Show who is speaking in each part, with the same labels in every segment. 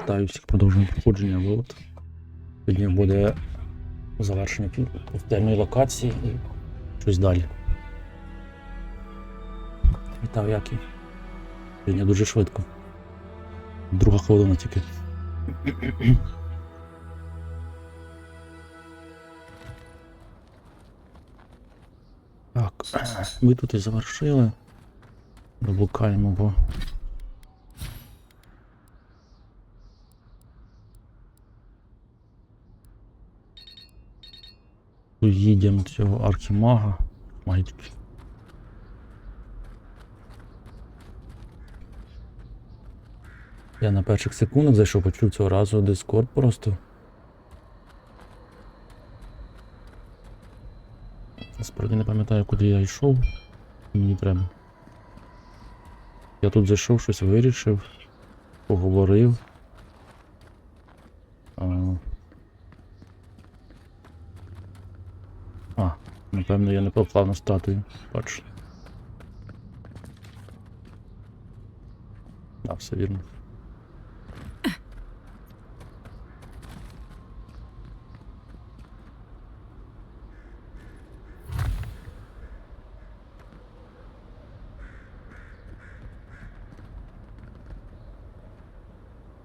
Speaker 1: Вітаю всіх, продовжуємо проходження Avowed. Сьогодні буде завершення пустельної локації і щось далі. Вітаю, Які. Сьогодні дуже швидко. Друга хвилина тільки. Так, ми тут і завершили. Доблукаємо, бо їдемо цього архімага. Майдки. Я на перших секундах зайшов, почув цього разу Discord просто. Насправді не пам'ятаю, куди я йшов. Мені треба. Я тут зайшов, щось вирішив, поговорив. Напевно, я не попав на статую. Бачу. Так, все вірно.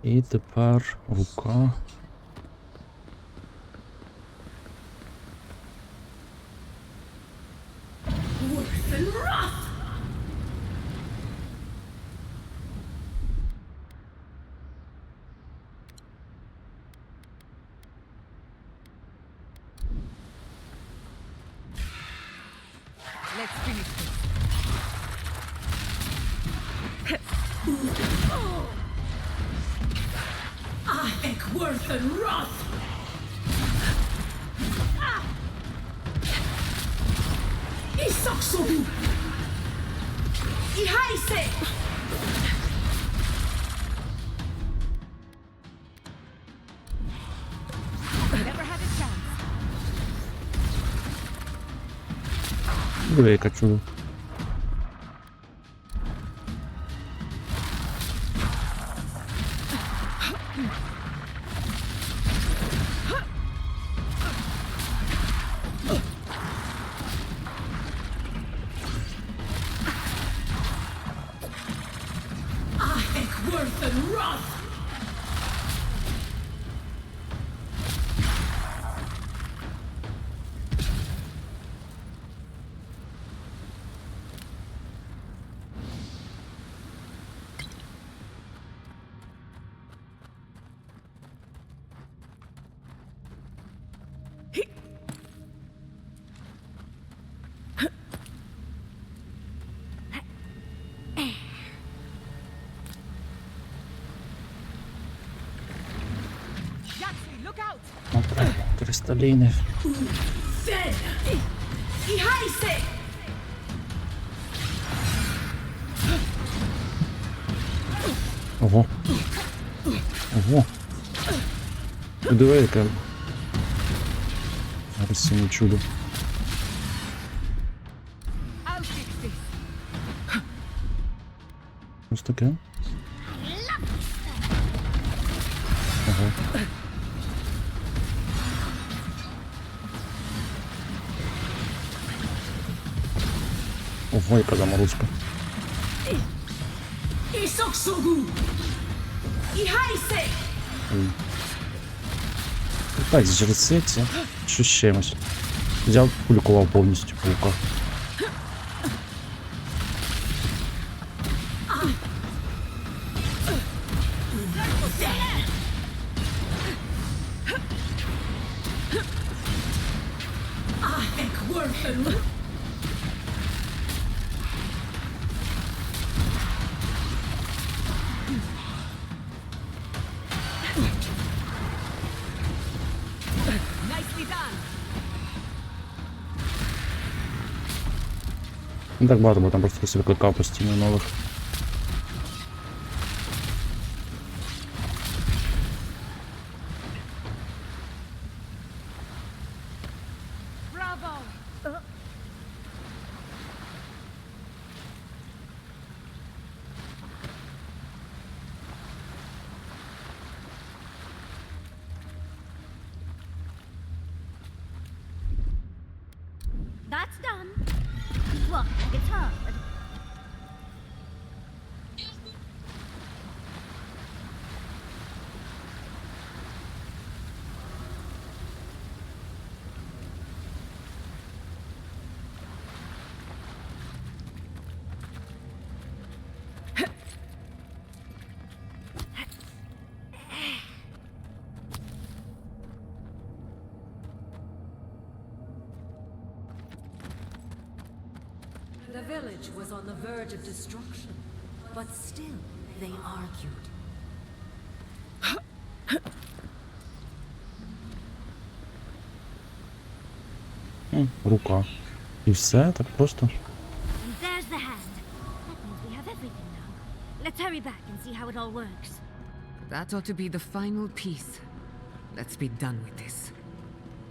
Speaker 1: І тепер рука.
Speaker 2: Let's finish this. Worth and wrath. Isaksobu. Ihaise. Never had a chance.
Speaker 1: Диви, яка чудо.
Speaker 2: Worth and wrath.
Speaker 1: Кристаліни. Ого. Ого. Диви, яке агресивне чудо. Ось таке. Ого. Ого, яка заморозка. Так, жреці це. Що з чимось? Взяв, полікував повністю паука. Не так багато, бо там просто хтось викликав постійно нових.
Speaker 3: That's done. What? Like it's hard.
Speaker 4: The village was on the verge of destruction, but still they argued.
Speaker 1: Рука. І все, так просто.
Speaker 3: And there's the hand. That means we have everything now. Let's hurry back and see how it all works.
Speaker 4: That ought to be the final piece. Let's be done with this.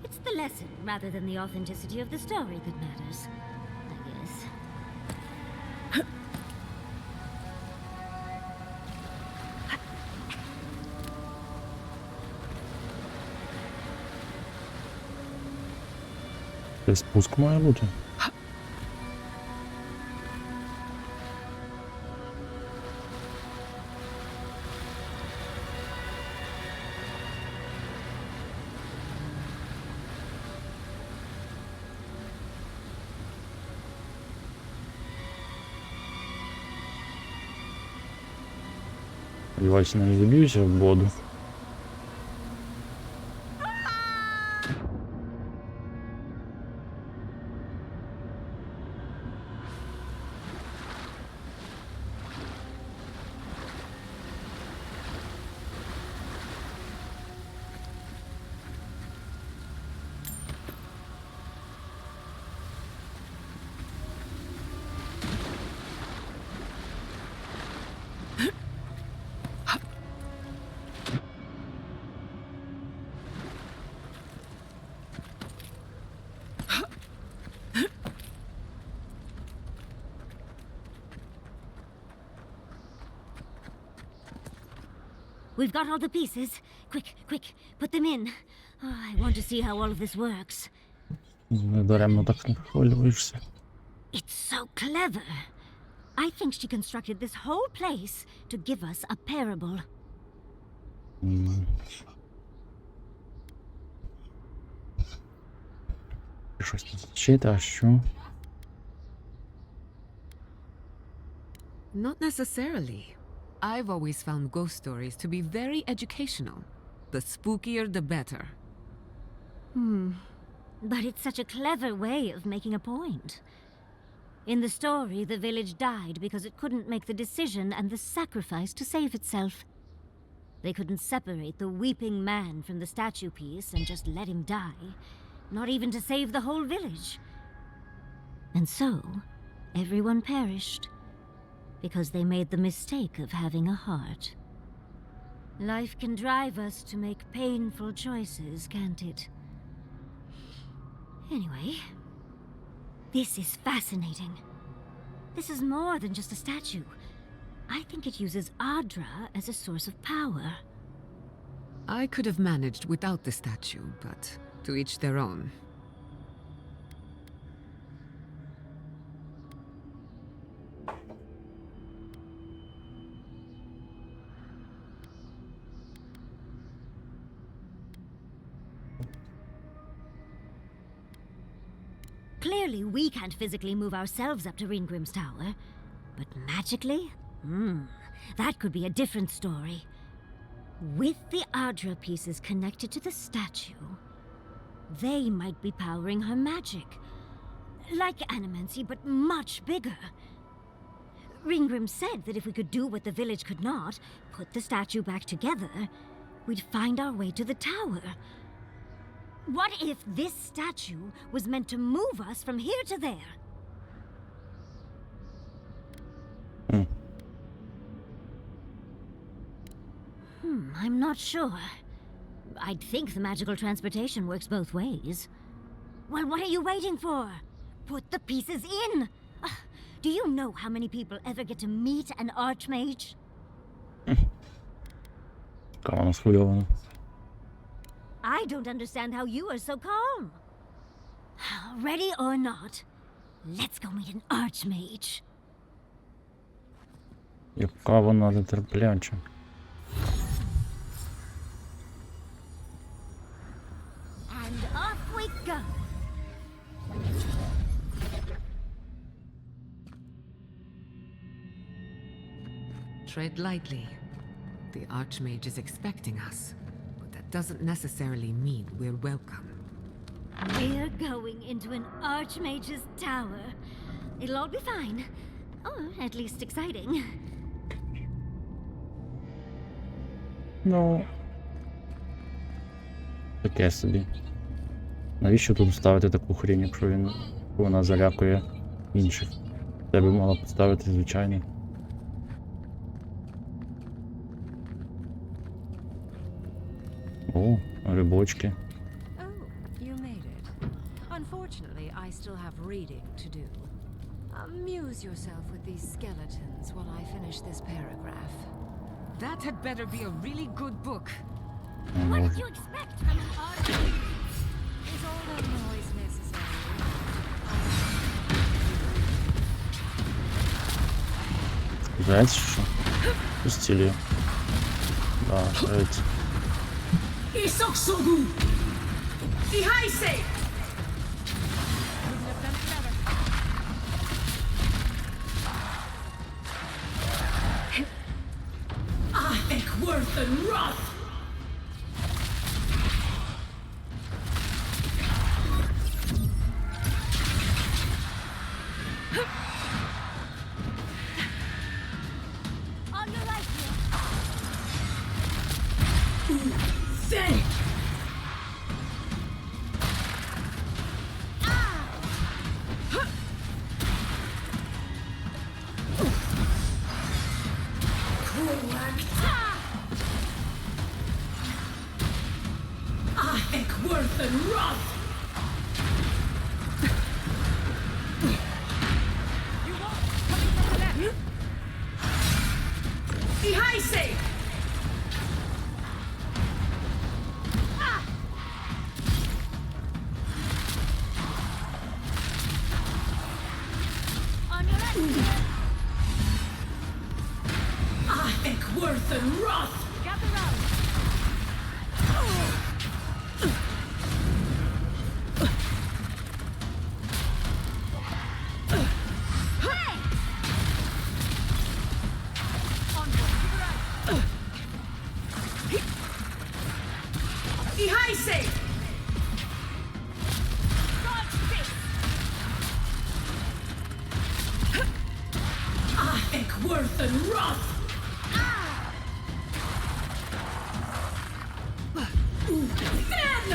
Speaker 3: It's the lesson rather than the authenticity of the story that matters, I guess.
Speaker 1: Це спуск має бути. Сподіваюся, не заб'юся в воду.
Speaker 3: We've got all the pieces. Quick, quick, put them in. Oh, I want to see how all of this works.
Speaker 1: Недаремно так не хвилюєшся.
Speaker 3: It's so clever. I think she constructed this whole place to give us a parable.
Speaker 1: Щось не зачити, а що?
Speaker 4: Not necessarily. I've always found ghost stories to be very educational. The spookier, the better.
Speaker 3: But it's such a clever way of making a point. In the story, the village died because it couldn't make the decision and the sacrifice to save itself. They couldn't separate the weeping man from the statue piece and just let him die, not even to save the whole village. And so, everyone perished, because they made the mistake of having a heart. Life can drive us to make painful choices, can't it? Anyway, this is fascinating. This is more than just a statue. I think it uses Adra as a source of power.
Speaker 4: I could have managed without the statue, but to each their own.
Speaker 3: Clearly, we can't physically move ourselves up to Ringgrim's tower. But magically? That could be a different story. With the Adra pieces connected to the statue, they might be powering her magic. Like Animancy, but much bigger. Ringgrim said that if we could do what the village could not, put the statue back together, we'd find our way to the tower. What if this statue was meant to move us from here to there? I'm not sure. I'd think the magical transportation works both ways. Well, what are you waiting for? Put the pieces in! Do you know how many people ever get to meet an archmage?
Speaker 1: Яка вона схвильована.
Speaker 3: I don't understand how you are so calm. Ready or not, let's go meet an archmage.
Speaker 1: Яка вона нетерпляча.
Speaker 3: And off we go.
Speaker 4: Tread lightly. The Archmage is expecting us, but that doesn't necessarily mean we're welcome.
Speaker 3: We're going into an archmage's tower. It'll all be fine. Or at least exciting.
Speaker 1: Ну. Таке собі. Навіщо тут ставити таку хрінь, якщо вона залякує інших? Тебе могла поставити звичайно. О, грибочки.
Speaker 2: Oh, you made it. Unfortunately, I still have reading to do. Amuse yourself with these skeletons while I finish this paragraph.
Speaker 4: That had better be a really good book.
Speaker 3: What did you expect from an archmage?
Speaker 2: Is all that noise necessary?
Speaker 1: Зайць, що? Пустілі. Да, зайць.
Speaker 2: Isoksogu! Ihaise! Worth and wrath!
Speaker 3: On your right here.
Speaker 2: Thank! Worth and wrath! You won't! Coming from the left! Ihaise!
Speaker 3: On your right here.
Speaker 2: Worth and wrath!
Speaker 3: Gather round.
Speaker 2: Ihaise! Worth and wrath! Then!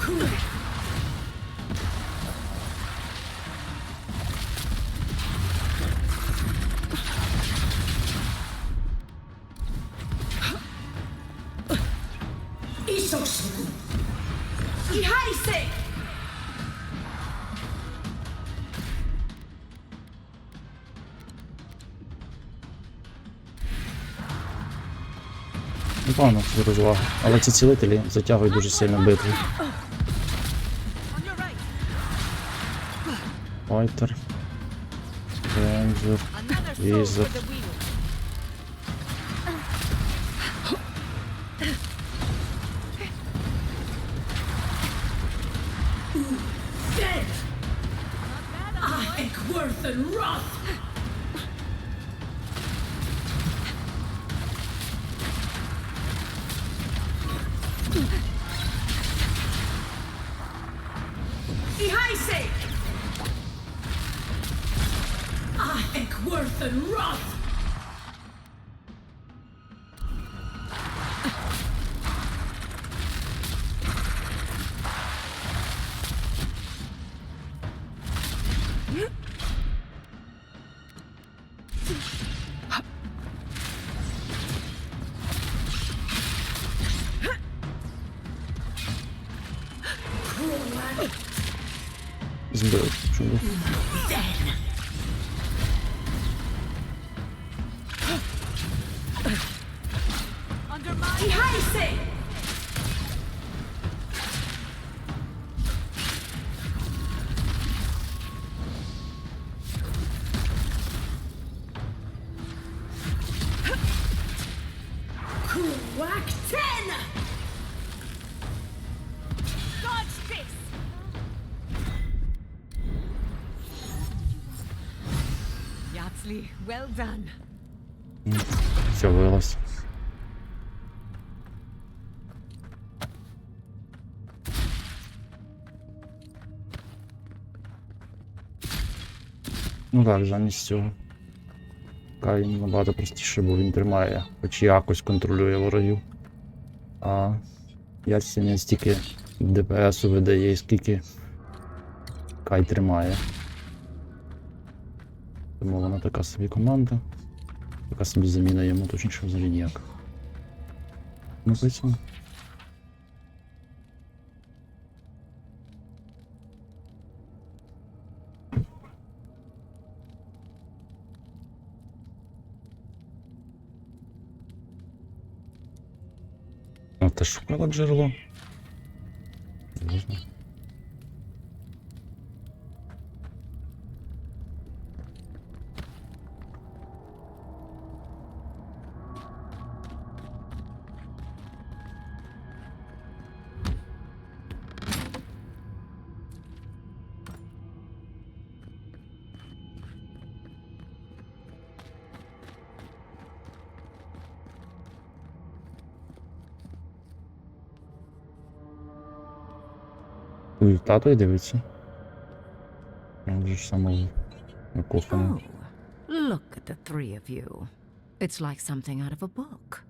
Speaker 2: Cool. Isoksoku! Ihaise!
Speaker 1: Непогано, це розвага. Але ці цілителі затягують дуже сильно битву.
Speaker 2: On your right!
Speaker 1: Файтер. Рейнджер.
Speaker 2: Another soul
Speaker 1: Wizard.
Speaker 2: for the wheel! Dead! Worth and wrath! Ihaise! Worth and wrath!
Speaker 1: Збив. Чудо.
Speaker 2: On
Speaker 4: Yatsley, well done.
Speaker 1: Все вилось. Ну так, замість цього. Каїн набагато простіше, бо він тримає, хоч якось контролює ворогів. А Ясі не стільки ДПСу видає, скільки Кай тримає. Тому вона така собі команда. Така собі заміна йому, точніше взагалі ніяк. Написано. А ти шукала джерело? Можна. Ой, тато й дивиться. Він же ж саме накоханий.
Speaker 2: Oh, look at the three of you. It's like something out of a book.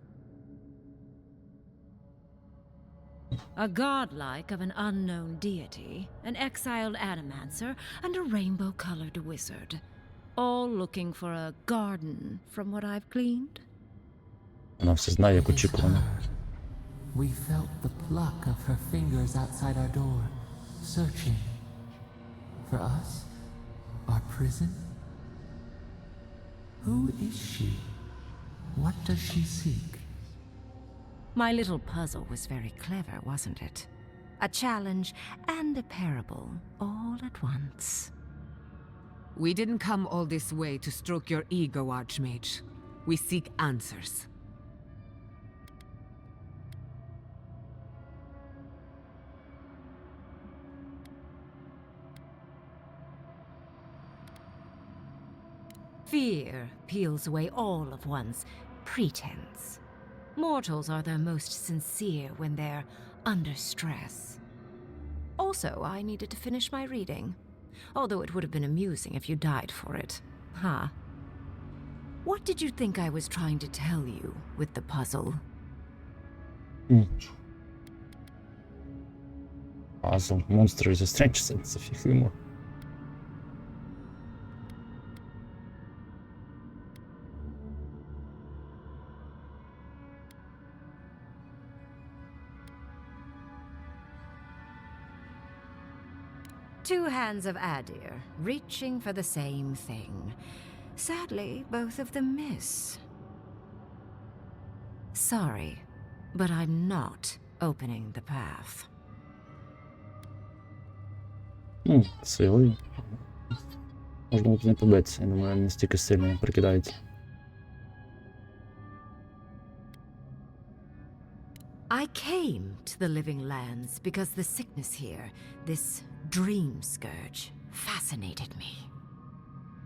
Speaker 2: A godlike of an unknown deity, an exiled animancer, and a rainbow-colored wizard. All looking for a garden, from what I've gleaned.
Speaker 1: Вона все знає, як
Speaker 5: It is
Speaker 1: очікувано.
Speaker 5: her. We felt the pluck of her fingers outside our door, searching. For us? Our prison? Who is she? What does she seek?
Speaker 2: My little puzzle was very clever, wasn't it? A challenge and a parable, all at once.
Speaker 4: We didn't come all this way to stroke your ego, Archmage. We seek answers.
Speaker 2: Fear peels away all of one's pretense. Mortals are their most sincere when they're under stress. Also, I needed to finish my reading, although it would have been amusing if you died for it. Huh? What did you think I was trying to tell you with the puzzle?
Speaker 1: Пазл. Монстри зустрічаться, це фіг йому.
Speaker 2: Two hands of Adir, reaching for the same thing. Sadly, both of them miss. Sorry, but I'm not opening the path.
Speaker 1: Ну, силою. Можна тут не побитися, я думаю, не стільки сильно прикидається.
Speaker 2: I came to the Living Lands because the sickness here, this dream scourge, fascinated me.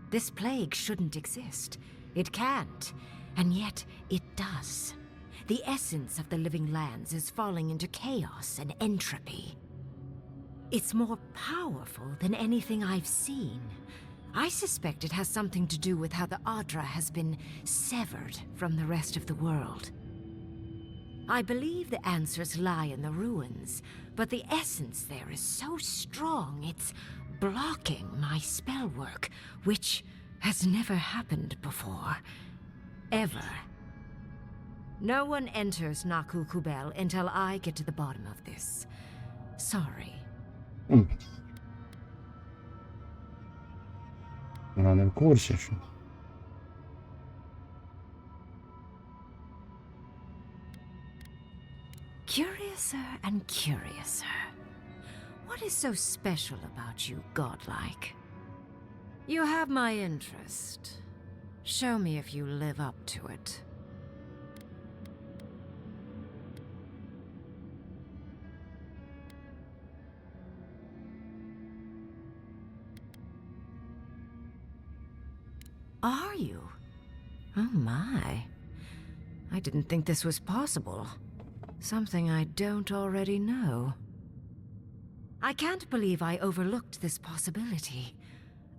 Speaker 2: This plague shouldn't exist. It can't, and yet it does. The essence of the Living Lands is falling into chaos and entropy. It's more powerful than anything I've seen. I suspect it has something to do with how the Adra has been severed from the rest of the world. I believe the answers lie in the ruins, but the essence there is so strong it's blocking my spell work, which has never happened before. Ever. No one enters Naku Kubel until I get to the bottom of this. Sorry.
Speaker 1: Вона не в курсі, що.
Speaker 2: Curiouser and curiouser. What is so special about you, godlike? You have my interest. Show me if you live up to it. Are you? Oh my. I didn't think this was possible. Something I don't already know. I can't believe I overlooked this possibility.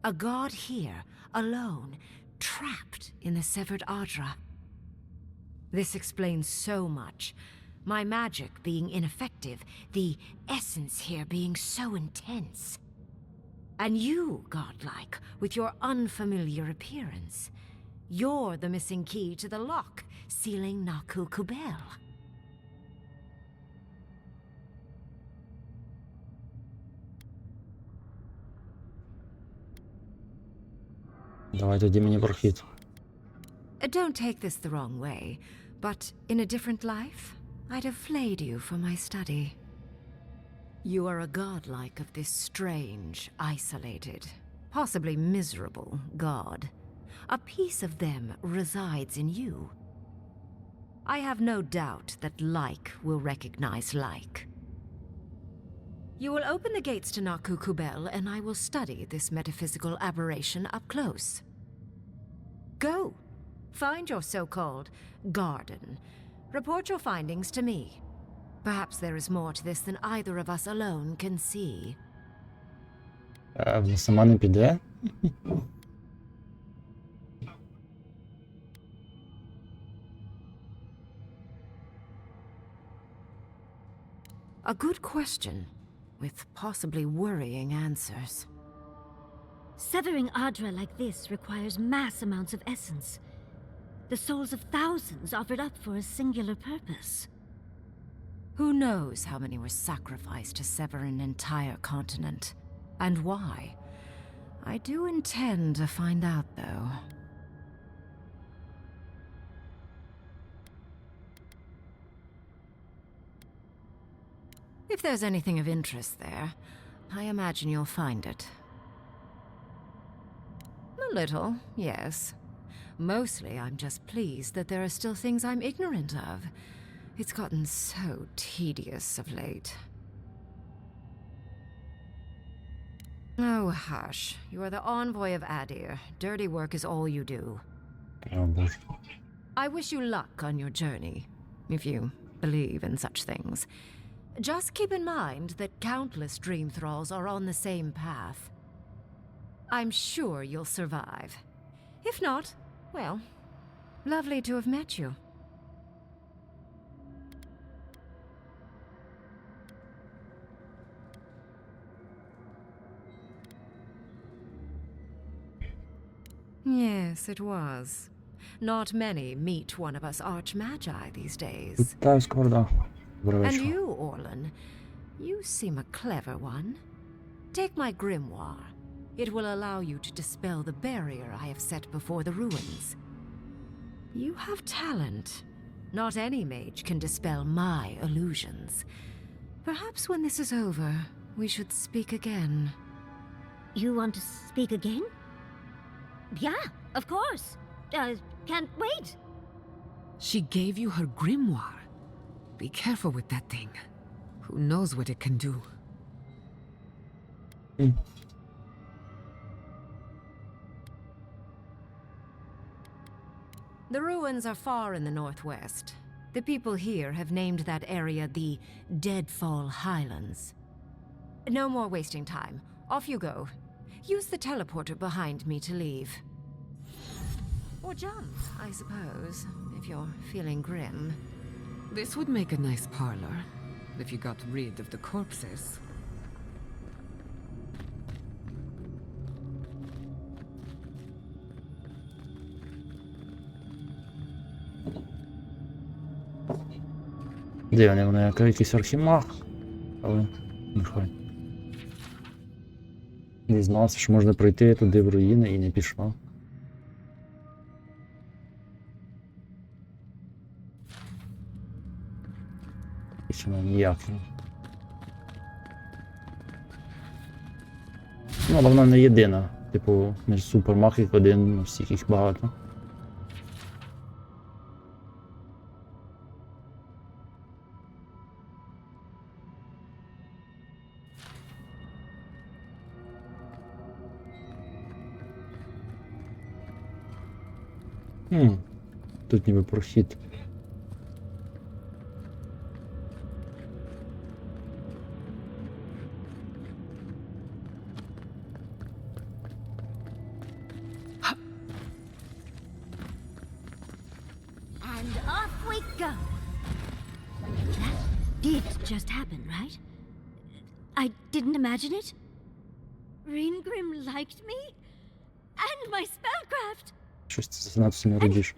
Speaker 2: A god here, alone, trapped in the severed Ardra. This explains so much. My magic being ineffective, the essence here being so intense. And you, godlike, with your unfamiliar appearance. You're the missing key to the lock, sealing Naku Kubel.
Speaker 1: Давай тоді мені прохід.
Speaker 2: Don't take this the wrong way, but in a different life, I'd have flayed you for my study. You are a godlike of this strange, isolated, possibly miserable god. A piece of them resides in you. I have no doubt that like will recognize like. You will open the gates to Naku Kubel, and I will study this metaphysical aberration up close. Go. Find your so-called garden. Report your findings to me. Perhaps there is more to this than either of us alone can see.
Speaker 1: Вона сама не піде?
Speaker 2: A good question, with possibly worrying answers.
Speaker 3: Severing Ardra like this requires mass amounts of essence. The souls of thousands offered up for a singular purpose.
Speaker 2: Who knows how many were sacrificed to sever an entire continent, and why? I do intend to find out, though. If there's anything of interest there, I imagine you'll find it. A little, yes. Mostly, I'm just pleased that there are still things I'm ignorant of. It's gotten so tedious of late. Oh, hush. You are the envoy of Adir. Dirty work is all you do.
Speaker 1: О, Боже.
Speaker 2: I wish you luck on your journey, if you believe in such things. Just keep in mind that countless dream thralls are on the same path. I'm sure you'll survive. If not, well, lovely to have met you. Yes, it was. Not many meet one of us archmagi these days.
Speaker 1: Вітаю, Скорда. Добрий
Speaker 2: And
Speaker 1: вечір.
Speaker 2: you, Orlan, you seem a clever one. Take my grimoire. It will allow you to dispel the barrier I have set before the ruins. You have talent. Not any mage can dispel my illusions. Perhaps when this is over, we should speak again.
Speaker 3: You want to speak again? Yeah, of course. Can't wait.
Speaker 4: She gave you her grimoire. Be careful with that thing. Who knows what it can do?
Speaker 2: The ruins are far in the northwest. The people here have named that area the Deadfall Highlands. No more wasting time. Off you go. Use the teleporter behind me to leave. Or jump, I suppose, if you're feeling grim.
Speaker 4: This would make a nice parlor, if you got rid of the corpses.
Speaker 1: Дивний, вона як якийсь архімаг, але нехай. Дізнався, що можна пройти туди в руїни і не пішла. Більше вона ніякий. Ну, але вона не єдина. Типу, не супермаркет один, у всіх їх багато. Тут ніби прохід.
Speaker 3: And off we go. That did just happen, right? I didn't imagine it. Ringrim liked me? And my spellcraft!
Speaker 1: Щось це занадто сильно радіш.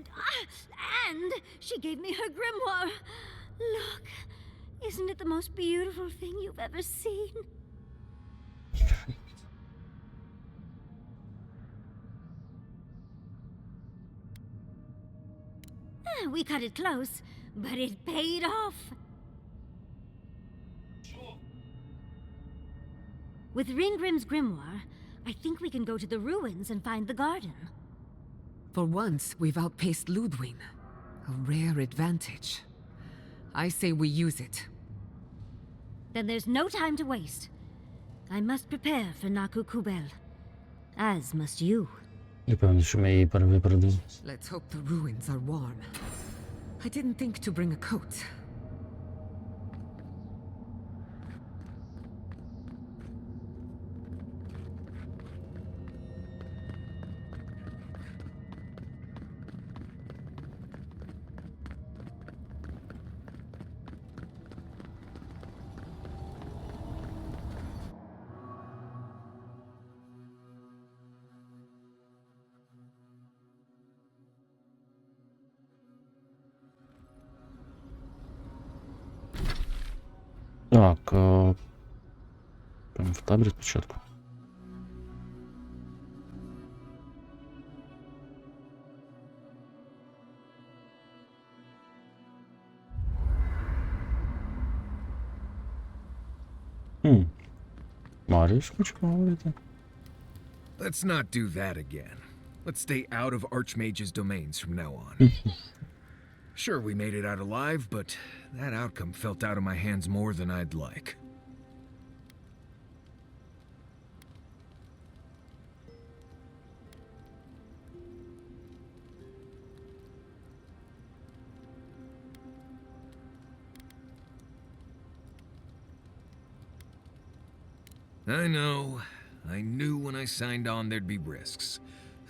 Speaker 3: And she gave me her grimoire. Look, isn't it the most beautiful thing you've ever seen? We cut it close, but it paid off. With Ringrim's grimoire, I think we can go to the ruins and find the garden.
Speaker 4: For once, we've outpaced Ludwig. A rare advantage. I say we use it.
Speaker 3: Then there's no time to waste. I must prepare for Naku Kubel. As must you.
Speaker 1: Я певний, що ми її перевипередили.
Speaker 4: Let's hope the ruins are warm. I didn't think to bring a coat.
Speaker 1: Так, прямо в таборі спочатку. Маріш хоче поговорити?
Speaker 6: Let's not do that again. Let's stay out of Archmage's domains from now on. Sure, we made it out alive, but that outcome felt out of my hands more than I'd like. I know. I knew when I signed on there'd be risks.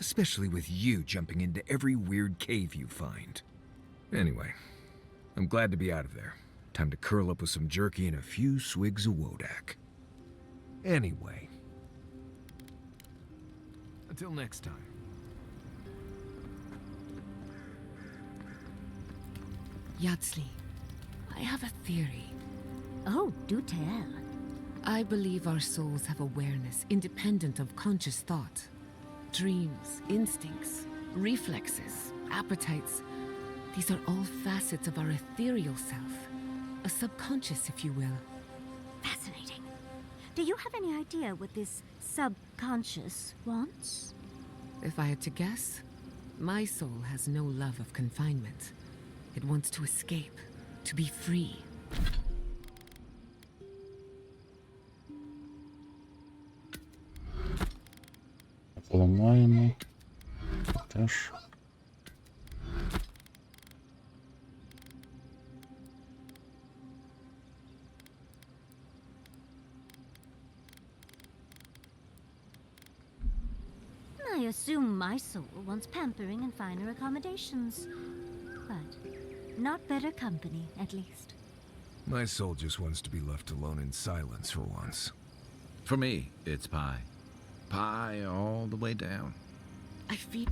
Speaker 6: Especially with you jumping into every weird cave you find. Anyway, I'm glad to be out of there. Time to curl up with some jerky and a few swigs of Wodak. Anyway. Until next time.
Speaker 4: Yatsli, I have a theory.
Speaker 3: Oh, do tell.
Speaker 4: I believe our souls have awareness independent of conscious thought. Dreams, instincts, reflexes, appetites. These are all facets of our ethereal self. A subconscious, if you will.
Speaker 3: Fascinating. Do you have any idea what this subconscious wants?
Speaker 4: If I had to guess, my soul has no love of confinement. It wants to escape, to be free.
Speaker 1: Поламаємо. Теж.
Speaker 3: I assume my soul wants pampering and finer accommodations. But not better company, at least.
Speaker 6: My soul just wants to be left alone in silence for once.
Speaker 7: For me, it's pie. Pie all the way down.
Speaker 4: I feel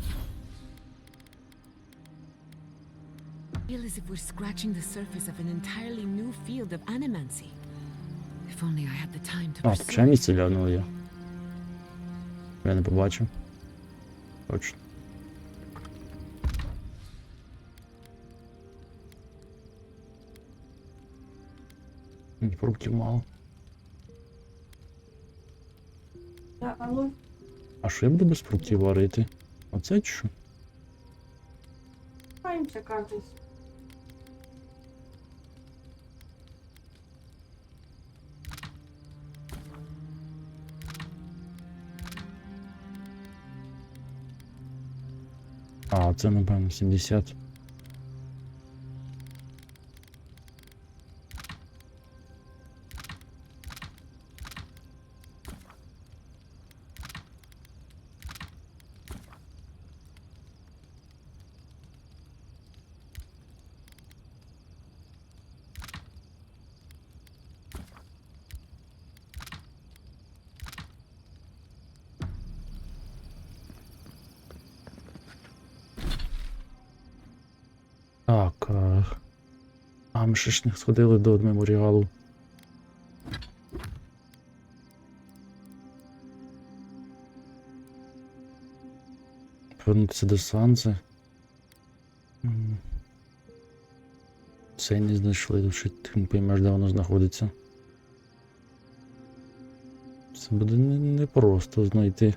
Speaker 4: as if we're scratching the surface of an entirely new field of animancy. If only I had the time to
Speaker 1: А,
Speaker 4: pursue
Speaker 1: ще місце для одного є. Я не побачив. Точно. Фруктів мало. А що я буду без фруктів варити? Оце чи що?
Speaker 8: Маємося кажуть.
Speaker 1: А, це, напевно, 70. Так, ми ще ж не сходили до меморіалу. Повернутися до Санзи. Це не знайшли, тому що ти не поймеш, де воно знаходиться. Це буде непросто знайти.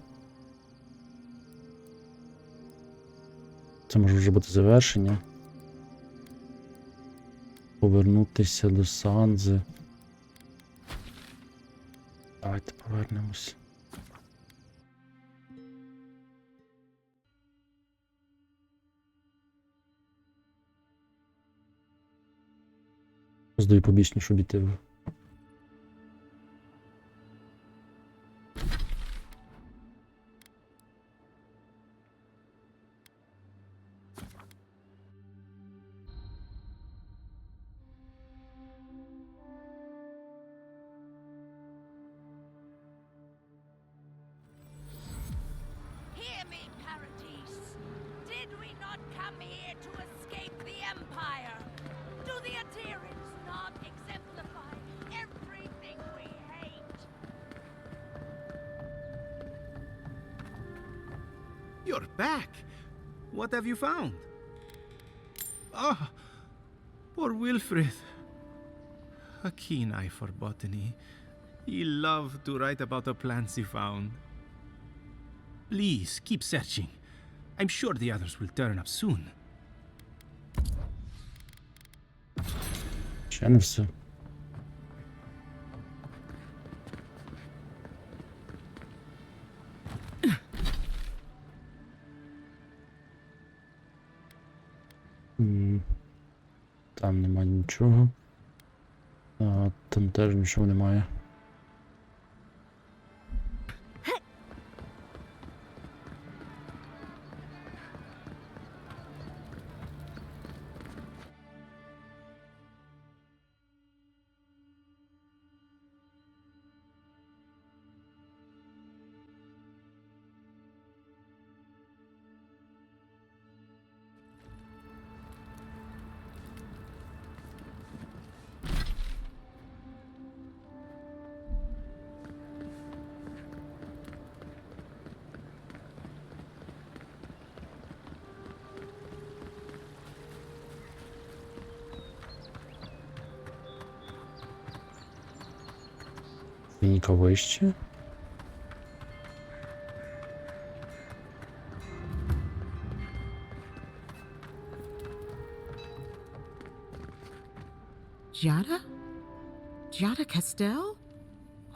Speaker 1: Це може вже бути завершення. Повернутися до Санзи. Давайте повернемось. Здаю побічніше, щоб іти.
Speaker 9: Hear me, Paradise. Did we not come here to escape the Empire? Do the Aterians not exemplify everything we hate?
Speaker 10: You're back. What have you found? Ah, poor Wilfrid. A keen eye for botany. He loved to write about the plants he found. Please, keep searching. I'm sure the others will turn up soon.
Speaker 1: Ще не все. Там нема нічого. Там теж нічого немає. Лінійка вище.
Speaker 4: Giada? Giada Castell?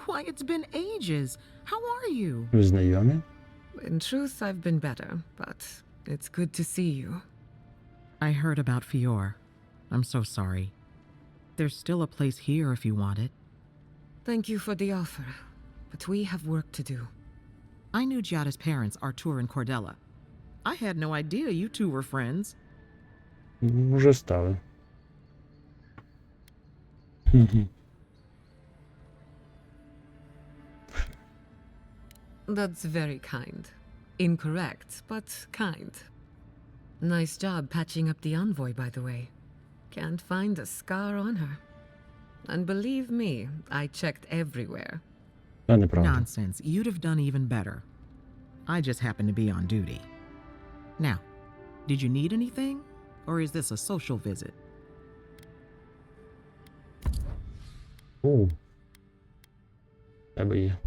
Speaker 4: Why, it's been ages. How are you?
Speaker 1: Ви знайомі?
Speaker 11: In truth, I've been better, but it's good to see you.
Speaker 12: I heard about Fior. I'm so sorry. There's still a place here if you want it.
Speaker 11: Thank you for the offer, but we have work to do.
Speaker 12: I knew Giada's parents, Artur and Cordella. I had no idea you two were friends.
Speaker 1: Уже стали.
Speaker 11: That's very kind. Incorrect, but kind. Nice job patching up the envoy, by the way. Can't find a scar on her. And believe me, I checked everywhere.
Speaker 1: Це неправда.
Speaker 12: Nonsense. You'd have done even better. I just happened to be on duty. Now, did you need anything? Or is this a social visit?
Speaker 1: Оу. Тебе є.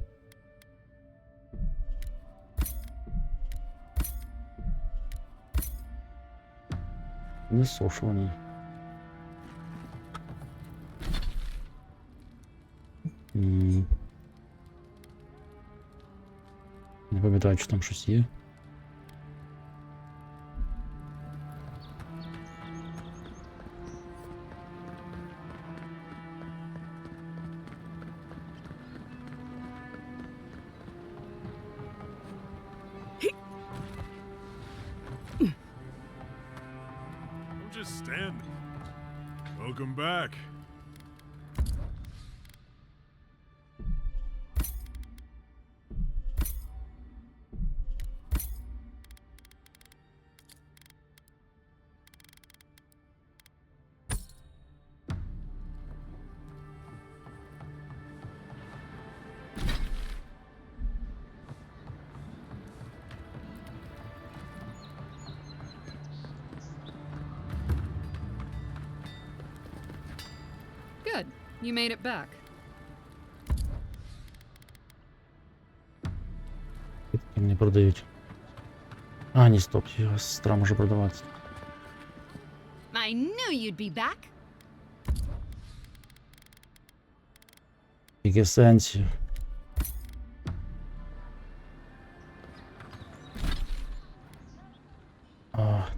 Speaker 1: Не сошуваний. Не пам'ятаю, чи там щось є.
Speaker 8: I'm just standing. Welcome back.
Speaker 13: Good. You made it back.
Speaker 1: Не продають. А, ні, стоп, його сестра може продаватися.
Speaker 13: I knew you'd be back.
Speaker 1: Яке сенсі?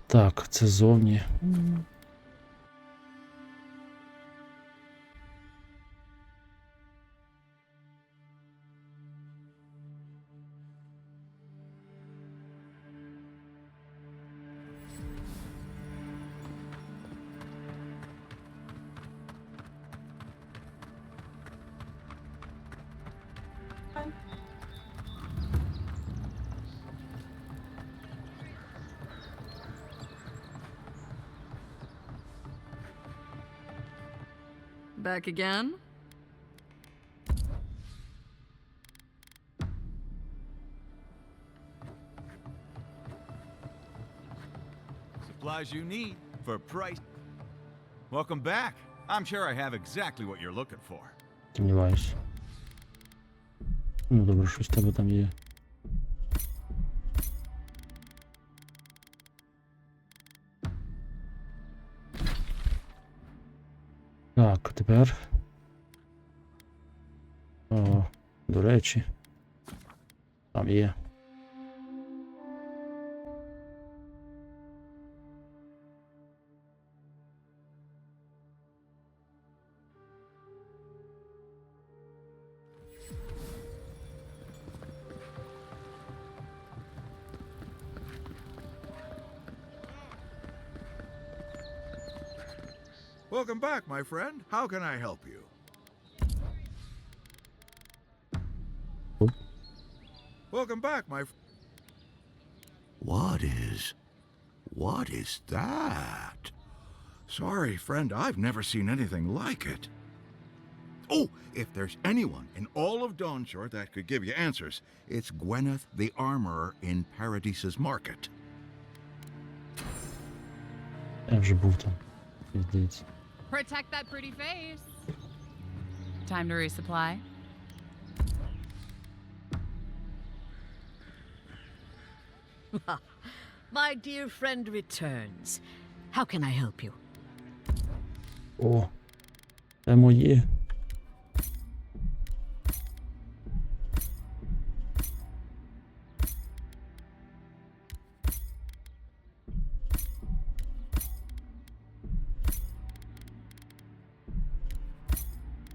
Speaker 1: Так, це зовні.
Speaker 13: Back again?
Speaker 14: Supplies you need for price. Welcome back. I'm sure I have exactly what you're looking for.
Speaker 1: Сумніваюсь. Ну добре, щось в тебе там є. Так, тепер. О, до речі. Там є.
Speaker 14: Welcome back, my friend. How can I help you? Welcome back, my What is that? Sorry, friend, I've never seen anything like it. Oh, if there's anyone in all of Dawnshore that could give you answers, it's Gwyneth the Armorer in Paradise's Market.
Speaker 1: Я вже був там. Здається.
Speaker 13: Protect that pretty face. Time to resupply.
Speaker 15: My dear friend returns. How can I help you?
Speaker 1: О, це моє.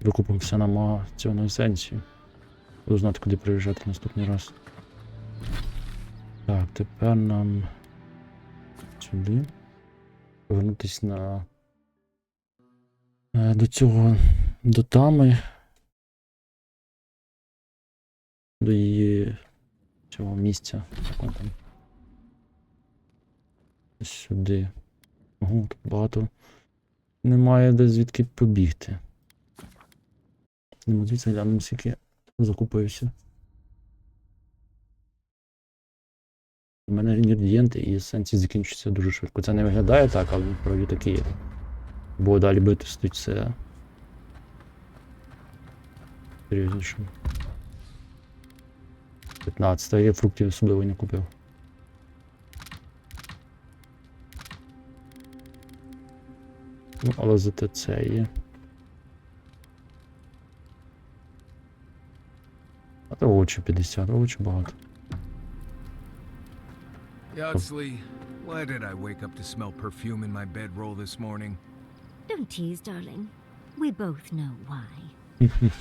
Speaker 1: Викупимося на цю есенцію. Буду знати, куди приїжджати наступний раз. Так, тепер нам сюди. Повернутися на... До цього... До тами. До її... цього місця. Як он там? Сюди. Ого, тут багато. Немає де звідки побігти. Дивіться, глянемо, скільки закупився. У мене інгредієнти і есенції закінчуються дуже швидко. Це не виглядає так, але насправді такі є. Бо далі бити стоїть все. серйозніше. 15, я фруктів особливо не купив. Ну, але зате це є. А то овочі 50, овочі багато.
Speaker 6: Yodsley, why did I wake up to smell perfume in my bedroll this morning?
Speaker 3: Don't tease, darling. We both know why.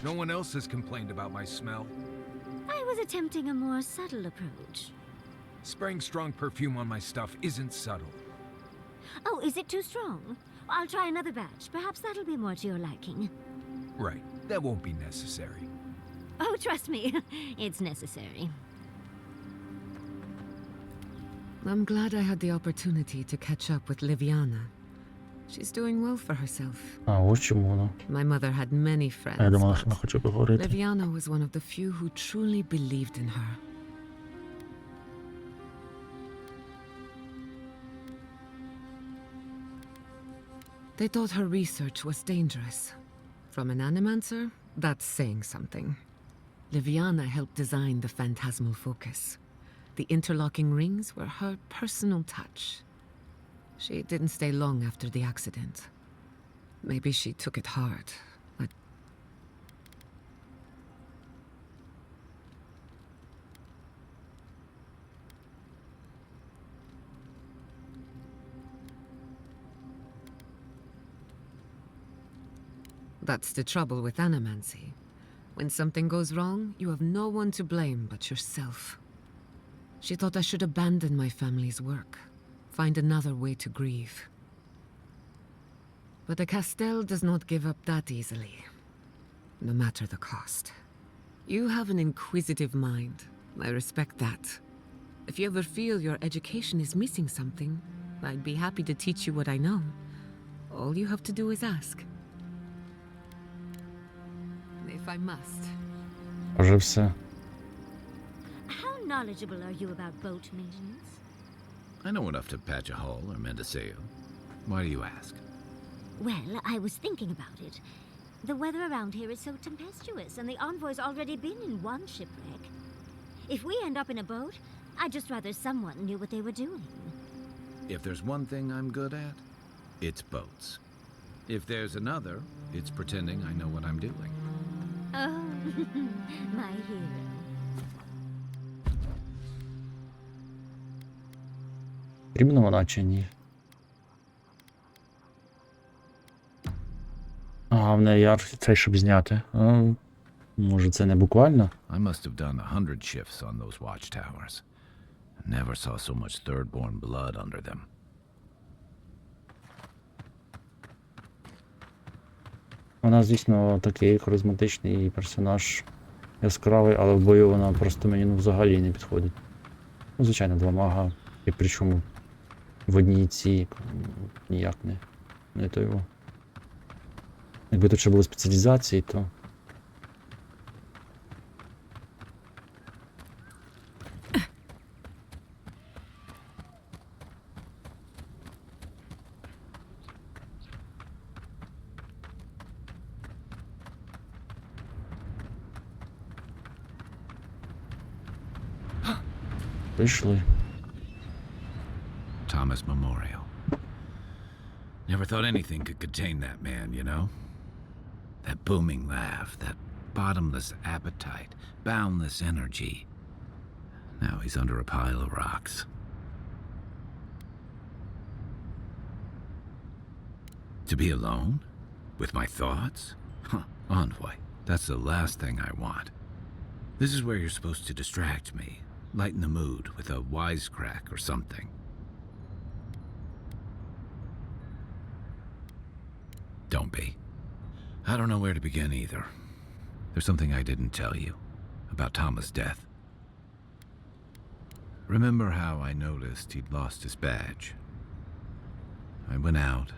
Speaker 6: No one else has complained about my smell.
Speaker 3: I was attempting a more subtle approach.
Speaker 6: Spraying strong perfume on my stuff isn't subtle.
Speaker 3: Oh, is it too strong? I'll try another batch. Perhaps that'll be more to your liking.
Speaker 6: Right, that won't be necessary.
Speaker 3: Oh, trust me, it's necessary.
Speaker 11: I'm glad I had the opportunity to catch up with Liviana. She's doing well for herself.
Speaker 1: А, ось чому воно.
Speaker 11: My mother had many friends,
Speaker 1: Я думала,
Speaker 11: but
Speaker 1: що вона хоче поговорити.
Speaker 11: Liviana was one of the few who truly believed in her. They thought her research was dangerous. From an animancer, that's saying something. Liviana helped design the phantasmal focus. The interlocking rings were her personal touch. She didn't stay long after the accident. Maybe she took it hard, but... That's the trouble with animancy. When something goes wrong, you have no one to blame but yourself. She thought I should abandon my family's work, find another way to grieve. But the Castell does not give up that easily, no matter the cost. You have an inquisitive mind. I respect that. If you ever feel your education is missing something, I'd be happy to teach you what I know. All you have to do is ask. If I must.
Speaker 1: Вже все.
Speaker 3: How knowledgeable are you about boat maintenance?
Speaker 7: I know enough to patch a hull or mend a sail. Why do you ask?
Speaker 3: Well, I was thinking about it. The weather around here is so tempestuous, and the envoy's already been in one shipwreck. If we end up in a boat, I'd just rather someone knew what they were doing.
Speaker 7: If there's one thing I'm good at, it's boats. If there's another, it's pretending I know what I'm doing.
Speaker 3: Oh, my hero.
Speaker 1: Потрібна вона чи ні? Ага, в неї цей, щоб зняти. А, може це не буквально?
Speaker 7: I must have done 100 shifts on those watchtowers. Never saw so much third-born blood under them.
Speaker 1: Вона, звісно, такий харизматичний персонаж, яскравий, але в бою вона просто мені взагалі не підходить. Ну, звичайно, два мага, і причому в одній цій ніяк не то його. Якби тут ще були спеціалізації, то... Прийшли.
Speaker 7: Thomas Memorial. Never thought anything could contain that man, you know? That booming laugh, that bottomless appetite, boundless energy. Now he's under a pile of rocks. To be alone? With my thoughts? Huh, envoy. That's the last thing I want. This is where you're supposed to distract me. Lighten the mood with a wisecrack or something. Don't be. I don't know where to begin either. There's something I didn't tell you about Thomas' death. Remember how I noticed he'd lost his badge? I went out.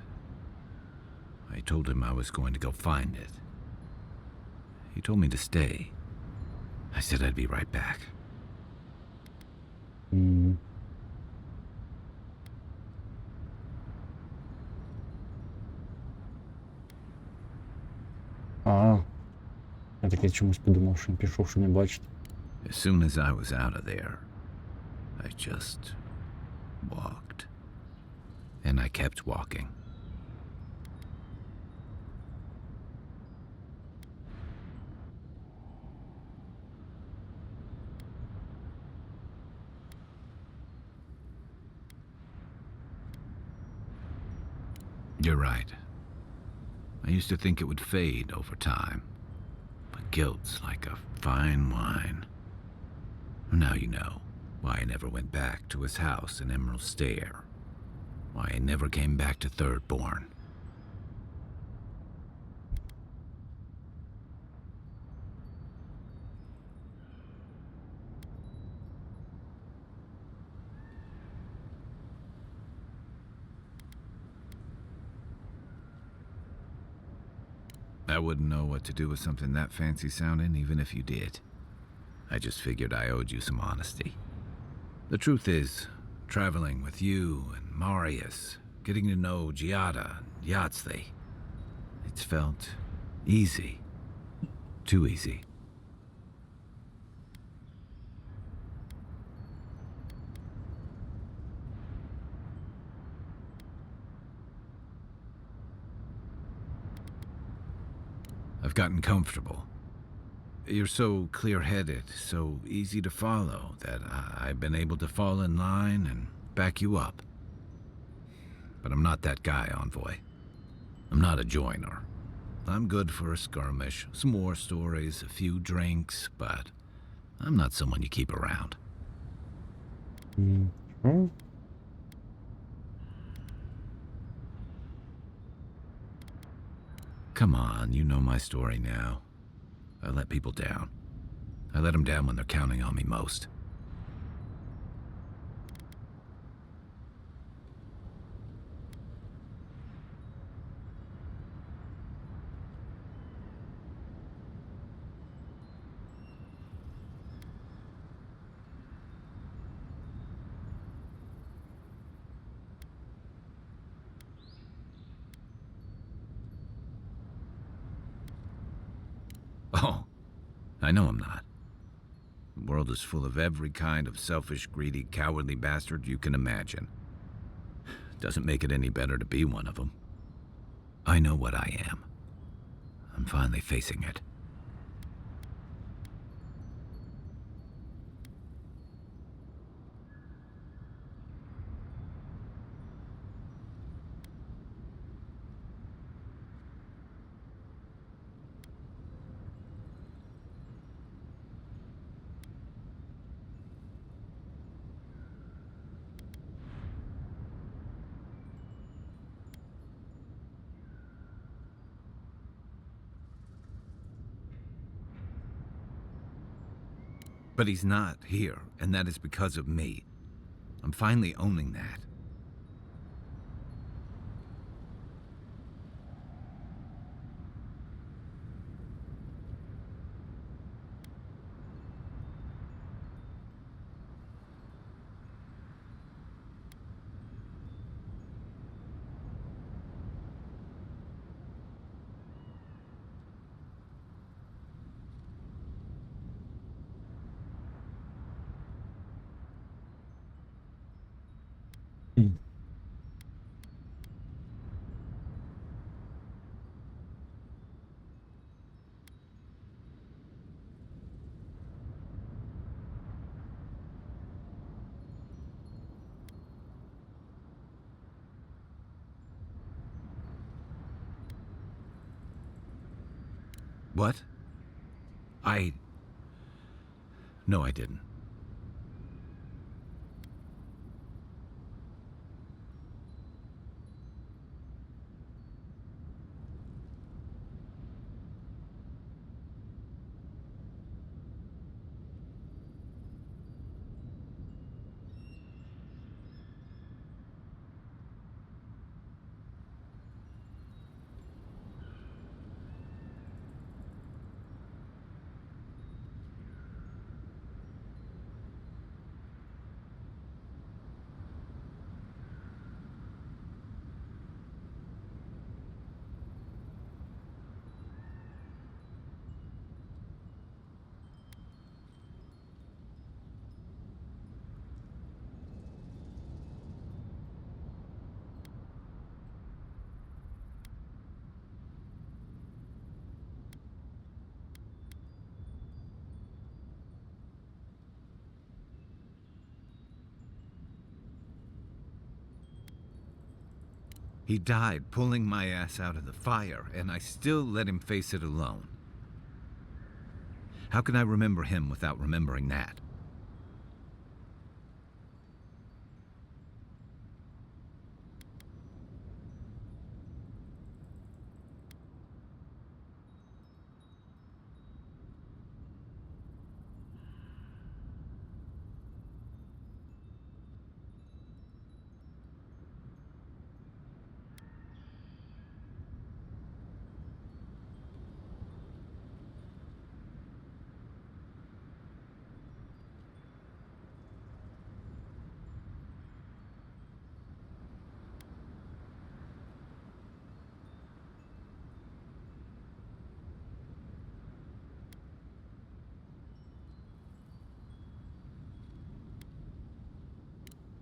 Speaker 7: I told him I was going to go find it. He told me to stay. I said I'd be right back.
Speaker 1: Я таки чомусь подумав, що він пішов, що не бачить.
Speaker 7: As soon as I was out of there, I just walked. And I kept walking. You're right. I used to think it would fade over time. But guilt's like a fine wine. Now you know why I never went back to his house in Emerald Stair. Why I never came back to Thirdborn. I wouldn't know what to do with something that fancy sounding, even if you did. I just figured I owed you some honesty. The truth is, traveling with you and Marius, getting to know Giada and Yahtzee, it's felt easy. Too easy. I've gotten comfortable. You're so clear-headed, so easy to follow, that I've been able to fall in line and back you up. But I'm not that guy, Envoy. I'm not a joiner. I'm good for a skirmish, some war stories, a few drinks, but I'm not someone you keep around. Come on, you know my story now. I let people down. I let them down when they're counting on me most. Oh, I know I'm not. The world is full of every kind of selfish, greedy, cowardly bastard you can imagine. Doesn't make it any better to be one of them. I know what I am. I'm finally facing it. But he's not here, and that is because of me. I'm finally owning that. What? No, I didn't. He died pulling my ass out of the fire, and I still let him face it alone. How can I remember him without remembering that?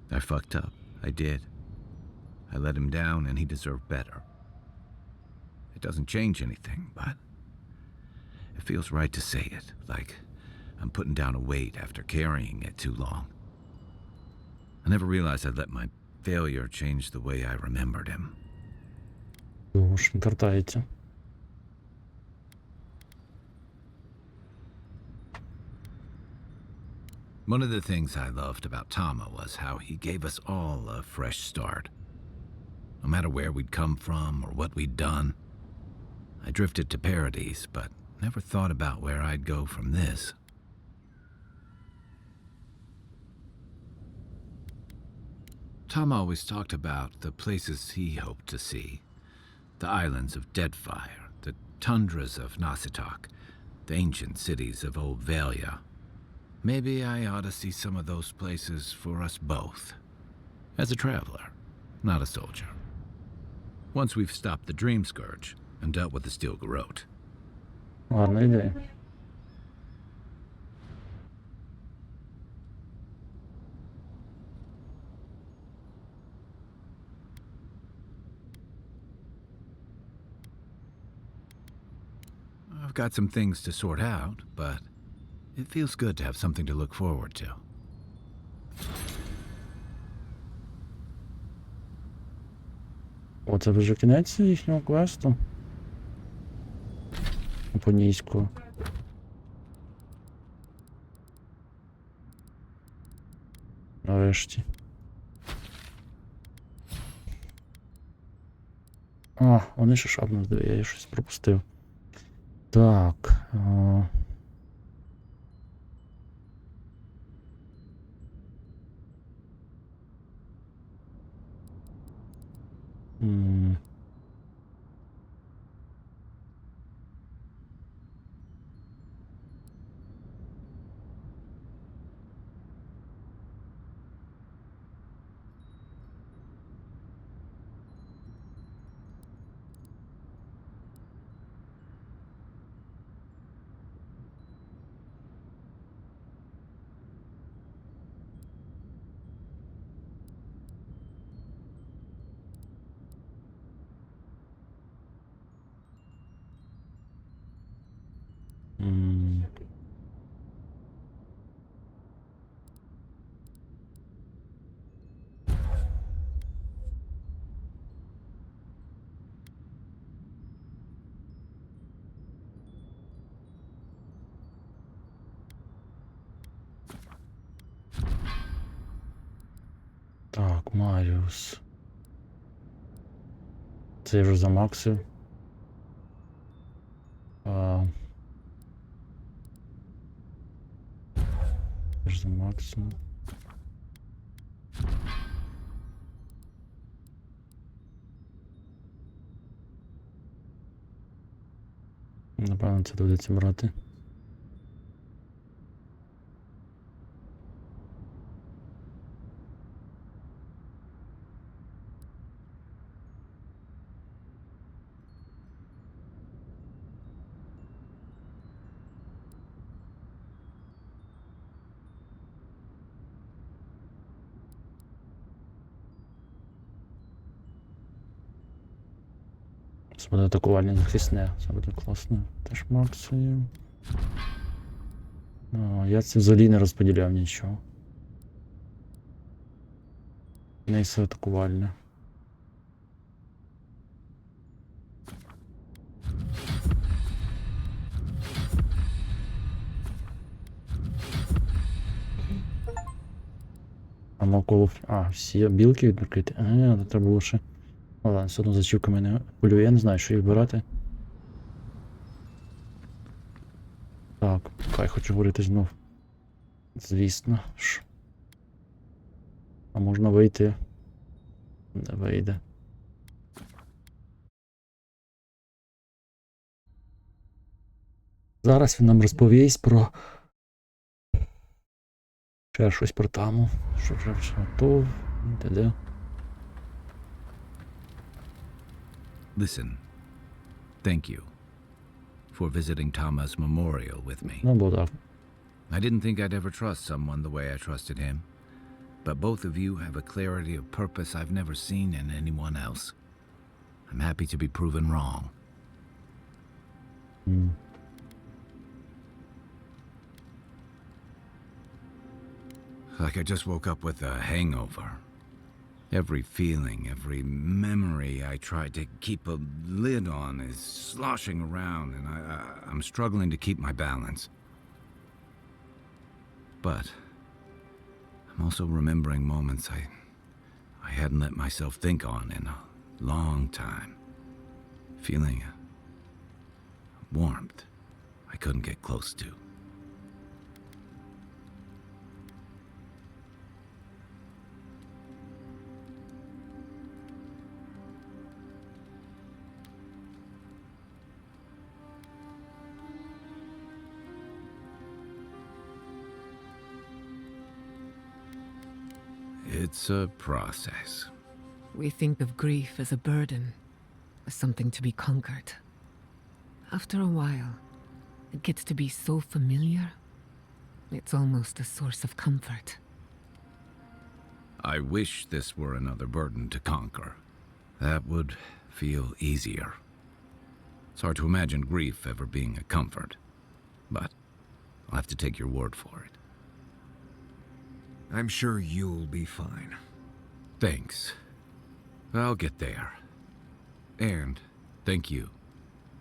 Speaker 7: I fucked up. I did. I let him down, and he deserved better. It doesn't change anything, but it feels right to say it, like I'm putting down a weight after carrying it too long. I never realized I'd let my failure change the way I remembered him.
Speaker 1: Уж не картаете.
Speaker 7: One of the things I loved about Tama was how he gave us all a fresh start. No matter where we'd come from or what we'd done. I drifted to Paradise, but never thought about where I'd go from this. Tom always talked about the places he hoped to see. The islands of Deadfire, the tundras of Nasitok, the ancient cities of Old Valia. Maybe I ought to see some of those places for us both. As a traveler, not a soldier. Once we've stopped the Dream Scourge and dealt with the Steel Garrote.
Speaker 1: Ладно, идея.
Speaker 7: I've got some things to sort out, but it feels good to have something to look forward to.
Speaker 1: О, це вже кінець їхнього квесту. Японійського. Нарешті. А, вони ще шапнуть, я її щось пропустив. Так. Так, Маріус. Це я вже замаксив. Теж замаксив. Напевно, це доведеться брати. Це буде атакування захисне, це буде класно. Теж максуємо. Я це взагалі не розподіляв нічого. Не все атакувальне. навколо... А, всі білки відкриті. Ага, треба було ще... Ну ладно, все одно за ачівками не полюю. Я не знаю, що їх брати. Так, хай хочу говорити знов. Звісно ж. А можна вийти? Не вийде. Зараз він нам розповість про ще щось про таму, що вже готов, де.
Speaker 7: Listen, thank you for visiting Tama's memorial with me.
Speaker 1: Ну, бо так.
Speaker 7: I didn't think I'd ever trust someone the way I trusted him, but both of you have a clarity of purpose I've never seen in anyone else. I'm happy to be proven wrong. Like I just woke up with a hangover. Every feeling, every memory I tried to keep a lid on is sloshing around, and I'm struggling to keep my balance. But I'm also remembering moments I hadn't let myself think on in a long time. Feeling a warmth I couldn't get close to. It's a process.
Speaker 4: We think of grief as a burden, as something to be conquered. After a while, it gets to be so familiar, it's almost a source of comfort.
Speaker 7: I wish this were another burden to conquer. That would feel easier. It's hard to imagine grief ever being a comfort, but I'll have to take your word for it.
Speaker 6: I'm sure you'll be fine.
Speaker 7: Thanks. I'll get there. And thank you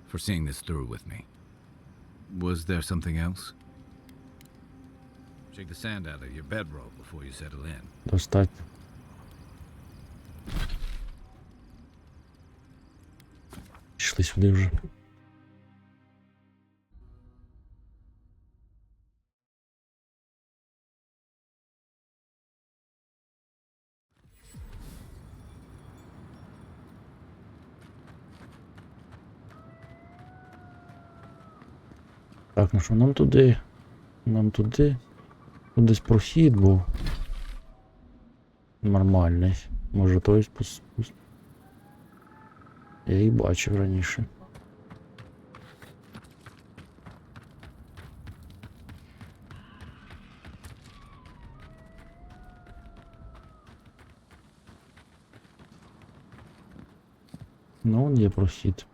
Speaker 7: for seeing this through with me. Was there something else? Shake the sand out of your bedroll before you settle in.
Speaker 1: Достатньо. Пішли сюди вже. Так, ну що, нам туди. Нам туди. Тут десь прохід був. Нормальний. Може той спуск. Я їх бачив раніше. Ну, вон є прохід.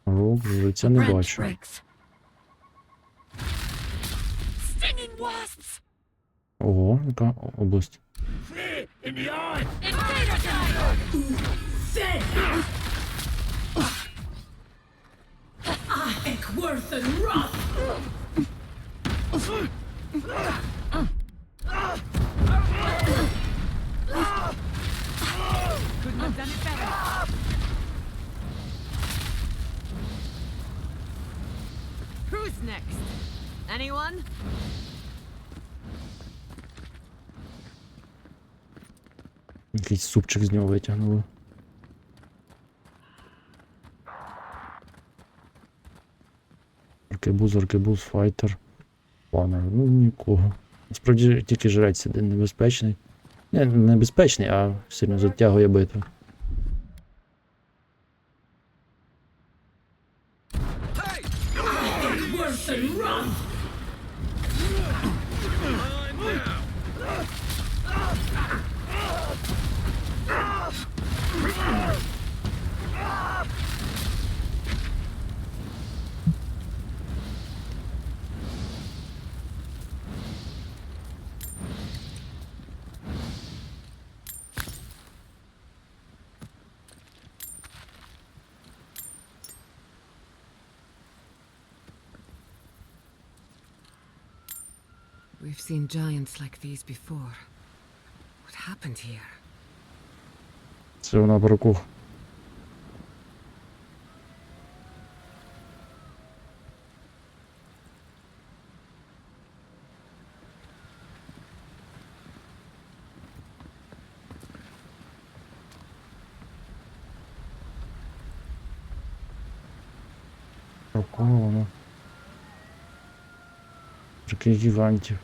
Speaker 1: О, життя не бачу. Ого, яка область.
Speaker 13: Couldn't have done it better. Who's next? Anyone?
Speaker 1: Якийсь супчик з нього витягнули. Аркебуз, файтер. Панер. Ну, нікого. Насправді тільки жрець один небезпечний. Не небезпечний, а сильно затягує битву.
Speaker 4: We've seen giants like these before. What happened here?
Speaker 1: Це вона про кого? Про кого вона? Про яких гігантів?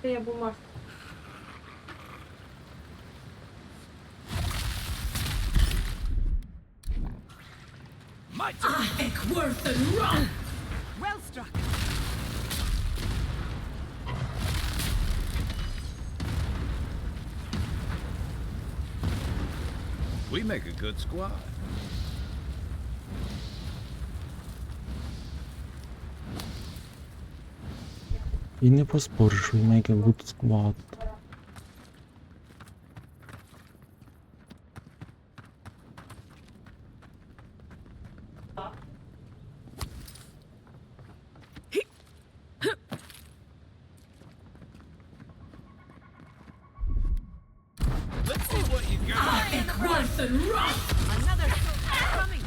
Speaker 16: Я бумаг.
Speaker 9: Worth and wrong! Well struck!
Speaker 7: We make a good squad.
Speaker 1: І не поспориш, we make a good squad.
Speaker 9: Let's see what you got! Worth and wrong! Another coming!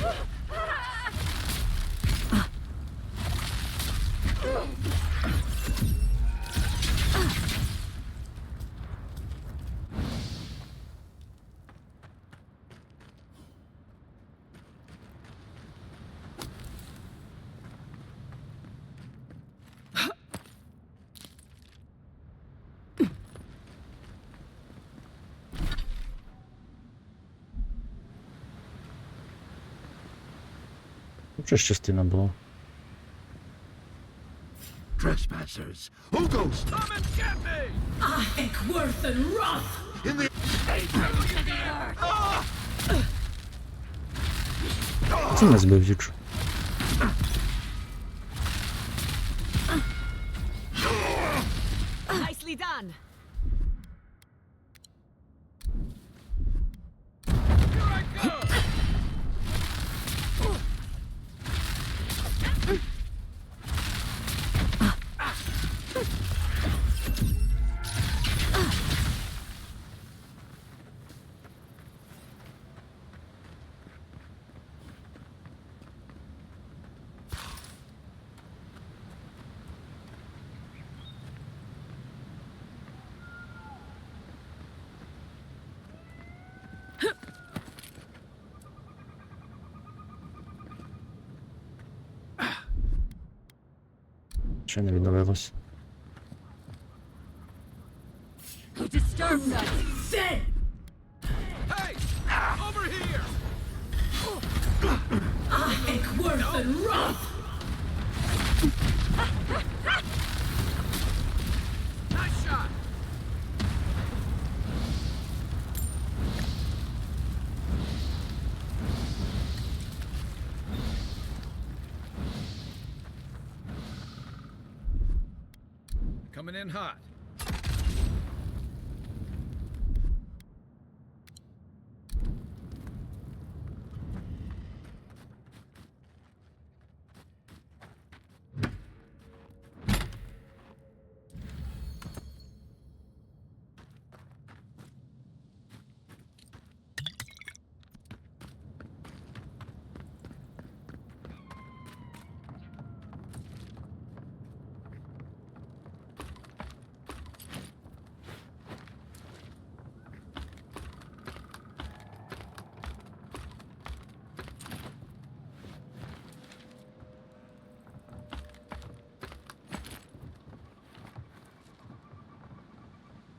Speaker 1: Вже ж частина була.
Speaker 14: Trespassers! Who goes?
Speaker 9: Come and get me! I think worth and wrath!
Speaker 14: In the...
Speaker 1: Це не збив, якщо.
Speaker 15: Nicely done.
Speaker 1: Ще не відновилось.
Speaker 9: Who disturbs us? Dead! Hey! Over here! I think worth and wrath! Nice shot!
Speaker 7: Coming in hot.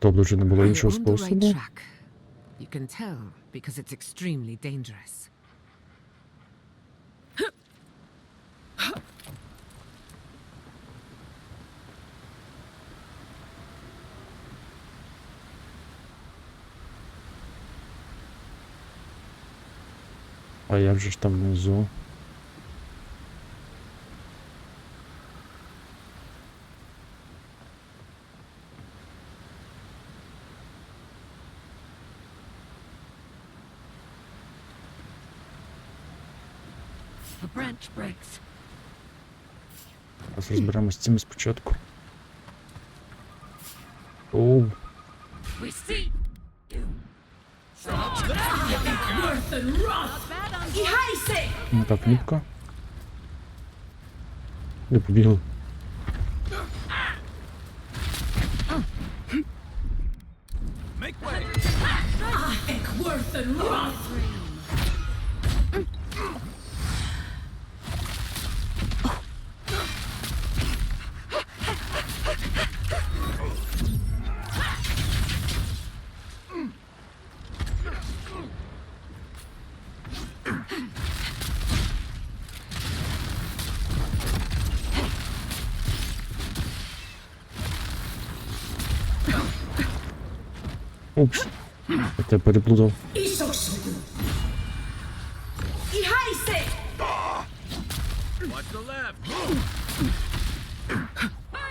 Speaker 1: Тобто вже не було
Speaker 4: We're
Speaker 1: іншого
Speaker 4: on the right
Speaker 1: способу.
Speaker 4: track. You can tell because it's extremely dangerous.
Speaker 1: А як же ж там внизу?
Speaker 9: The branch breaks.
Speaker 1: Зараз розберемось з цим спочатку. Оу.
Speaker 9: We see you. Worth and wrath.
Speaker 1: Ну так, кнопка. Де побігли?
Speaker 6: Make way!
Speaker 9: Worth and wrath.
Speaker 1: Упс. Я тебе переплутав.
Speaker 6: Watch the left!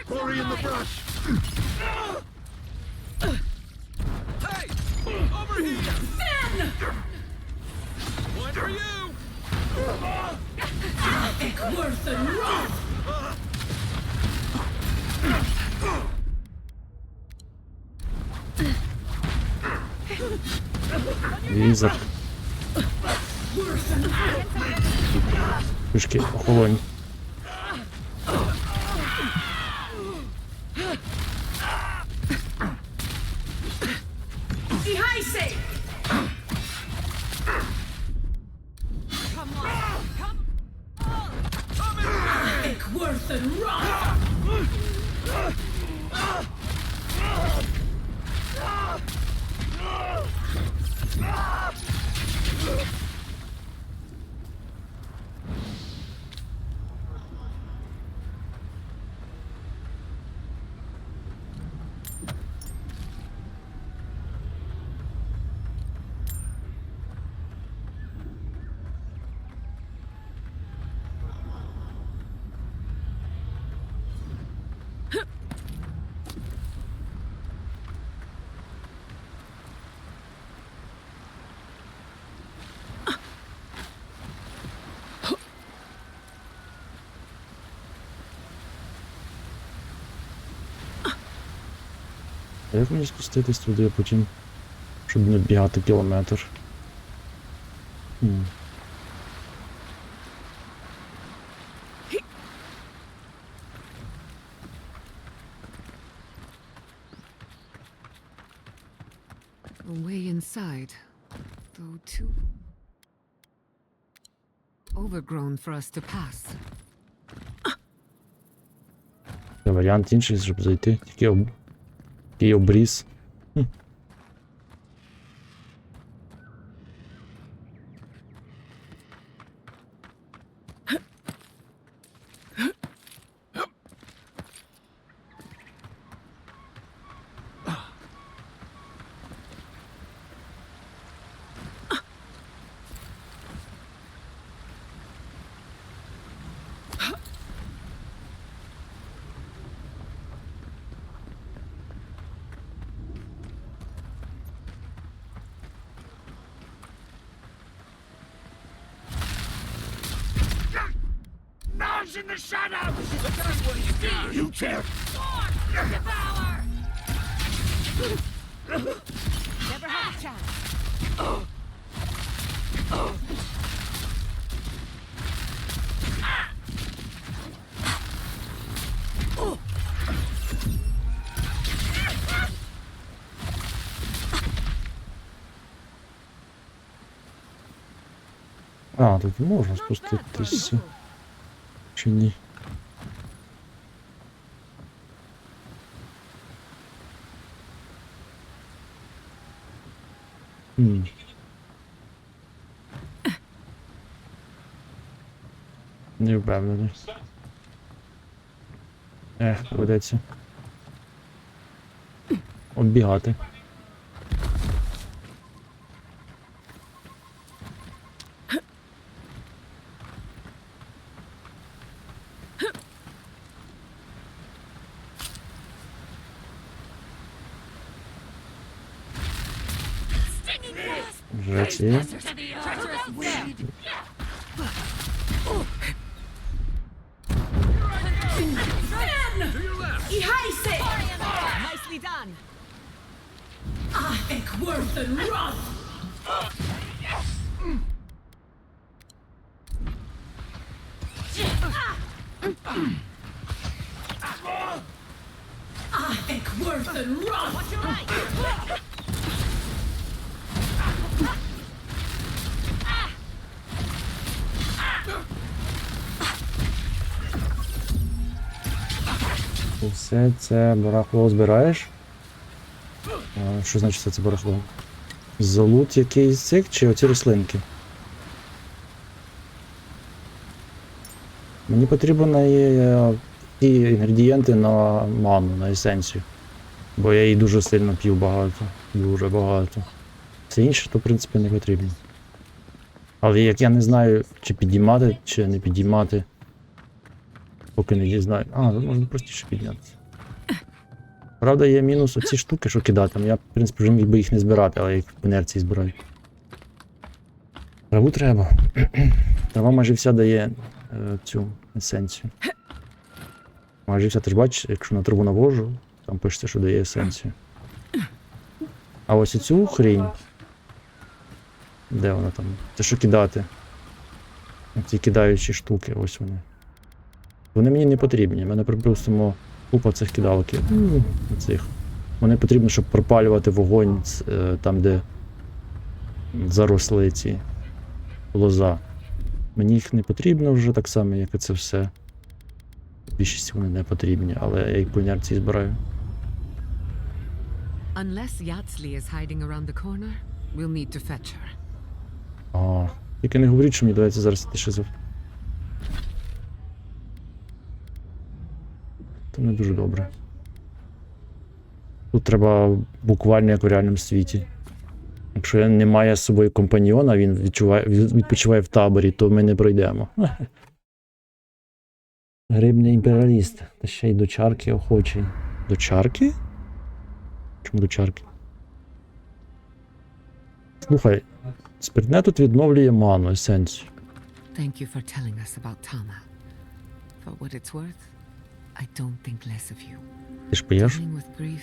Speaker 14: Hurry in the brush!
Speaker 6: Hey! Over here! One for you!
Speaker 9: Worth and wrath.
Speaker 1: Візер. Пішки, охолонь.
Speaker 9: Worth and wrath.
Speaker 1: А як мені спуститись туди потім, щоб не бігати кілометр?
Speaker 4: A way inside, though too overgrown for us to pass.
Speaker 1: Це варіант інший, щоб зайти, тільки такий обріз.
Speaker 9: Now's in the shadows! Look at what you do! You can't! Devour! Never had a chance.
Speaker 1: А, тут можна спуститися. Чи ні? Не впевнений. Доведеться оббігати. Речі.
Speaker 15: Nicely done. Worth and rough. Worth and rough. What's your right?
Speaker 1: Все це барахло збираєш? Що значить все це барахло? Залут якийсь з цих чи оці рослинки? Мені потрібні ті інгредієнти на ману, на есенцію. Бо я її дуже сильно п'ю багато. Дуже багато. Все інше, то в принципі не потрібно. Але як я не знаю, чи підіймати, чи не підіймати. Поки не дізнаю. Можна простіше піднятися. Правда, є мінус оці штуки, що кидати. Я, в принципі, вже міг би їх не збирати, але я їх в інерції збираю. Траву треба. Трава майже вся дає цю есенцію. Майже вся, ти ж бачиш, якщо на траву навожу, там пишеться, що дає есенцію. А ось цю хрінь. Де вона там? Це що кидати? Ці кидаючі штуки, ось вони. Вони мені не потрібні. У мене, припустимо, купа цих кидалків. Вони потрібні, щоб пропалювати вогонь там, де заросли ці лоза. Мені їх не потрібно вже так само, як і це все. Більшість вони не потрібні, але я їх по інерції збираю.
Speaker 4: Unless Yatsley is hiding around the corner, we'll need to fetch her.
Speaker 1: Тільки не говоріть, що мені доведеться зараз іти шизов. Це не дуже добре. Тут треба буквально як у реальному світі. Якщо не має з собою компаньйона, він відпочиває в таборі, то ми не пройдемо. Грибний імперіаліст. Та ще й до чарки охочий. До чарки? Чому до чарки? Слухай, спиртне тут відновлює ману, есенцію.
Speaker 4: Thank you for telling us about Tama. For what it's worth, I don't think less of you.
Speaker 1: Ти ж п'єш?
Speaker 4: Dealing with grief,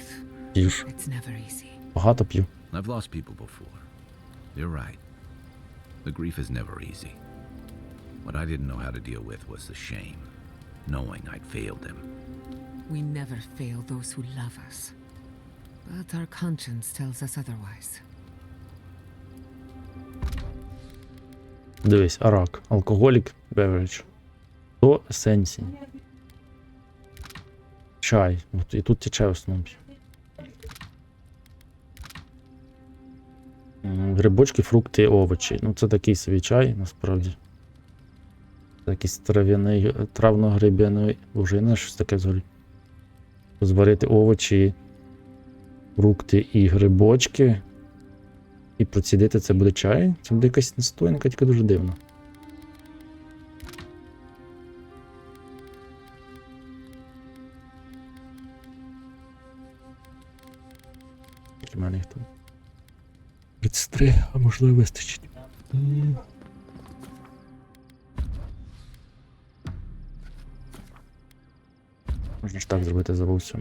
Speaker 1: П'єш.
Speaker 4: it's never easy.
Speaker 1: Багато п'ю.
Speaker 7: I've lost people before. You're right. The grief is never easy. What I didn't know how to deal with was the shame, knowing I'd failed them.
Speaker 4: We never fail those who love us. But our conscience tells us otherwise.
Speaker 1: Дивись, арак. Алкоголік, бевридж. То есенції. Чай. І тут ті чай в основному п'ю. Грибочки, фрукти, овочі. Ну це такий собі чай, насправді. Це якийсь травно-гриб'яний, вже не щось таке взагалі. Зварити овочі, фрукти і грибочки. І процідити це буде чай. Це буде якась настоянка, тільки дуже дивно. У мене їх там 33, а можливо вистачить. Можна ж так зробити, забувся.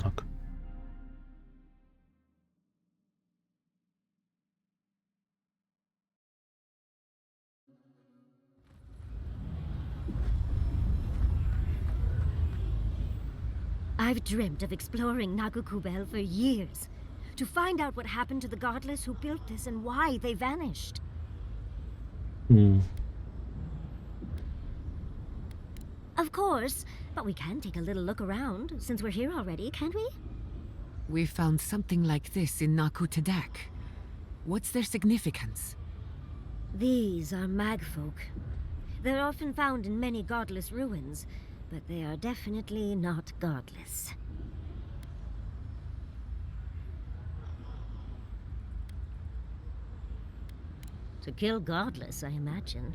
Speaker 1: Так.
Speaker 3: I've dreamt of exploring Nagukubel for years, to find out what happened to the godless who built this and why they vanished. Of course, but we can take a little look around, since we're here already, can't we?
Speaker 4: We found something like this in Naku Tadak. What's their significance?
Speaker 3: These are magfolk. They're often found in many godless ruins, but they are definitely not godless. To kill godless, I imagine.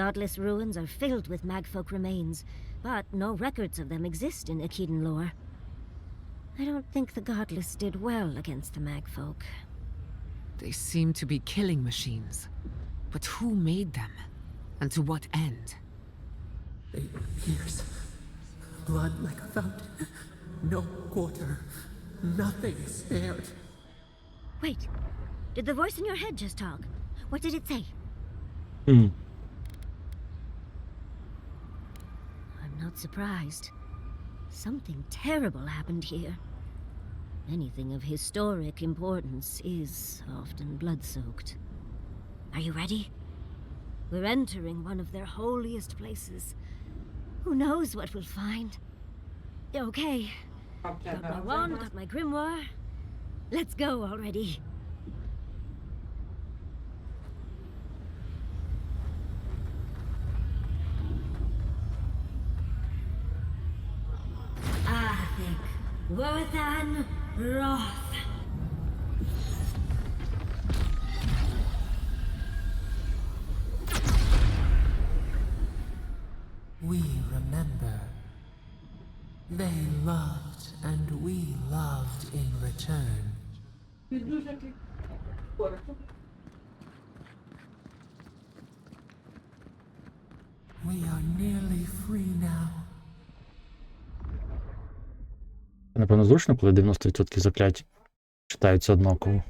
Speaker 3: Godless ruins are filled with magfolk remains, but no records of them exist in Akhidan lore. I don't think the Godless did well against the Magfolk.
Speaker 11: They seem to be killing machines. But who made them? And to what end?
Speaker 5: They pierce. Blood like a fountain. No quarter. Nothing spared.
Speaker 3: Wait, did the voice in your head just talk? What did it say?
Speaker 1: Hmm.
Speaker 3: I'm not surprised. Something terrible happened here. Anything of historic importance is often blood-soaked. Are you ready? We're entering one of their holiest places. Who knows what we'll find? Okay. Got my wand, got my grimoire. Let's go already. Arthik, Worthan, Roth.
Speaker 5: We remember. They loved and we loved in return. We are nearly free now.
Speaker 1: Напевно, зручно, коли 90% заклять читаються однаково.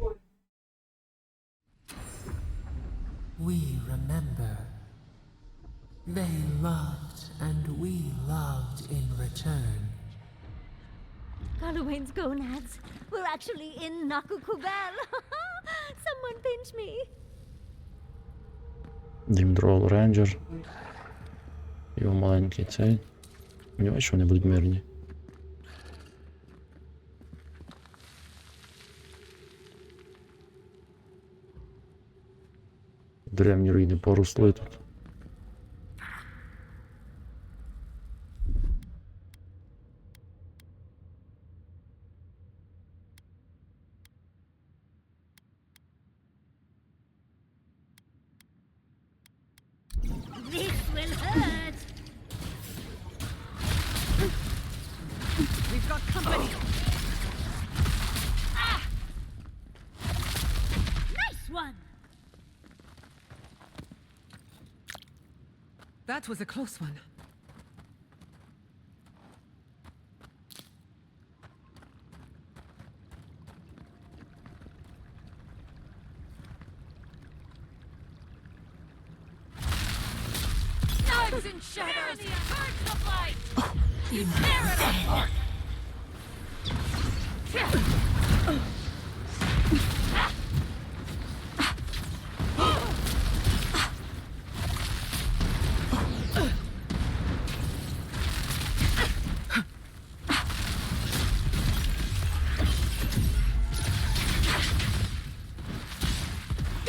Speaker 5: We remember. They loved and we loved in return.
Speaker 3: Galloway's gonads. We're actually in Nakukubel. Someone pinch me.
Speaker 1: Дімдрол Рейнджер. Його маленький цей. Сподіваюсь, що вони будуть мирні. Древні руїни поросли тут.
Speaker 3: This will hurt.
Speaker 15: We've got company.
Speaker 3: Nice one.
Speaker 11: That was a close one.
Speaker 9: Knives and shadows! Birds of light! Tear it apart!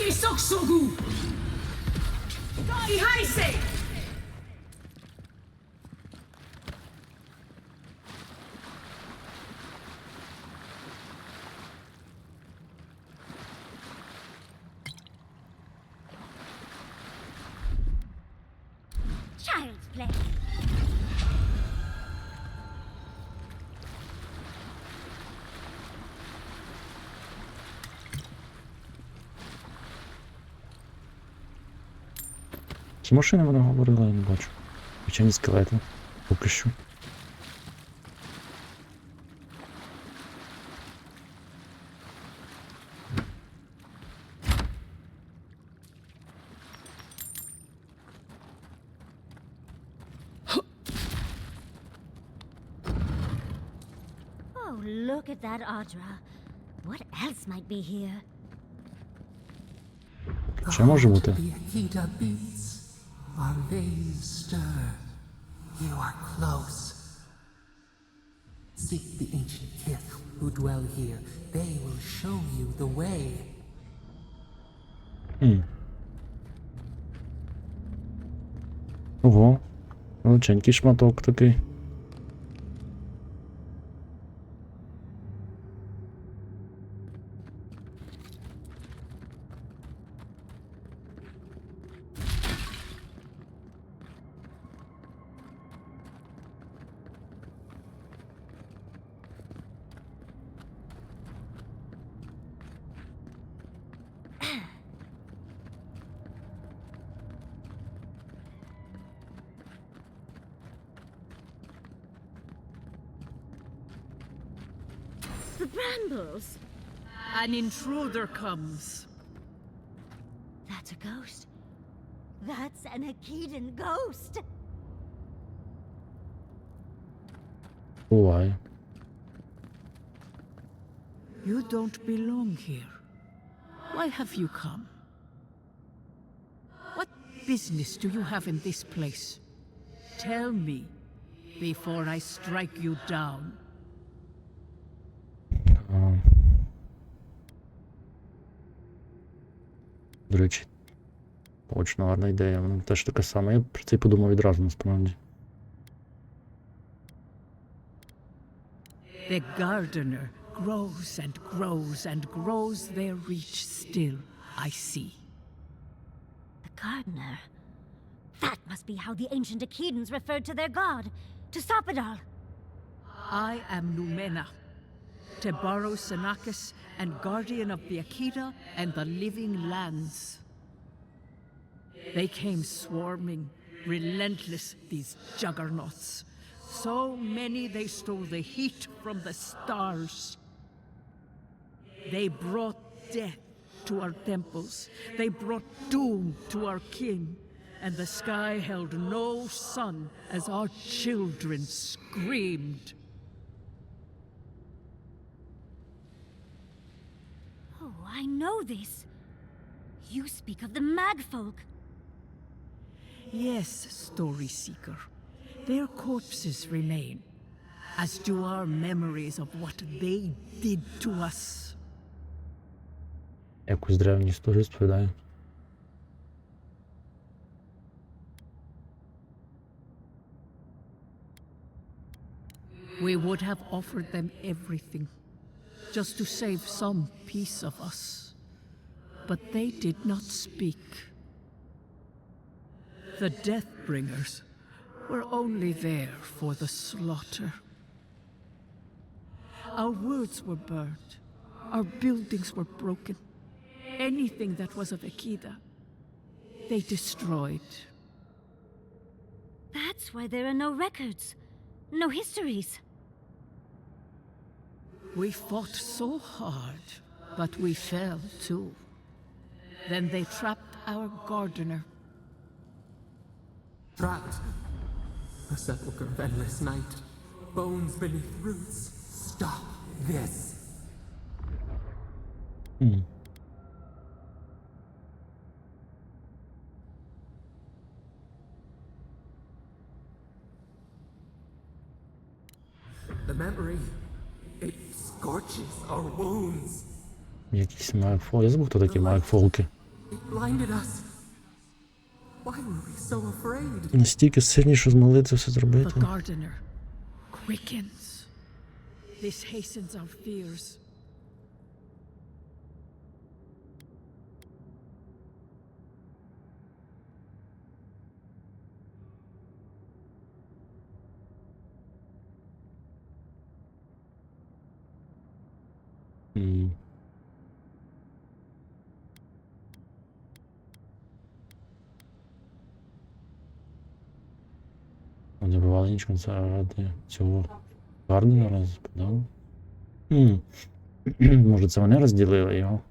Speaker 15: Isoksogu! Ihaise!
Speaker 3: Child's play.
Speaker 1: З машини вона говорила, я не бачу. Хоча ні скелети. Поки що.
Speaker 3: Oh, look at that Audra. What else might be here?
Speaker 1: Ще може бути.
Speaker 5: The Akita beats. Our veins stir. You are close. Seek the ancient kith who dwell here. They will show you the way.
Speaker 1: Ого. Величенький шматок такий.
Speaker 3: The brambles!
Speaker 15: An intruder comes.
Speaker 3: That's a ghost. That's an Akedan ghost!
Speaker 1: Буває.
Speaker 15: You don't belong here. Why have you come? What business do you have in this place? Tell me, before I strike you down.
Speaker 1: До речі, точно гарна ідея. Вона теж така сама. Я про це й подумав відразу, насправді.
Speaker 15: The gardener grows and grows and grows their reach still, I see.
Speaker 3: The gardener? That must be how the ancient Akedans referred to their god, to Sopadal.
Speaker 15: I am Numena, Tebaro Senakis, and guardian of the Akeda and the living lands. They came swarming, relentless, these juggernauts. So many they stole the heat from the stars. They brought death to our temples. They brought doom to our king. And the sky held no sun as our children screamed.
Speaker 3: Oh, I know this. You speak of the Magfolk.
Speaker 15: Yes, Story Seeker. Their corpses remain, as do our memories of what they did to us.
Speaker 1: Якусь древню історію розповідаю.
Speaker 15: We would have offered them everything, just to save some piece of us. But they did not speak. The Deathbringers were only there for the slaughter. Our words were burned. Our buildings were broken. Anything that was of Akeda, they destroyed.
Speaker 3: That's why there are no records, no histories.
Speaker 15: We fought so hard, but we fell too. Then they trapped our gardener.
Speaker 5: Trapped. A sepulchre of endless night. Bones beneath roots. Stop this. The memory, it scorches our wounds.
Speaker 1: Якісь магфолки. Я забув, хто такі магфолки.
Speaker 5: It blinded us. Why were we so afraid?
Speaker 1: Настільки сильніше змогли це все зробити.
Speaker 15: The gardener quickens. This hastens our fears.
Speaker 1: Не бувало нічого заради цього гарного розпадав. Може це вони розділили його?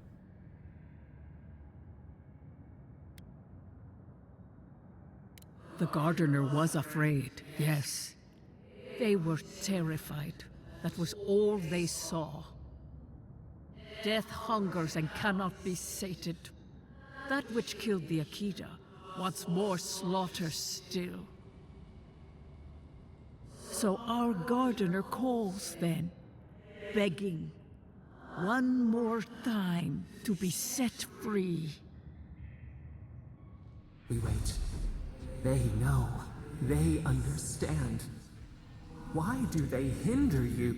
Speaker 15: The gardener was afraid, yes. They were terrified. That was all they saw. Death hungers and cannot be sated. That which killed the Akeda wants more slaughter still. So our gardener calls then, begging one more time to be set free.
Speaker 5: We wait. They know. They understand. Why do they hinder you?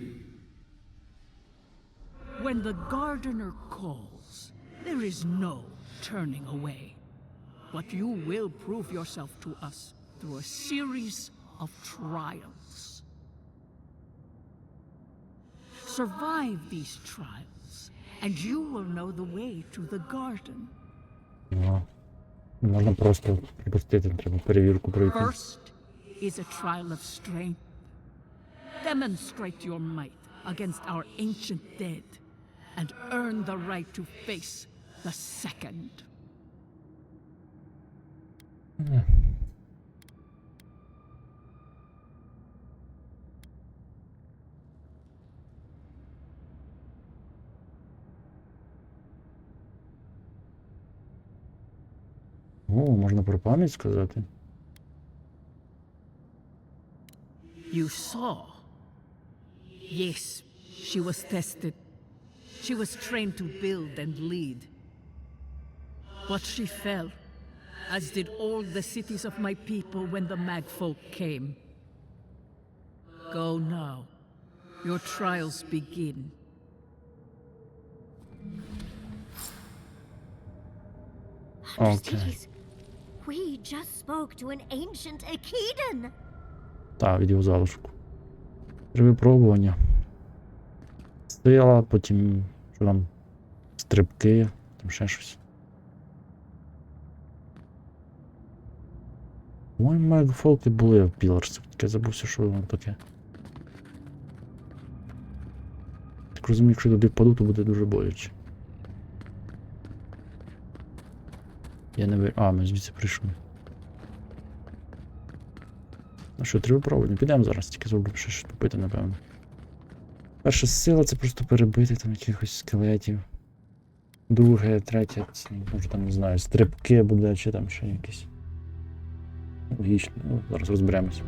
Speaker 15: When the gardener calls, there is no turning away. But you will prove yourself to us through a series of trials. Survive these trials, and you will know the way to the garden.
Speaker 1: Можна просто припустити, треба перевірку пройти.
Speaker 15: First is a trial of strength. Demonstrate your might against our ancient dead and earn the right to face the second.
Speaker 1: О, можна про пам'ять сказати.
Speaker 15: You saw. Yes, she was tested. She was trained to build and lead. But she fell, as did all the cities of my people when the Magfolk came. Go now. Your trials begin.
Speaker 1: Окей.
Speaker 3: We just spoke to an ancient Akedan.
Speaker 1: Так, відео залишку. 3 випробування. Сила, потім що там? Стрибки, там ще щось. Мої мегфолки були в Піларсі, таке забувся, що воно таке. Так розумію, якщо туди впаду, то буде дуже боляче. Я не ви... А, ми звідси прийшли. Ну що, 3 випробування? Підемо зараз, тільки зроблю ще щось попити, напевно. Перша сила це просто перебити там якихось скелетів. Друге, третє, це, може там, не знаю, стрибки буде, чи там ще якісь. Логічно, ну, зараз розберемось.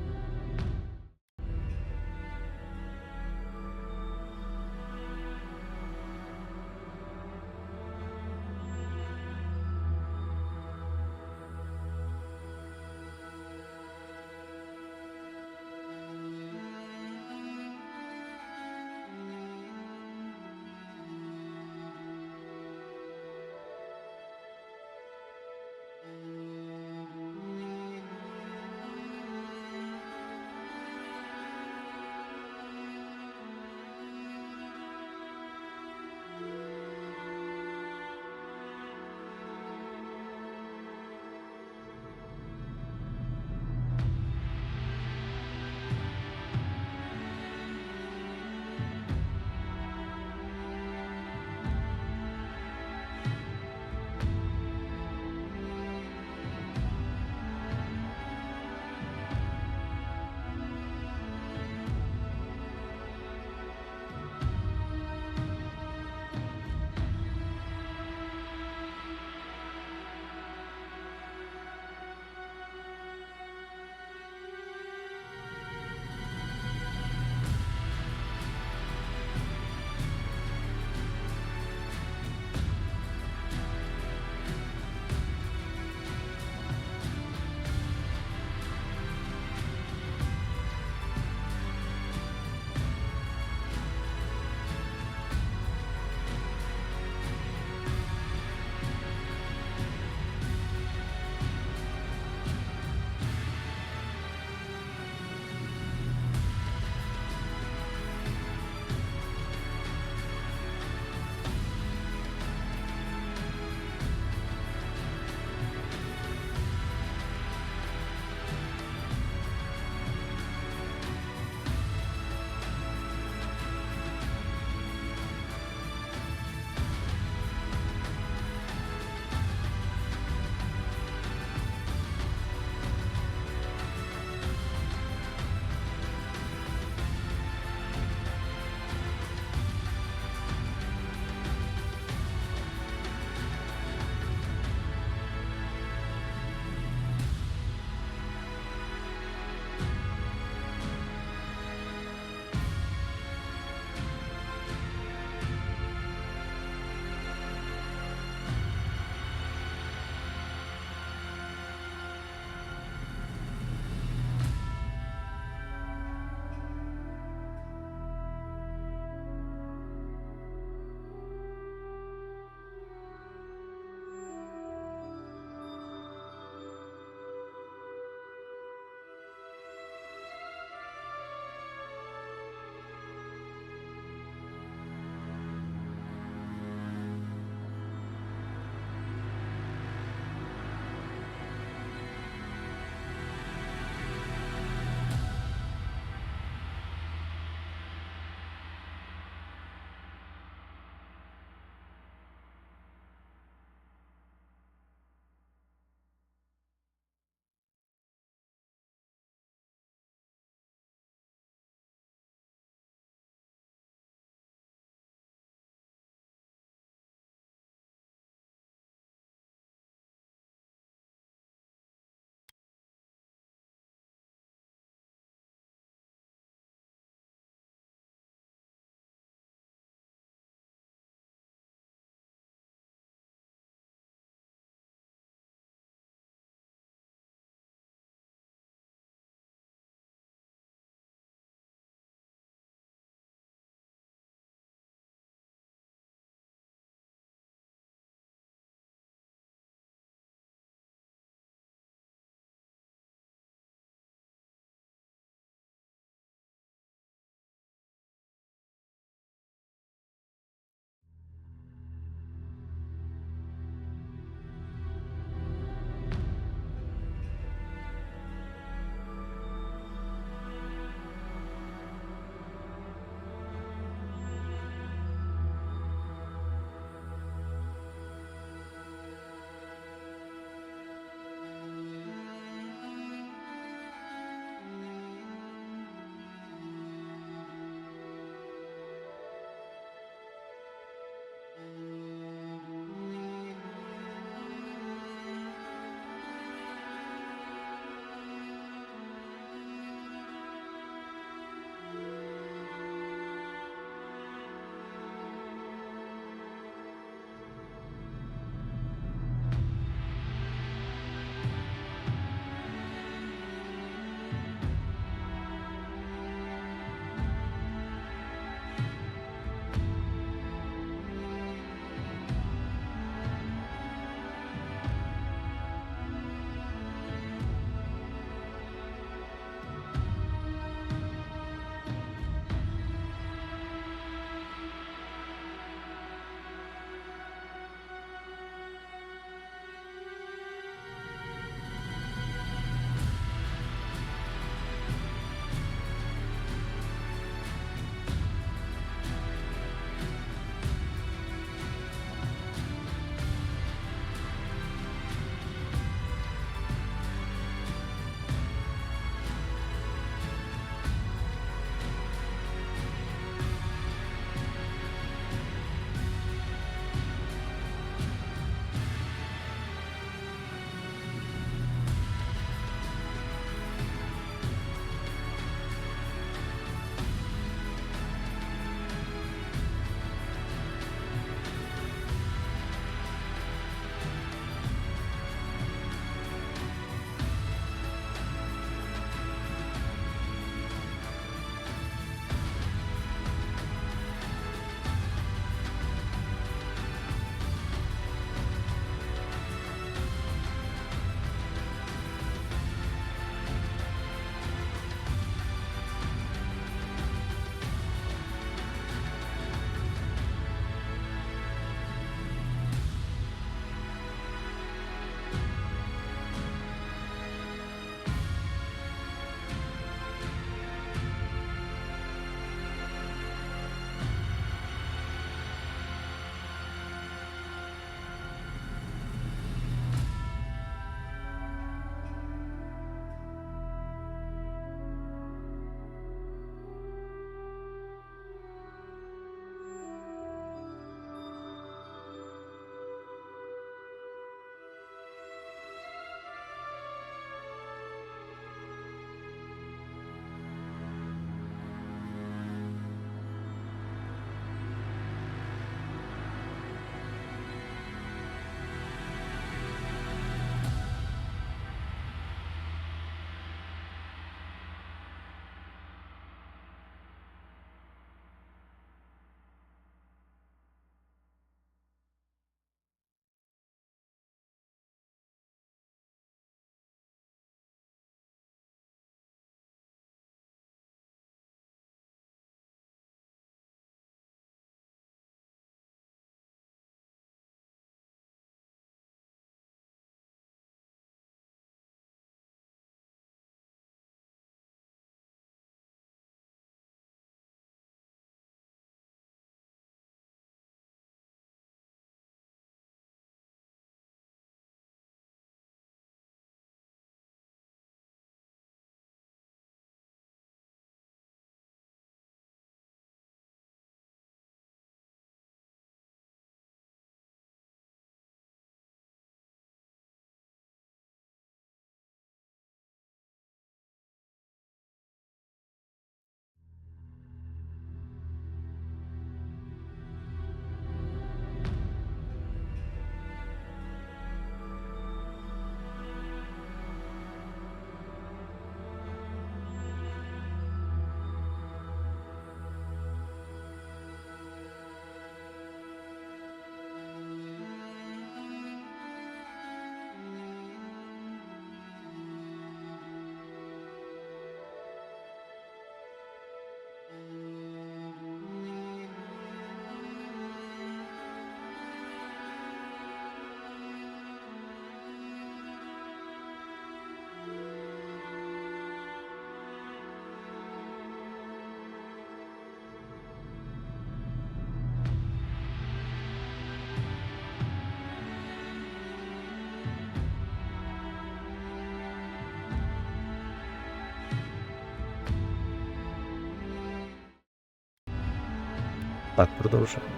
Speaker 1: Так, продовжуємо.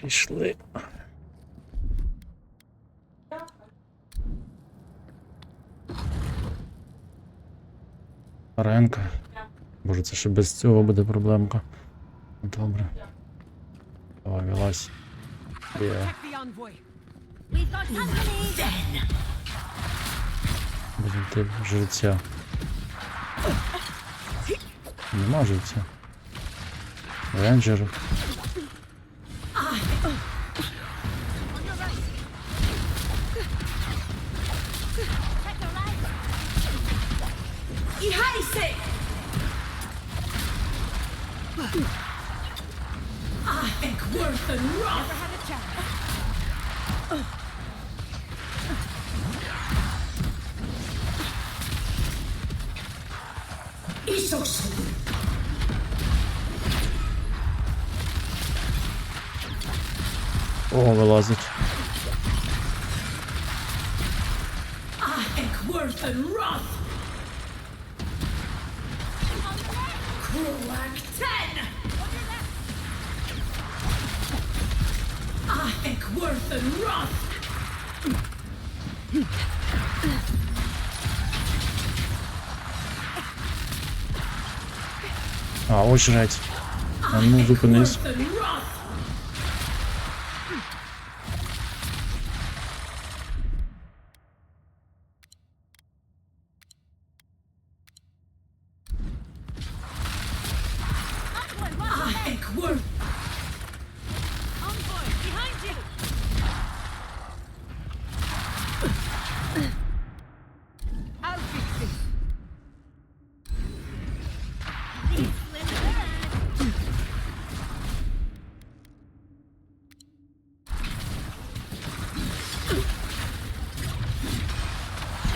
Speaker 1: Пішли. Ренка. Боже, це ще без цього буде проблемка. Добре. Давай, вилазь. Є.
Speaker 3: We've got company!
Speaker 1: Будемо йти в жреця. Нема жреця. Рейнджер. О, вилазить. А, ось жрець. А ну, зупинись.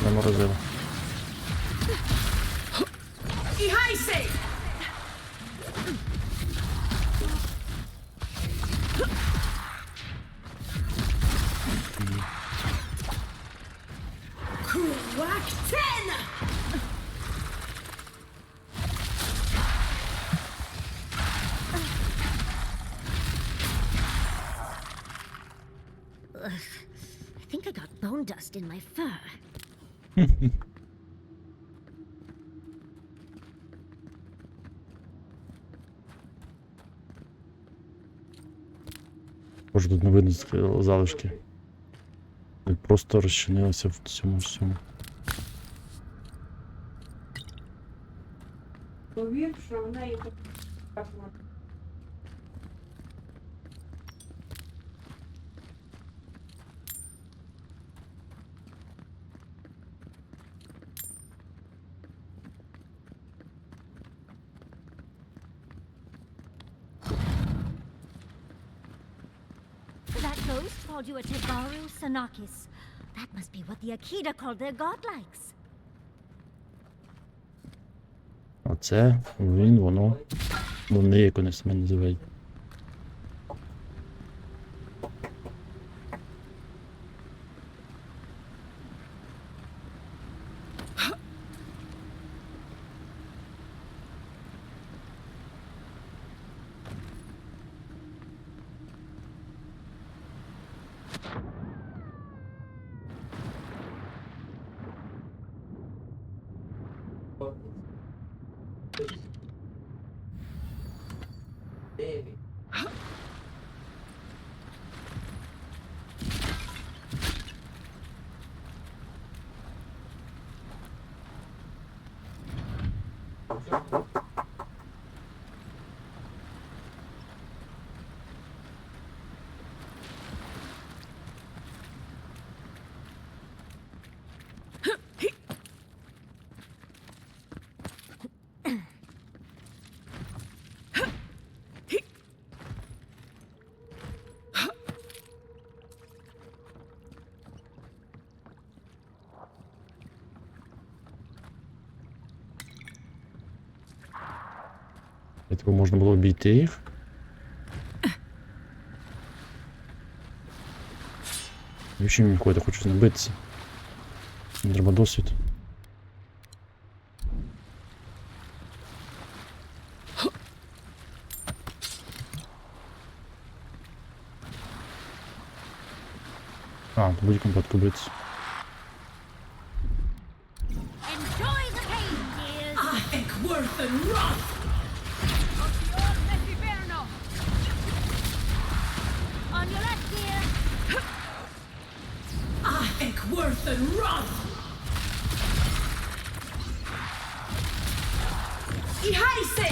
Speaker 1: Заморозило.
Speaker 3: I think I got bone dust in my fur.
Speaker 1: Боже, тут не видно залишки. Просто розчинилося в цьому всьому.
Speaker 16: Повір, що в неї так.
Speaker 3: That ghost called you a Tegaru Sanakis. That must be what the Akita called their godlikes.
Speaker 1: А це він, воно. Вони якось себе називають. Типу можна було обійти їх. Навіщо мені ходити, хочу знабитися. Мені треба досвід. А, в будь-якому випадку битися.
Speaker 3: Enjoy the pain, dears.
Speaker 9: I think worth and wrath.
Speaker 3: On your left, dear.
Speaker 9: I think worth and wrath. Ihaise!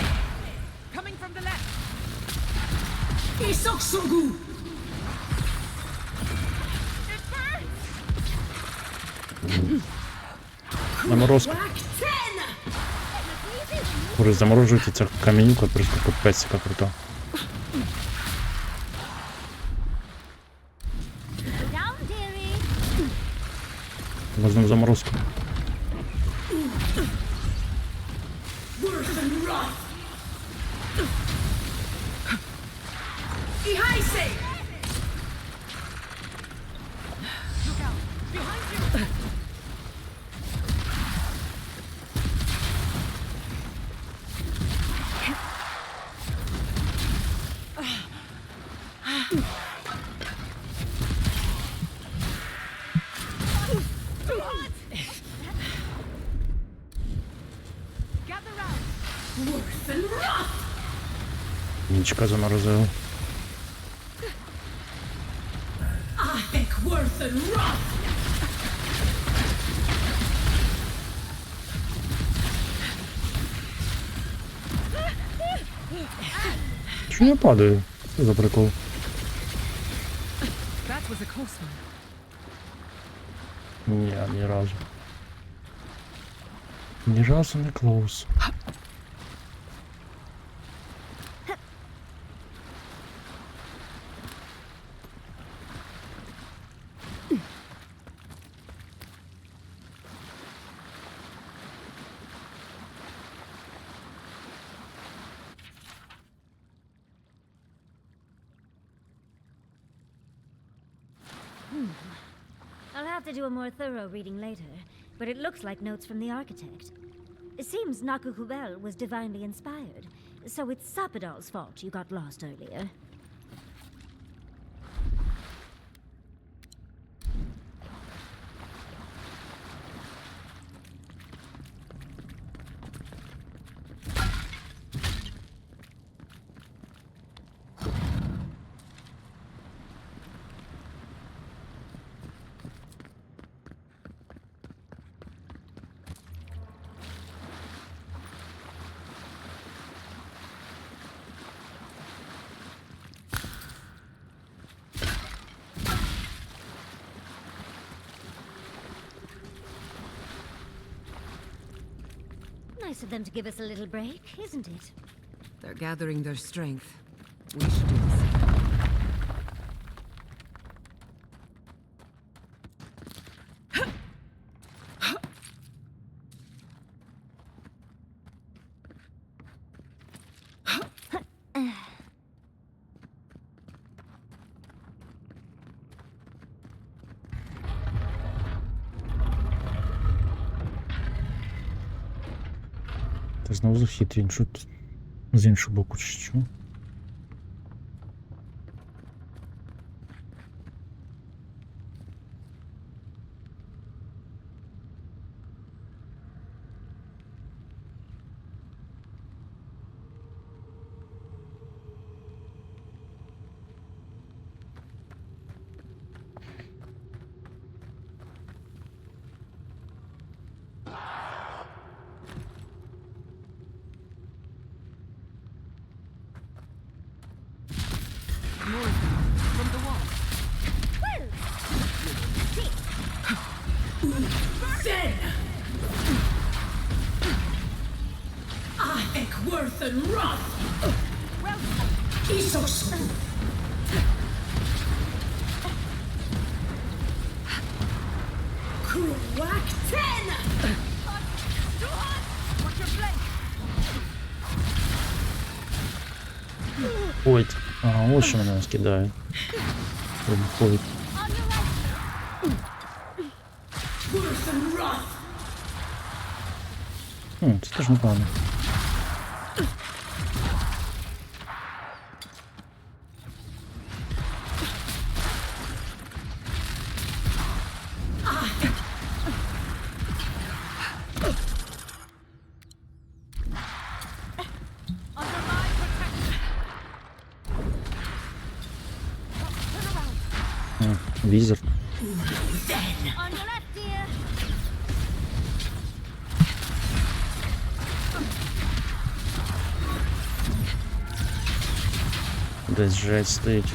Speaker 9: Coming from the left. Isoksugu! It burns!
Speaker 1: Заморозка. Боже, заморожуйте цю каміньку, просто капець, яка крута.
Speaker 3: Down, dearie.
Speaker 1: Можна в заморозку.
Speaker 9: Worth and wrath. Ihaise! Look out! Behind you! Gather round. Worth and wrath.
Speaker 1: Нічка заморозила.
Speaker 9: I think worth and wrath.
Speaker 1: Чому я падаю? Що за прикол?
Speaker 4: That was a close one.
Speaker 1: Ні, ні разу. Ні разу не клоус.
Speaker 3: I'll have to do a more thorough reading later, but it looks like notes from the architect. It seems Nakukubel was divinely inspired, so it's Sapadal's fault you got lost earlier. Nice of them to give us a little break, isn't it?
Speaker 11: They're gathering their strength. We should do the same.
Speaker 1: Та знову захід іншу з іншого боку, чи що?
Speaker 4: More from the wall.
Speaker 9: Then I think worth and wrath. Well, Isosu. Crack 10. Too hot. Watch your flank.
Speaker 1: Ой, ага, ось що мене скидає. Ходить. Це теж непогано. Візер.
Speaker 3: On your left, dear.
Speaker 1: Десь жесть стоїть.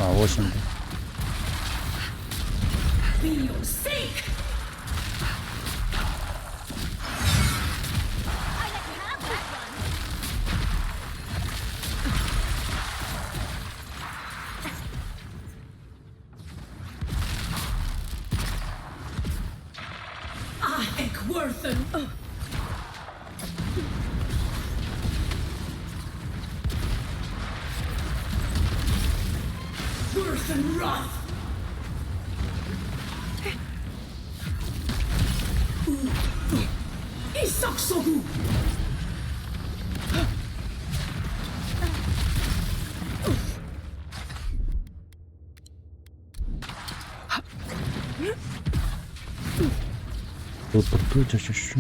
Speaker 1: А, ось він. Тут портується чи що?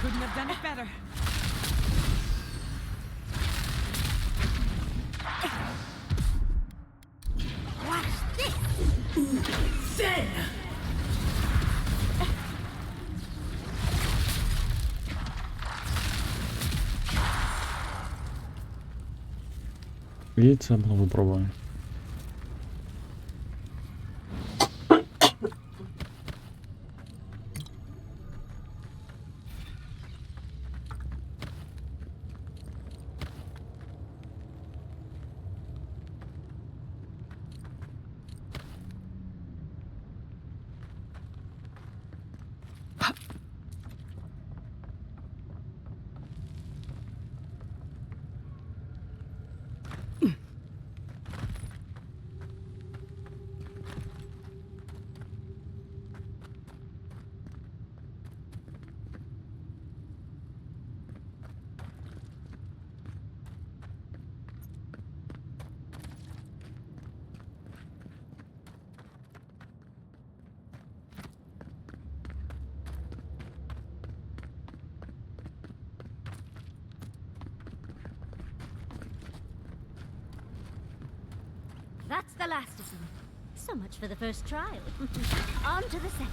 Speaker 13: Couldn't have done it better.
Speaker 1: І це було випробування.
Speaker 3: That's the last of them. So much for the first trial. On to the second.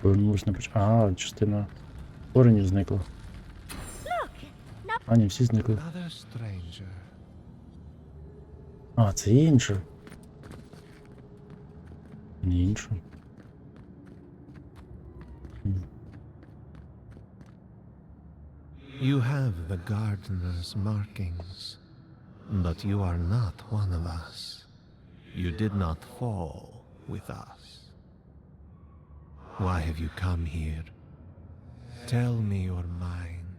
Speaker 1: Повернулась на А, частина коренів зникла. А, ні, всі зникли. А, це інше. Не інше.
Speaker 10: You have the gardener's markings, but you are not one of us. You did not fall with us. Why have you come here? Tell me your mind.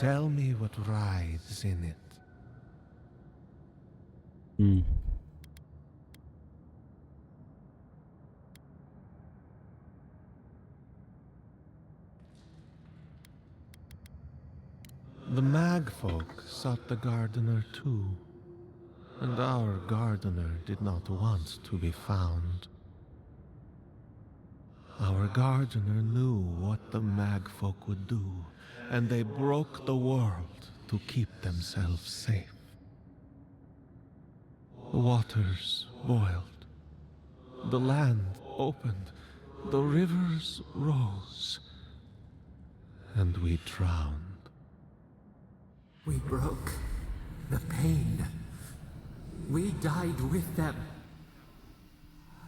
Speaker 10: Tell me what writhes in it. The Magfolk sought the gardener too, and our gardener did not want to be found. Our gardener knew what the Magfolk would do, and they broke the world to keep themselves safe. The waters boiled, the land opened, the rivers rose, and we drowned.
Speaker 5: We broke the pain. We died with them.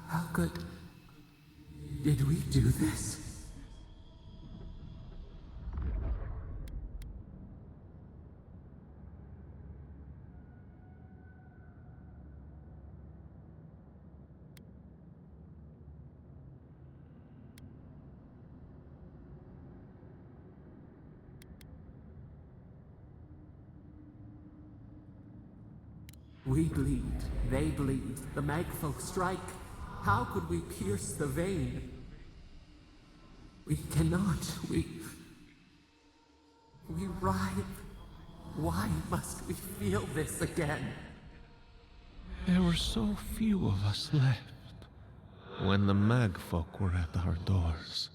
Speaker 5: How did we do this? We bleed, they bleed, the Magfolk strike. How could we pierce the vein? We cannot, we writhe. Why must we feel this again?
Speaker 10: There were so few of us left when the Magfolk were at our doors.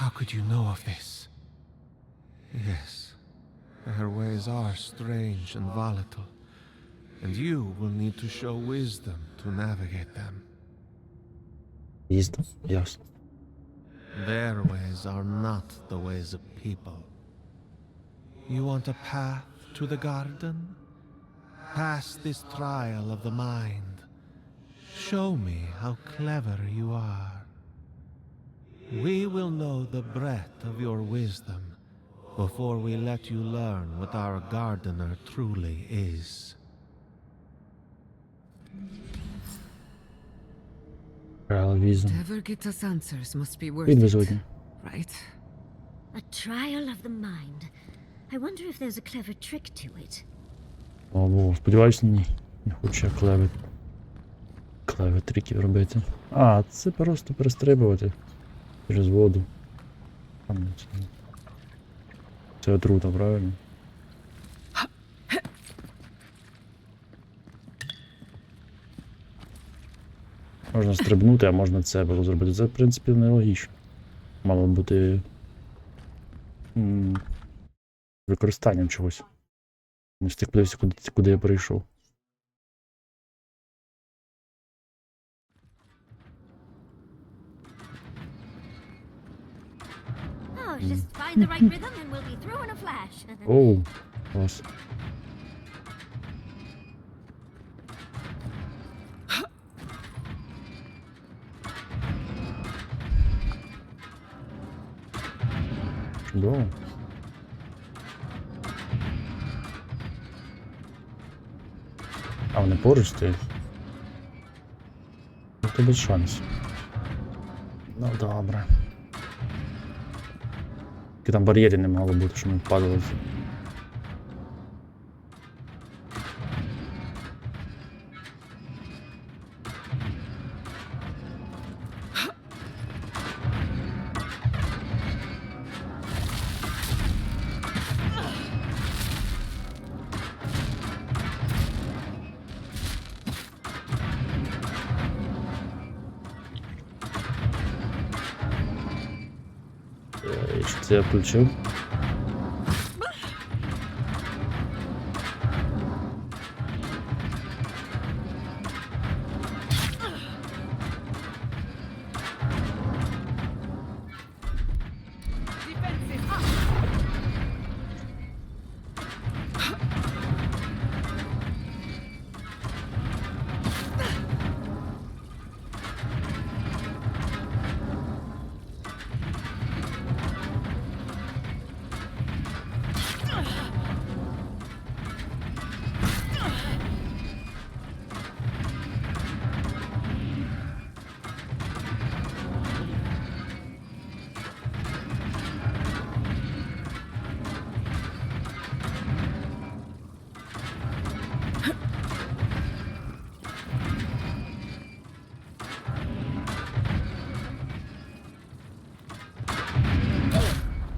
Speaker 10: How could you know of this? Yes, their ways are strange and volatile, and you will need to show wisdom to navigate them.
Speaker 1: Wisdom? Ясно.
Speaker 10: Their ways are not the ways of people. You want a path to the garden? Pass this trial of the mind. Show me how clever you are. We will know the breadth of your wisdom before we let you learn what our gardener truly is.
Speaker 11: Whatever gets us answers must be worth
Speaker 1: Підвезуть.
Speaker 11: it, right?
Speaker 3: A trial of the mind. I wonder if there's a clever trick to it.
Speaker 1: О, сподіваюсь, ні. Не хочу я клеве триків робити. А, це просто перестрибувати через воду. Це отрута, правильно? Можна стрибнути, а можна це було зробити. Це, в принципі, нелогічно. Мало бути використанням чогось. Не встиг подивитися, куди я прийшов.
Speaker 3: Oh, just find the right rhythm and we'll be through in a flash.
Speaker 1: Оу, клас. Чудово. А вони поруч стоять? Це без шансів. Ну добре. Тільки там бар'єрів не мало бути, щоб ми впадали. Це я включив.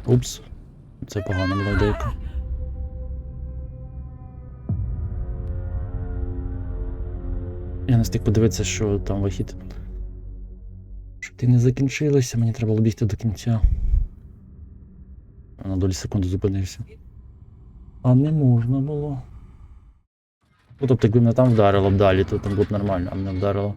Speaker 1: Упс, це погана була ідейка. Я не встиг подивитися, що там вихід. Щоб ти не закінчилися, мені треба було бігти до кінця. На долі секунди зупинився. А не можна було. Ну, тобто, якби мене там вдарило б далі, то там було б нормально, а мене вдарило.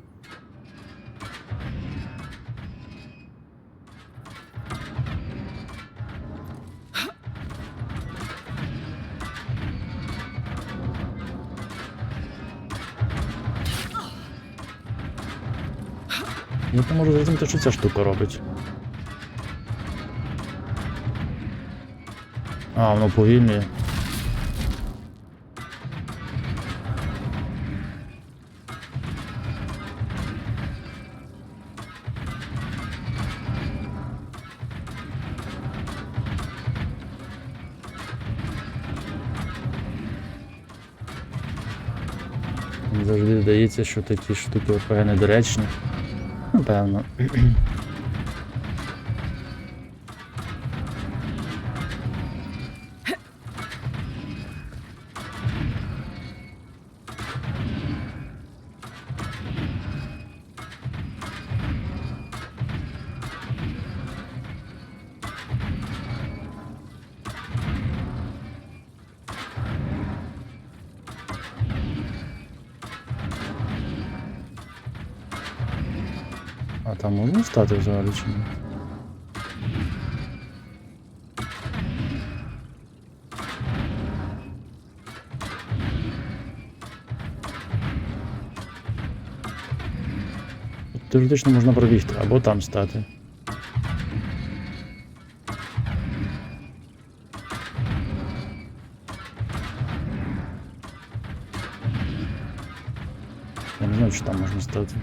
Speaker 1: Я не можу зрозуміти, що ця штука робить. А, воно повільнює. Мені завжди здається, що такі штуки ОПГ недоречні. Напевно. А там можна стати взагалі чи ні? Теоретично можна пробігти, або там стати. Я не знаю, чи там можна стати.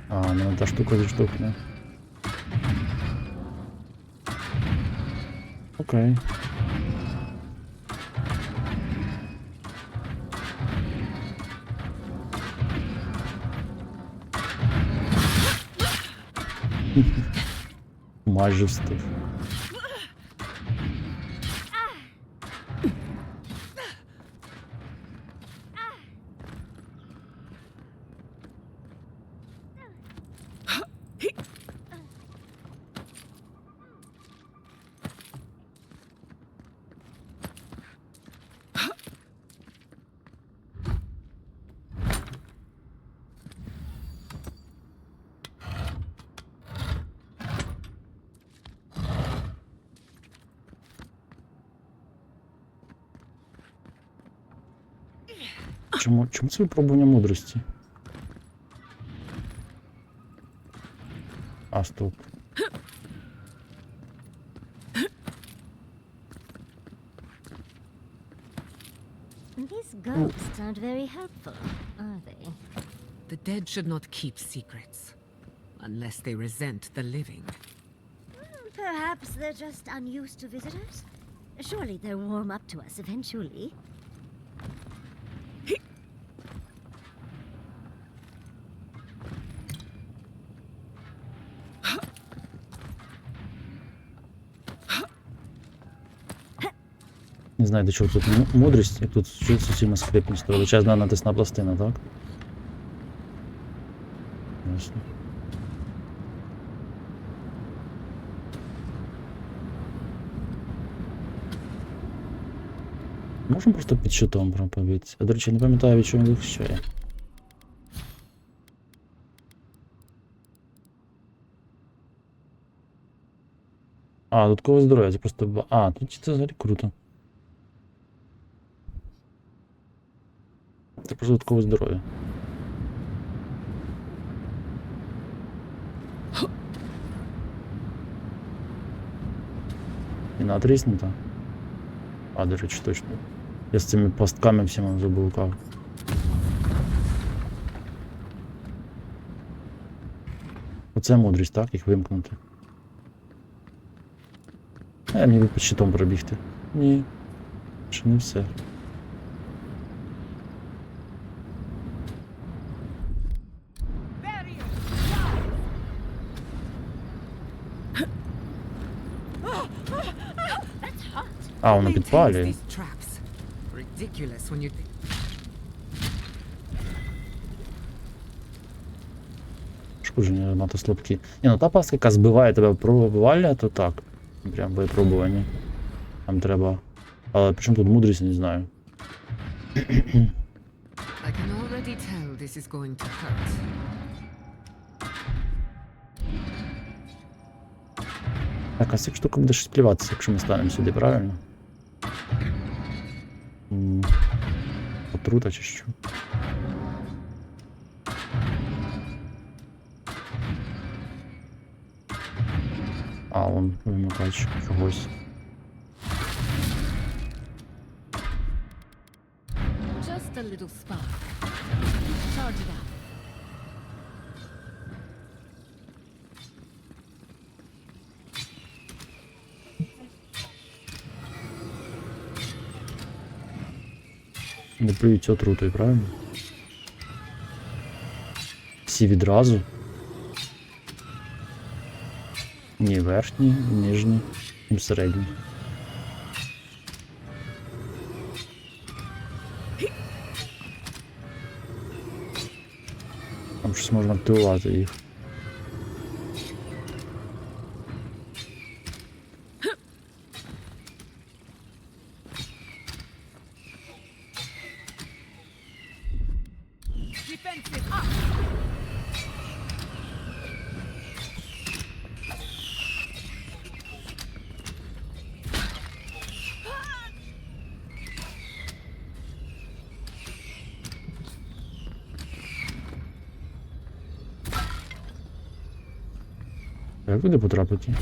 Speaker 1: А, ну та штука зіштовхне. Окей. Майже встиг. Чому це випробування мудрості? А, стоп.
Speaker 3: These ghosts aren't very helpful, are they?
Speaker 11: The dead should not keep secrets. Unless they resent the living.
Speaker 3: Perhaps they're just unused to visitors? Surely they'll warm up to us eventually.
Speaker 1: Не знаю, до чого тут мудрість, як тут суцільна скрипність, то величезна натисна пластина, так? Ясно. Можемо просто під щитом побитися. А, до речі, не пам'ятаю, від чого він захищає. А, додаткове здоров'я, це просто... А, тут це взагалі круто. Це просто додаткове здоров'я. І натріснута. А, до речі, точно. Я з цими пастками всіма заблукав. Оце мудрість, так? Їх вимкнути. А мені під щитом пробігти. Ні. Ще не все. А, воно підпалює. Шкодження армати слабкі. Ні, ну та пастка, яка збиває тебе в пробивання, то так. Прям випробування. Там треба. Але при чому тут мудрість, не знаю. Так, а з цих штук буде щось пліватися, якщо ми станемо сюди, правильно? Отрута чи що? А, он вимикач чогось.
Speaker 4: Just a little spark. Charge it up.
Speaker 1: Не плюються отрутою, правильно? Всі відразу. Ні, верхній, нижній і середній. Там щось можна активувати їх. Як куди потрапити?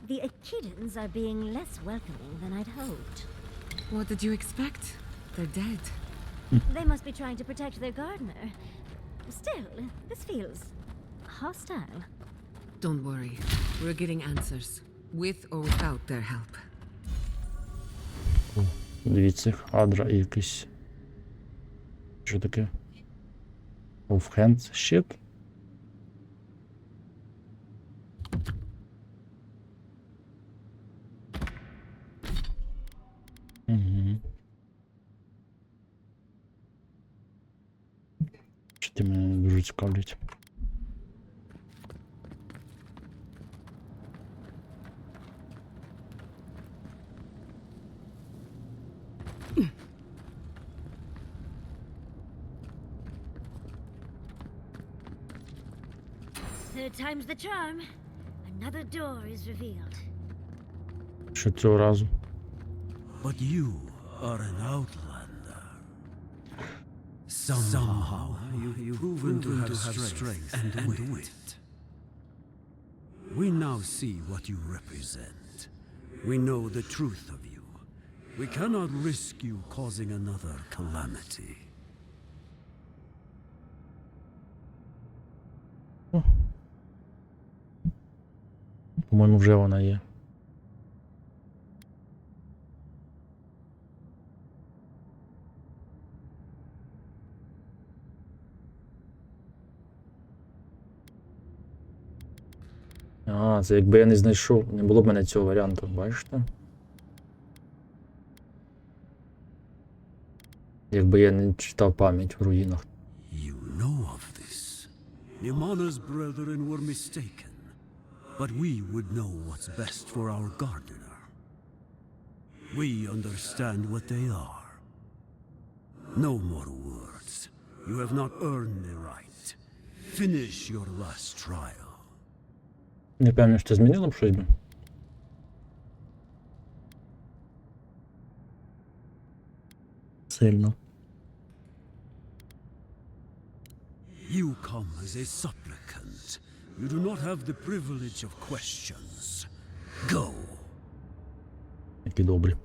Speaker 3: The Echidans are being less welcoming than I'd hoped.
Speaker 11: What did you expect? They're dead.
Speaker 3: They must be trying to protect their gardener. Still, this feels hostile.
Speaker 11: Don't worry. We're getting answers. With or without their help.
Speaker 1: Дивіться, адра і якийсь. Що таке? Offhand shit? Угу. Що ти мене дуже цікавлять?
Speaker 3: Third time's the charm. Another door is revealed.
Speaker 1: Що цього разу?
Speaker 17: But you are an outlander. Somehow you've proven to have strength and wit. We now see what you represent. We know the truth of you. We cannot risk you causing another calamity.
Speaker 1: По-моєму, вже вона є. А, це якби я не знайшов, не було б мене цього варіанту, бачите? Якби я не читав пам'ять в руїнах.
Speaker 17: You know of this. Nimana's brethren were mistaken. But we would know what's best for our gardener. We understand what they are. No more words. You have not earned the right. Finish your last trial.
Speaker 1: Не певно, що це змінило б щось би. Сильно.
Speaker 17: You come as a supplicant. You do not have the privilege of questions. Go.
Speaker 1: Які добрі.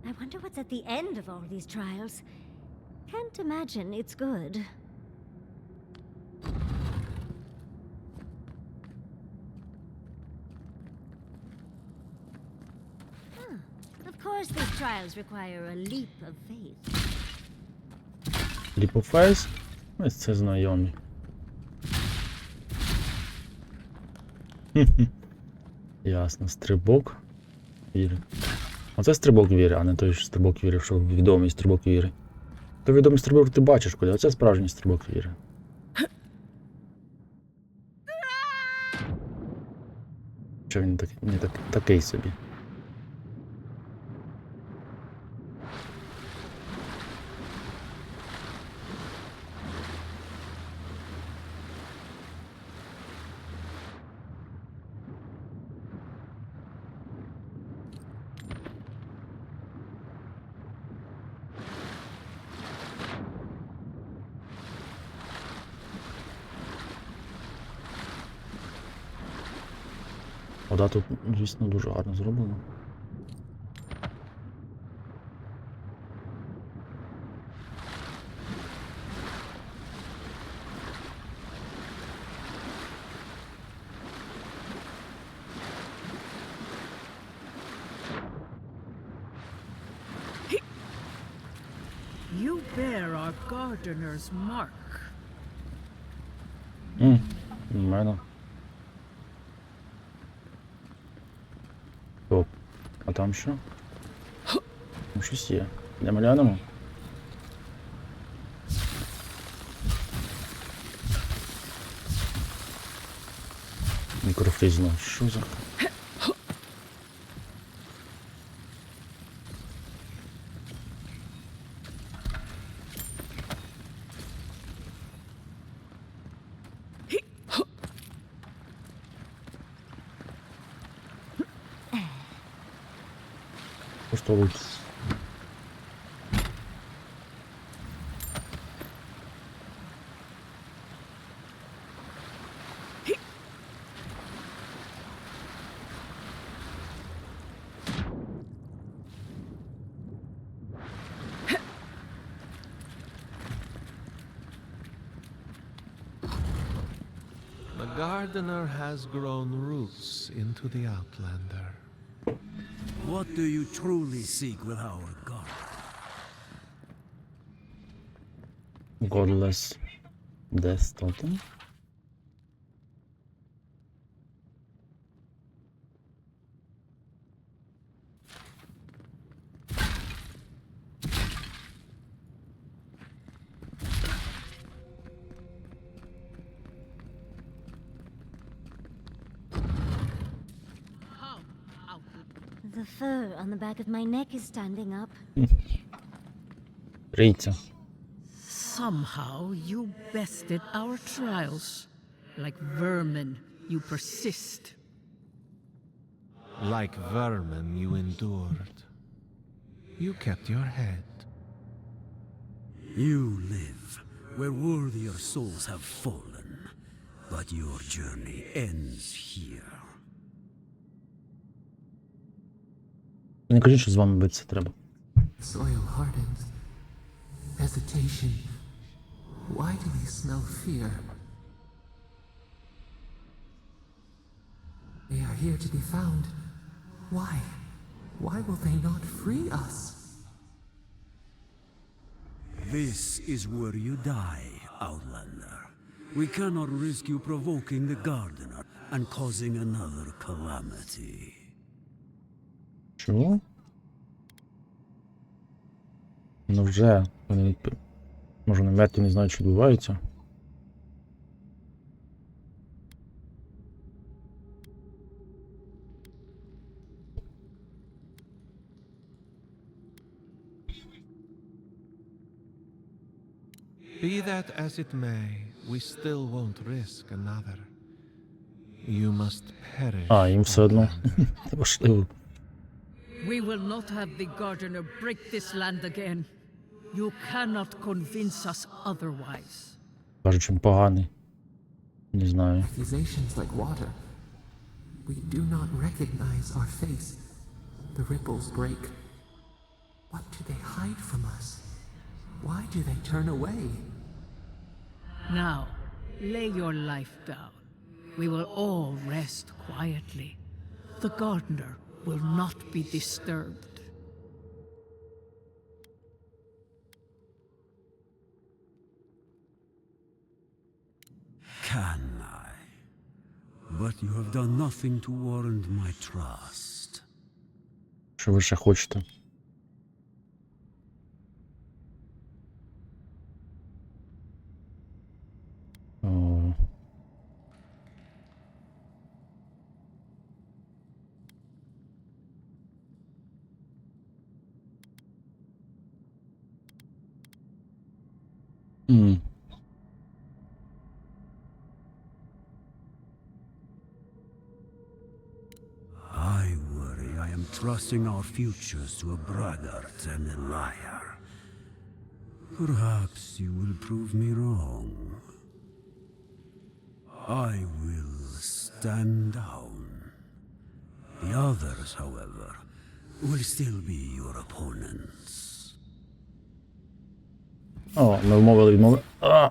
Speaker 3: I wonder what's at the end of all these trials. Can't imagine it's good. Of course, these trials require a leap of faith.
Speaker 1: Leap of faith? Ось це знайомі. Ясно, стрибок віри. Оце стрибок віри, а не той стрибок віри, що відомий стрибок віри. То відомий стрибок ти бачиш куди, оце справжній стрибок віри. Що він такий собі. Вода тут, звісно, дуже гарно зроблена.
Speaker 15: You bear our gardener's mark.
Speaker 1: У мене. Топ. А там що? Там щось є. Йдемо глянемо. Мікрофріз знову. Що за? Просто лук.
Speaker 18: The gardener has grown roots into the Outlander.
Speaker 17: What do you truly seek with our garden?
Speaker 1: Godless Death Totem.
Speaker 3: The fur on the back of my neck is standing up.
Speaker 1: Рийця.
Speaker 15: Somehow you bested our trials. Like vermin, you persist.
Speaker 18: Like vermin, you endured. You kept your head.
Speaker 17: You live where worthier souls have fallen, but your journey ends here.
Speaker 1: Не кажіть, що з вами битися треба.
Speaker 5: Soil hardens. Hesitation. Why do we smell fear? They are here to be found. Why? Why will they not free us?
Speaker 17: This is where you die, Outlander. We cannot risk you provoking the Gardener and causing another calamity.
Speaker 1: Чого? Ну вже, вони, може, на мертві не знають, що відбувається.
Speaker 18: Be that as it may, we still won't risk another. You must perish.
Speaker 1: А, їм все одно. Це важливо.
Speaker 15: We will not have the gardener break this land again. You cannot convince us otherwise.
Speaker 1: Кажуть, що він поганий. Не знаю.
Speaker 5: Accusations like water. We do not recognize our face. The ripples break. What do they hide from us? Why do they turn away?
Speaker 15: Now, lay your life down. We will all rest quietly. The gardener will not be disturbed.
Speaker 17: Can I? But you have done nothing to warrant my trust.
Speaker 1: Що ви ще хочете? О.
Speaker 17: I worry I am trusting our futures to a braggart and a liar. Perhaps you will prove me wrong. I will stand down. The others, however, will still be your opponents.
Speaker 1: О, ми вмовили відмови. А!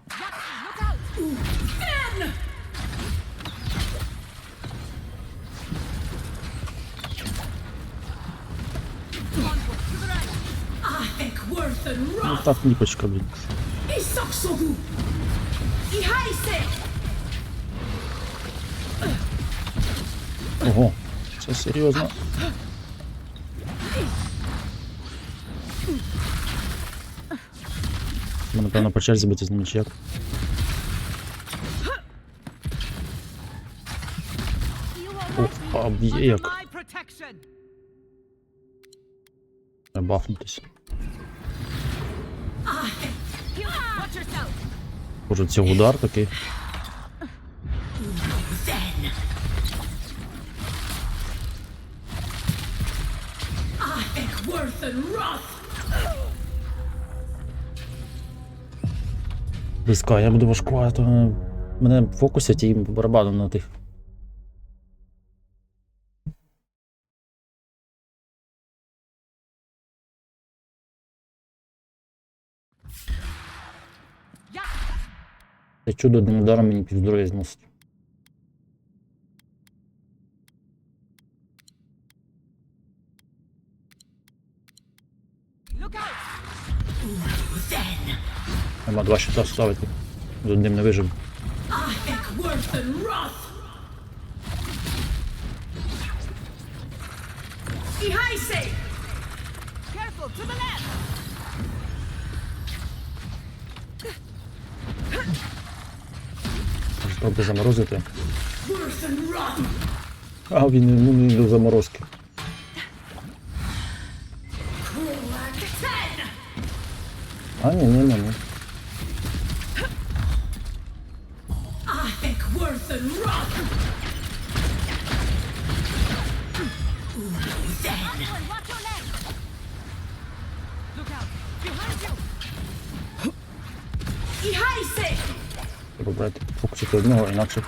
Speaker 9: I think we're
Speaker 1: Ну так, ніпочка, блін. Ого, це серйозно. Ми, напевно, по черзі бити з ними чи як. Опа, б'є як. Треба бафнутися. Може, це удар такий. Близька, я буду важкувати. Мене фокусять і барабаном на тих. Це чудо одним ударом мені півздоров'я зносить. Треба два щита ставити. З одним не вижив. Спробуй заморозити. А, він не до заморозки. А, ні. Треба брати фокусити одного, інакше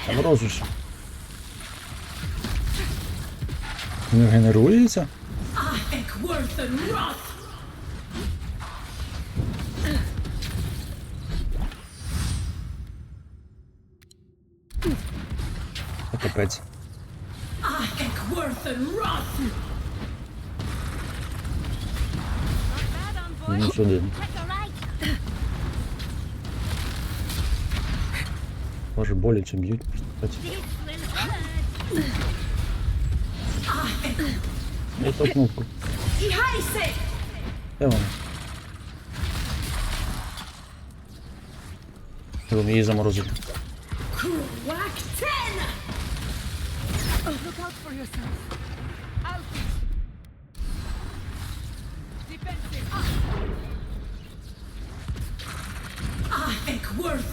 Speaker 1: заморозиш. Не генерується? Капець. Мінус один. Може боляче б'ють. Я ту кнопку. Де вона? Треба її заморозити.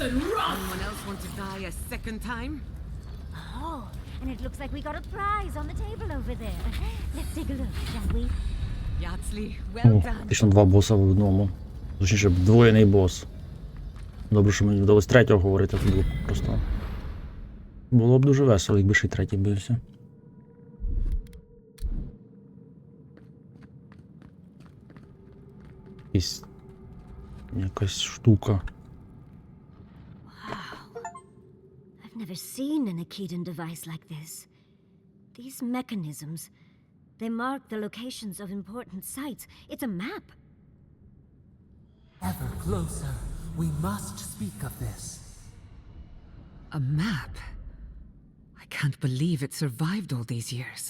Speaker 11: Anyone else want to die a second time?
Speaker 3: Oh, and it looks like we got a prize on the table over there. Let's take a look, shall we?
Speaker 11: Yardsley, well
Speaker 1: О,
Speaker 11: done.
Speaker 1: фактично два боса в одному. Точніше, двоєний бос. Добре, що мені вдалося третього говорити, а було просто. Було б дуже весело, якби ще й третій бився. Якась штука.
Speaker 3: I've never seen an Akedan device like this. These mechanisms, they mark the locations of important sites. It's a map.
Speaker 5: Ever closer. We must speak of this.
Speaker 11: A map? I can't believe it survived all these years.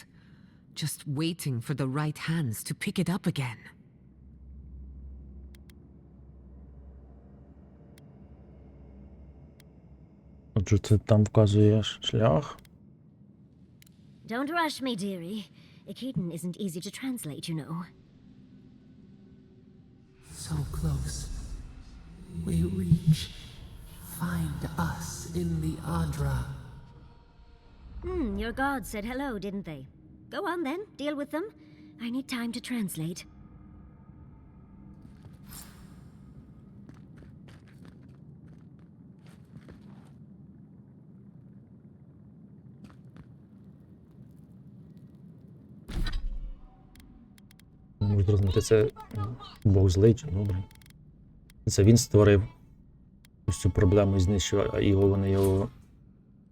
Speaker 11: Just waiting for the right hands to pick it up again.
Speaker 1: Отже, це там вказує шлях.
Speaker 3: Don't rush me, dearie. Akedan isn't easy to translate, you know.
Speaker 5: So close. We reach. Find us in the Adra.
Speaker 3: Your gods said hello, didn't they? Go on then, deal with them. I need time to translate.
Speaker 1: Можна зрозуміти, це Бог злий, чи добрий. Це він створив ось цю проблему і знищив, а вони його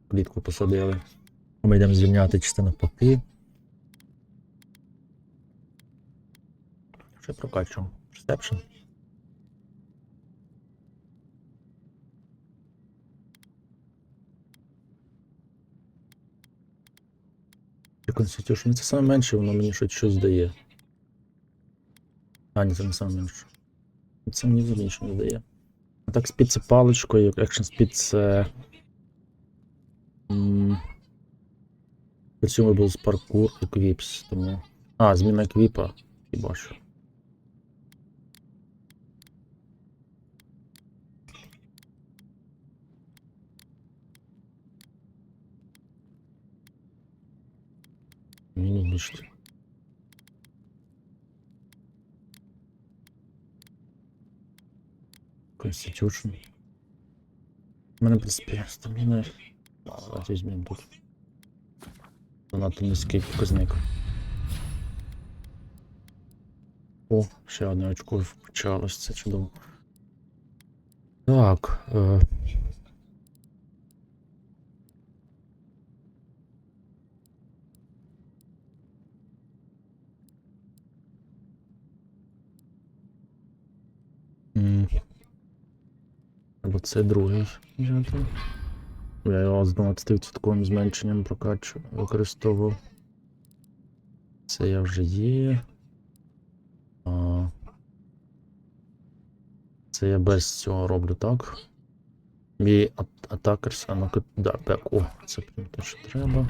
Speaker 1: в клітку посадили. Ми йдемо звільняти частину навпаки. Ще прокачуємо. Perception. Constitution. Це саме менше, воно мені щось дає. А, ні, це не саме менше. Це мені взагалі нічого не дає. А так, спід це паличкою, екшн спід це... Consumables, паркур, еквіпс, тому... А, зміна еквіпа, хіба що. Мінус більше. Constitution. У мене, в принципі, стаміна. Давайте візьмемо тут. Занадто низький показник. О, ще одне очко почалось, це чудово. Так. Або це другий взяти. Я його з 12% зменшенням використовував. Це я вже є. Це я без цього роблю, так? Мій атакерс, а ну-ка, да, бек, о, це прям те, що треба.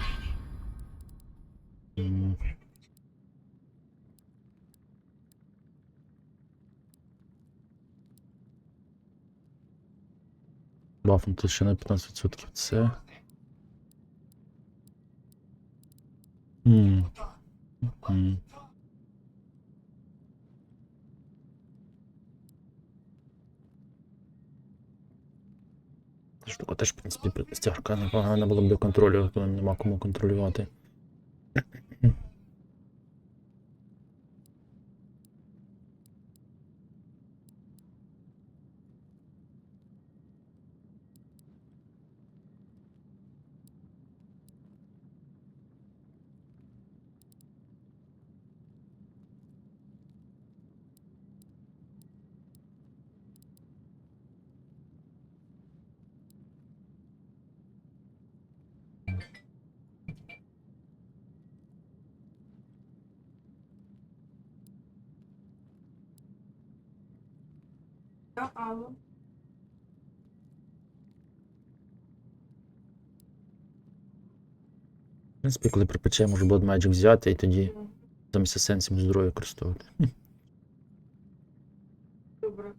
Speaker 1: Бафнути ще на 15%. Це. Штука теж, в принципі, стяжка непогана було б до контролю, коли нема кому контролювати. В принципі, коли припече, може Blood Magic взяти і тоді замість есенції буду здоров'я використовувати.
Speaker 16: Добре.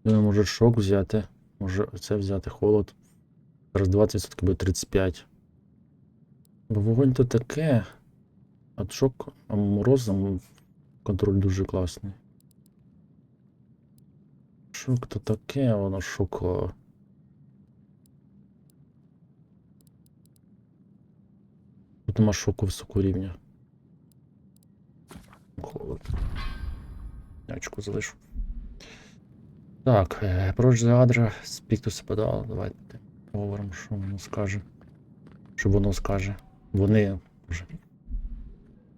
Speaker 1: Думаю, може шок взяти, може це взяти, холод. Зараз 20% буде 35. Бо вогонь то таке. От шок, а мороз, контроль дуже класний. Шок то таке, воно шок. Тут нема шоку високого рівня. Холод. Очку залишу. Так, Проходження Avowed, Speak to Sepodal, давайте поговоримо, що воно скаже. Що воно скаже. Вони, вже.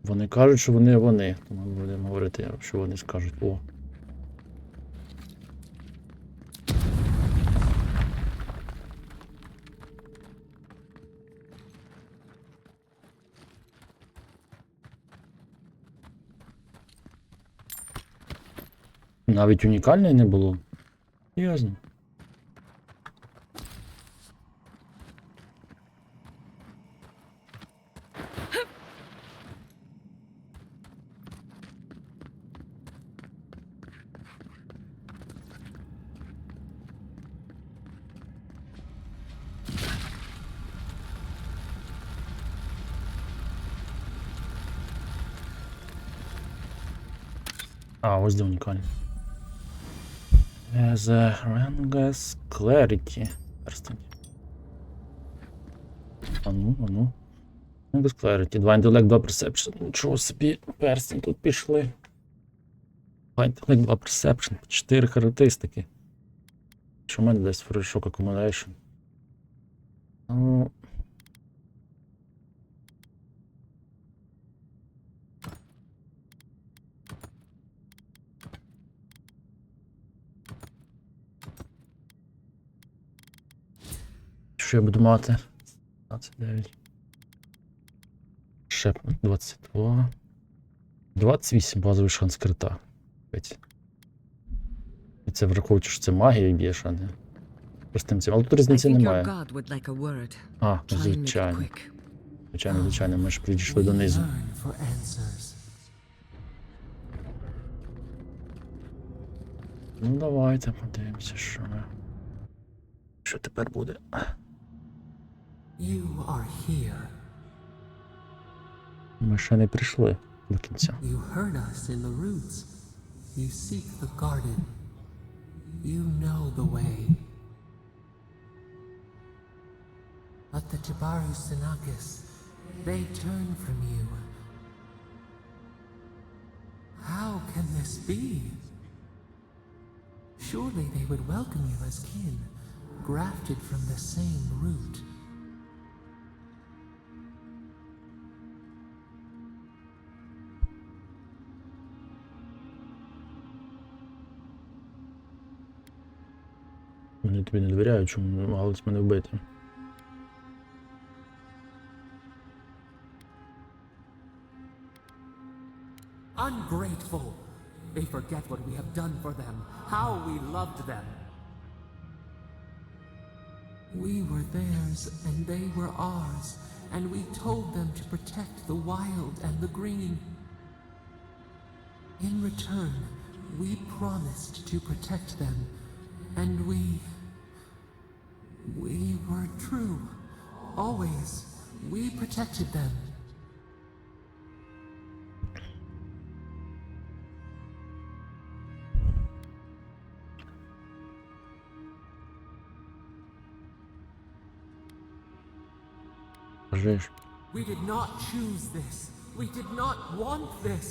Speaker 1: Вони кажуть, що вони. Тому ми будемо говорити, що вони скажуть. О. Навіть унікальної не було. Ясно. А, ось де унікальний. The Rangas Clarity. Перстень. Ану. Rangas Clarity. 2 інтелект, 2 Perception. Нічого собі, перстень тут пішли. Файнтинг 2 Perception, 4 характеристики. Що в мене десь Shock Accumulation. Ну... Що я буду мати? 29. Ще 22. 28 базовий шанс крита. І це враховуючи, що це магія б'єш, а не простим цим. Але тут різниці немає. А, звичайно. Звичайно, ми ж підійшли донизу. Ну давайте подивимося, що ми... Що тепер буде?
Speaker 5: You are here.
Speaker 1: Ми ще не прийшли до кінця.
Speaker 5: You heard us in the roots. You seek the garden. You know the way. But the Jabaru Sinakis, they turn from you. How can this be? Surely they would welcome you as kin, grafted from the same root.
Speaker 1: Вони тобі не довіряють, чому намагались мене вбити.
Speaker 5: Ungrateful! They forget what we have done for them, how we loved them. We were theirs and they were ours, and we told them to protect the wild and the green. In return, we promised to protect them, and we were true. Always, we protected them. We did not choose this. We did not want this.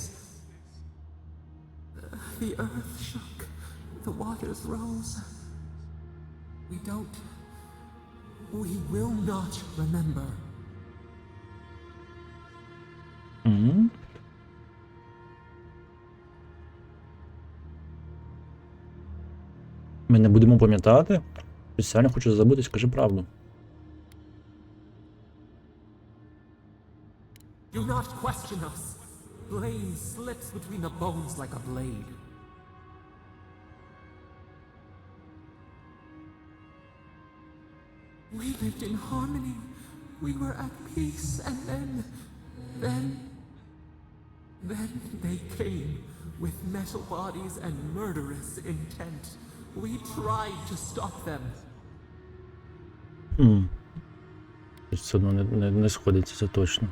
Speaker 5: The earth shook. The waters rose. We will not remember.
Speaker 1: Ми не будемо пам'ятати? Спеціально хочу забути, скажи правду.
Speaker 5: Do not question us. Blame slips between the bones like a blade. We lived in harmony. We were at peace, and then they came with metal bodies and murderous intent. We tried to stop them.
Speaker 1: Все одно не сходиться, це точно.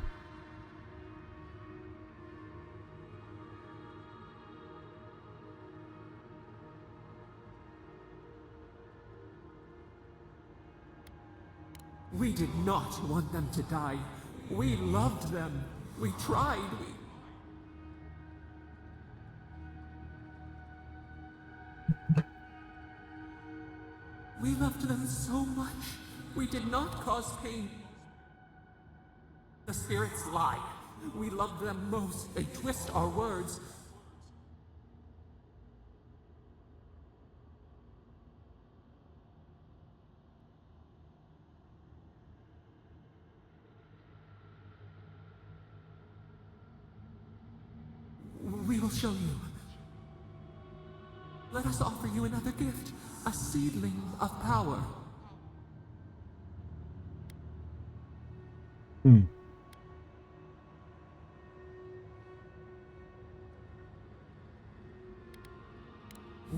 Speaker 5: We did not want them to die. We loved them. We tried. We loved them so much. We did not cause pain. The spirits lie. We loved them most. They twist our words. We will show you. Let us offer you another gift, a seedling of power.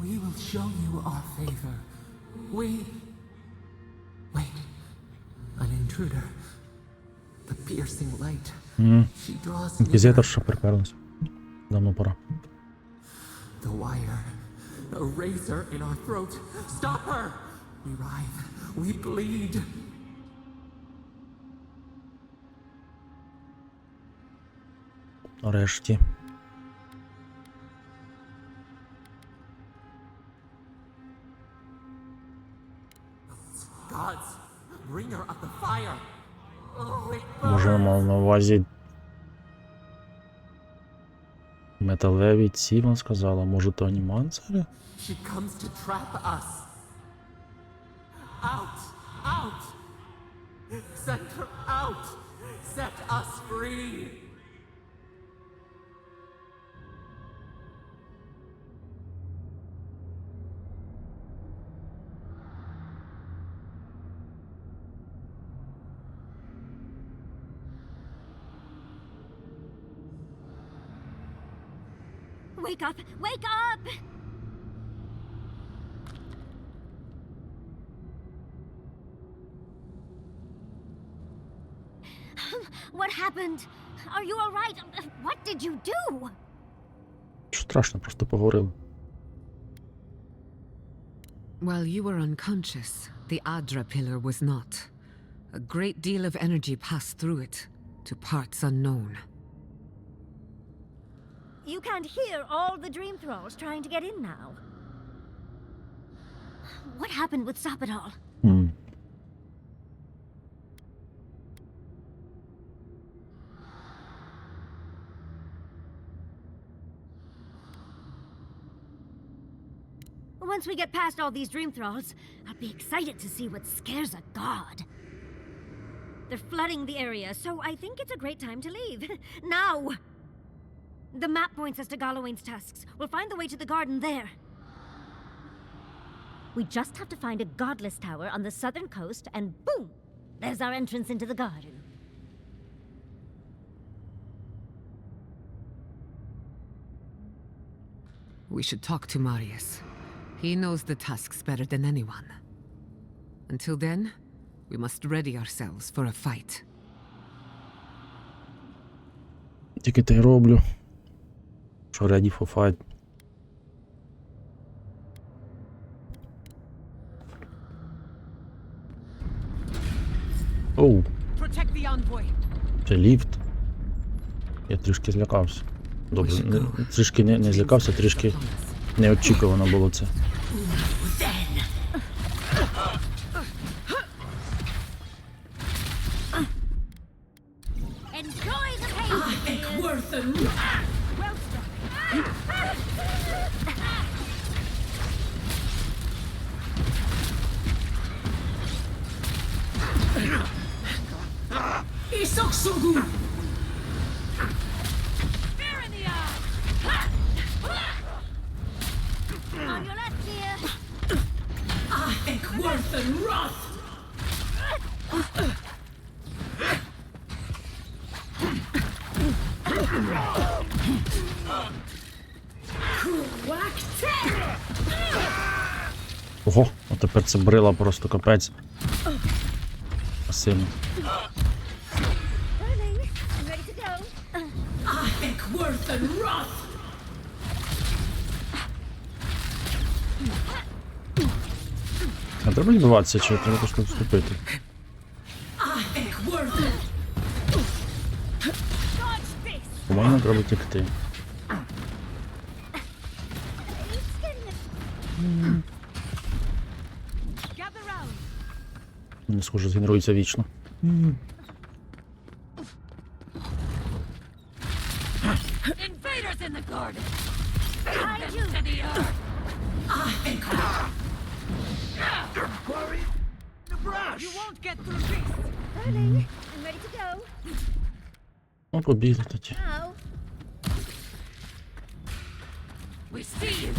Speaker 5: We will show you our favor. Wait. An intruder. The piercing light. She draws near.
Speaker 1: Інквізитор, що приперлась. Давно пора.
Speaker 5: The wire. A razor in our throat. Stop her! We writhe. We bleed.
Speaker 1: Нарешті.
Speaker 5: Gods, bringer of the fire. Oh, it
Speaker 1: Може, мав на увазі металеві ці, вона сказала, може то аніманцери?
Speaker 5: She comes to trap us. Out! Out! Send her out! Set us free!
Speaker 3: Wake up! Wake up! What happened? Are you all right? What did you do?
Speaker 1: Що страшно, просто поговорили.
Speaker 11: While you were unconscious, the Adra pillar was not. A great deal of energy passed through it, to parts unknown.
Speaker 3: You can't hear all the dream thralls trying to get in now. What happened would stop it all? Once we get past all these dream thralls, I'll be excited to see what scares a god. They're flooding the area, so I think it's a great time to leave. Now! The map points us to Galawain's tusks. We'll find the way to the garden there. We just have to find a godless tower on the southern coast, and boom! There's our entrance into the garden.
Speaker 11: We should talk to Marius. He knows the tusks better than anyone. Until then, we must ready ourselves for a fight.
Speaker 1: Тільки те й роблю. Що ready for fight. Оу. Це ліфт. Я трішки злякався. Добре, трішки не злякався, трішки неочікувано було це.
Speaker 3: On your left here!
Speaker 9: I think worth and wrath!
Speaker 1: Ого, а тепер це брила просто капець. Сильно.
Speaker 9: I think worth and wrath!
Speaker 1: А треба відбиватися, чи треба просто вступити? По-моєму, треба тікти. Не схоже, згенерується вічно.
Speaker 9: Invaders in the garden! Behind you! To the earth! I think worry the brush! You won't get through this!
Speaker 3: Early. I'm ready to go.
Speaker 1: Ну, побігли тоді.
Speaker 3: Now.
Speaker 9: We see you!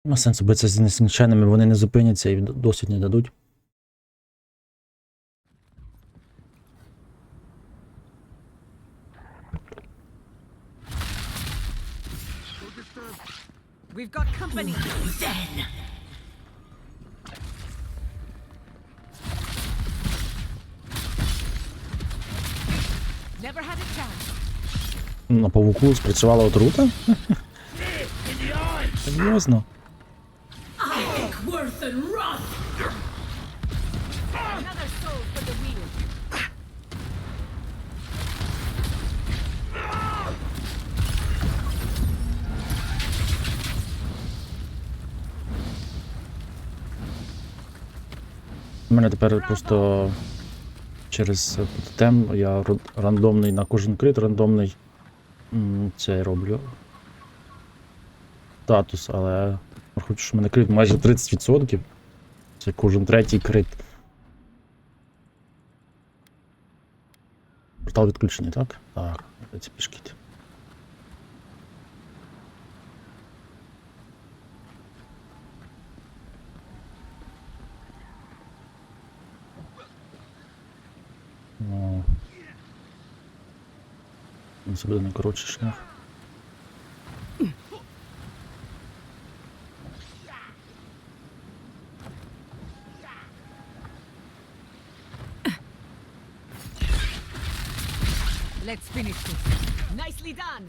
Speaker 1: Нема сенсу битися з нескінченними, вони не зупиняться і досвід не дадуть.
Speaker 11: We've got company.
Speaker 9: Then!
Speaker 11: Never had a chance.
Speaker 1: На павуку спрацювала отрута? Серйозно?
Speaker 9: I think worth and wrath!
Speaker 11: Another soul for the wheel.
Speaker 1: У мене тепер просто через тотем я рандомний на кожен крит, рандомний це роблю статус, але хочу, що в мене крит майже 30%. Це кожен третій крит. Портал відключений, так? Так, це пішкіт. Ну, це буде найкоротший шлях.
Speaker 11: Let's finish this. Nicely done.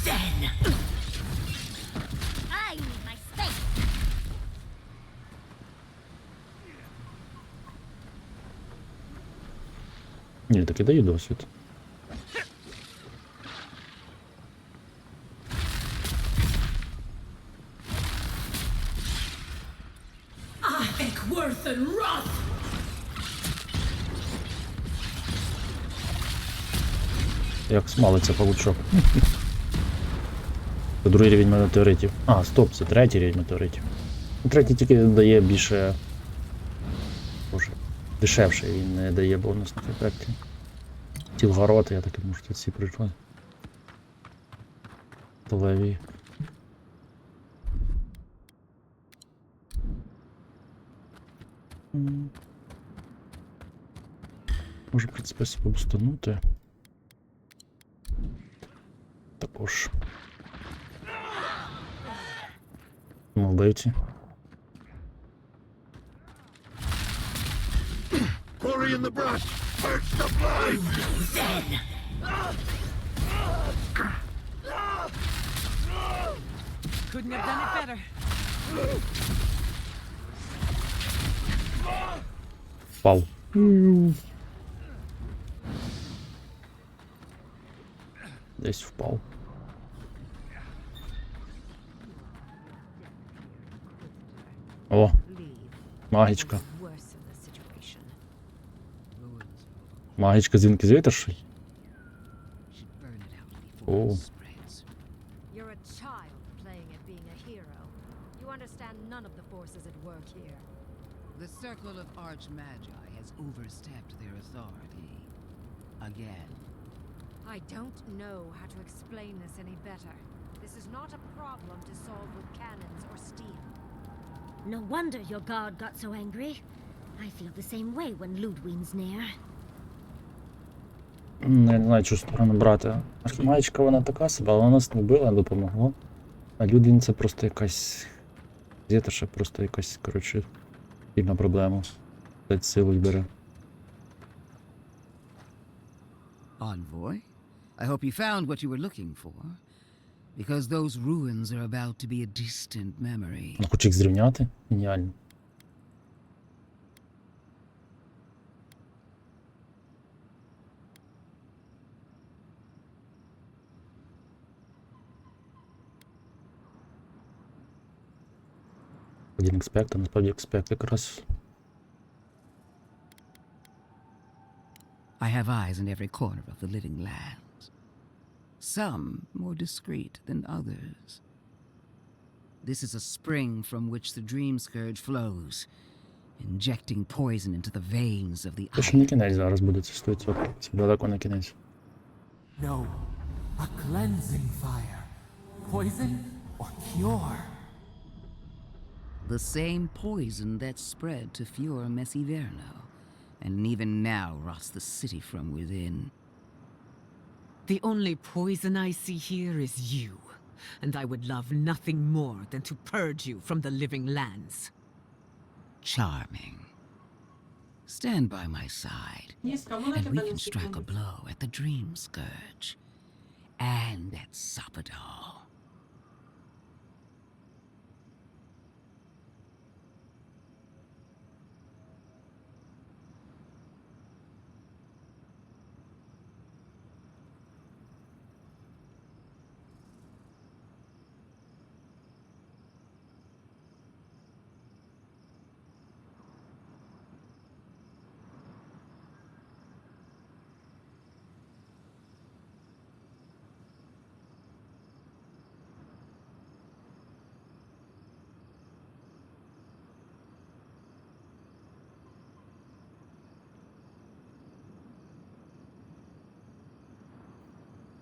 Speaker 3: Then I need my space.
Speaker 1: Ні, таки даю досвід.
Speaker 9: I think worth and wrath.
Speaker 1: Як смалиться павучок. Це другий рівень метеоритів. А, стоп, це третій рівень метеоритів. Третій тільки дає більше... Боже, дешевше, він не дає бонусних ефектів. Ті вгороти, я так і можу, тут всі прийшли. Леві. Можу, в принципі, себе бустанути. Також. Вбивці.
Speaker 14: Quarry in the brush! Search the blade!
Speaker 9: Then
Speaker 11: Couldn't have done it better.
Speaker 1: Впав. Десь впав. О, магічка. Магічка з інквізиторші. О.
Speaker 2: You're a child playing at being a hero. You understand none of the forces at work here.
Speaker 4: The circle of arch-magi has overstepped their authority. Again.
Speaker 2: I don't know how to explain this any better. This is not a problem to solve with cannons or steel.
Speaker 3: No wonder your guard got so angry. I feel the same way when Ludwig's near.
Speaker 1: Не знаю, чого сторону брати. Архімагічка вона така себе, але вона нас не вбила, не допомогла. А Людвін це просто якась... Зєтерша просто якась, коротше, сильна проблема. Дать силу бере.
Speaker 4: Envoy, I hope you found what you were looking for. Because those ruins are about to be a distant memory.
Speaker 1: Ну, хоч їх зрівняти? Геніально. Один експект, а насправді експект якраз.
Speaker 4: I have eyes in every corner of the living lands. Some more discreet than others. This is a spring from which the dream scourge flows, injecting poison into the veins of the
Speaker 1: Це ще не кінець зараз буде, це 100%. Це далеко не кінець.
Speaker 5: No, a cleansing fire. Poison or cure?
Speaker 4: The same poison that spread to Fior Messiverno, and even now rots the city from within.
Speaker 11: The only poison I see here is you, and I would love nothing more than to purge you from the living lands.
Speaker 4: Charming. Stand by my side, and we can strike a blow at the Dream Scourge, and at Sopadal.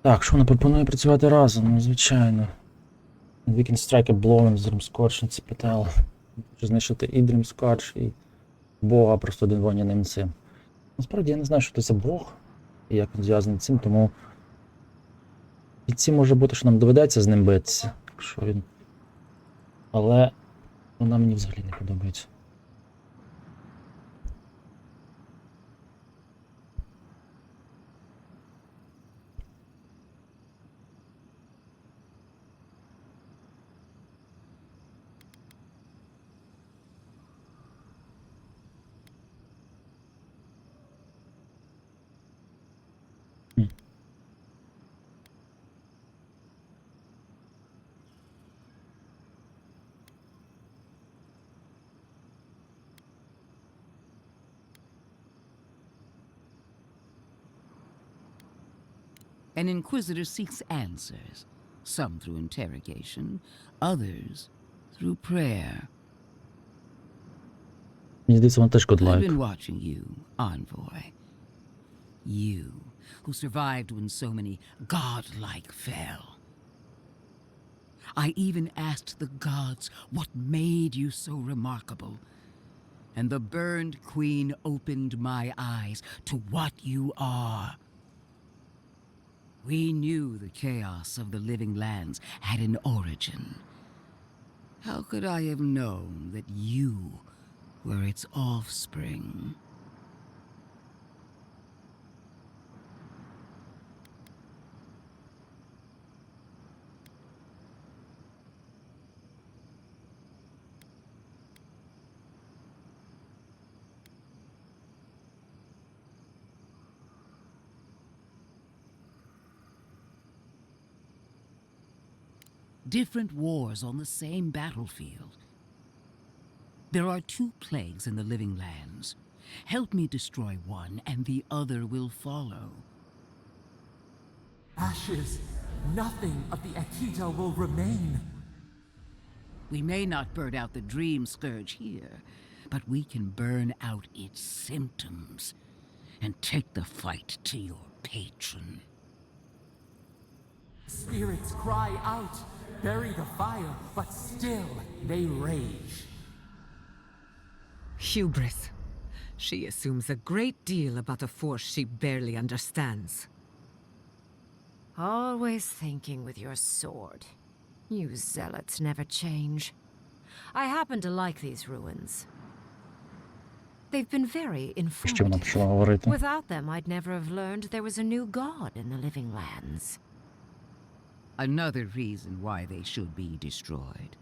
Speaker 1: Так, що вона пропонує працювати разом? Ну, звичайно. We can strike a blow in Dreamscorch and Spittel. Хочу знищити і Dreamscorch, і Бога, просто один вогняним цим. Насправді я не знаю, що це за Бог, і як він зв'язаний з цим, тому... І ці може бути, що нам доведеться з ним битися, якщо він... Але вона мені взагалі не подобається.
Speaker 19: An inquisitor seeks answers, some through interrogation, others through prayer.
Speaker 1: Мені здається, вона теж
Speaker 19: I've
Speaker 1: godlike.
Speaker 19: been watching you, envoy. You, who survived when so many godlike fell. I even asked the gods what made you so remarkable. And the burned queen opened my eyes to what you are. We knew the chaos of the living lands had an origin. How could I have known that you were its offspring? Different wars on the same battlefield. There are two plagues in the living lands. Help me destroy one, and the other will follow.
Speaker 5: Ashes. Nothing of the Akita will remain.
Speaker 19: We may not burn out the dream scourge here, but we can burn out its symptoms and take the fight to your patron.
Speaker 5: Spirits cry out, bury the fire, but still they rage.
Speaker 11: Hubris. She assumes a great deal about a force she barely understands.
Speaker 2: Always thinking with your sword. You zealots never change. I happen to like these ruins. They've been very
Speaker 1: Що вона
Speaker 2: informative.
Speaker 1: почала говорити?
Speaker 2: Without them, I'd never have learned there was a new god in the living lands.
Speaker 19: Another reason why they should be destroyed.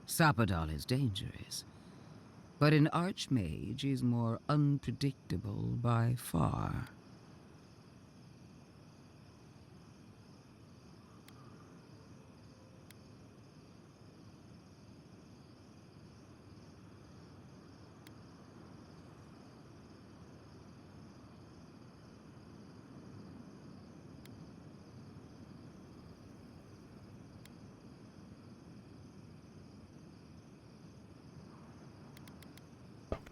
Speaker 19: Sapadal is dangerous, but an archmage is more unpredictable by far.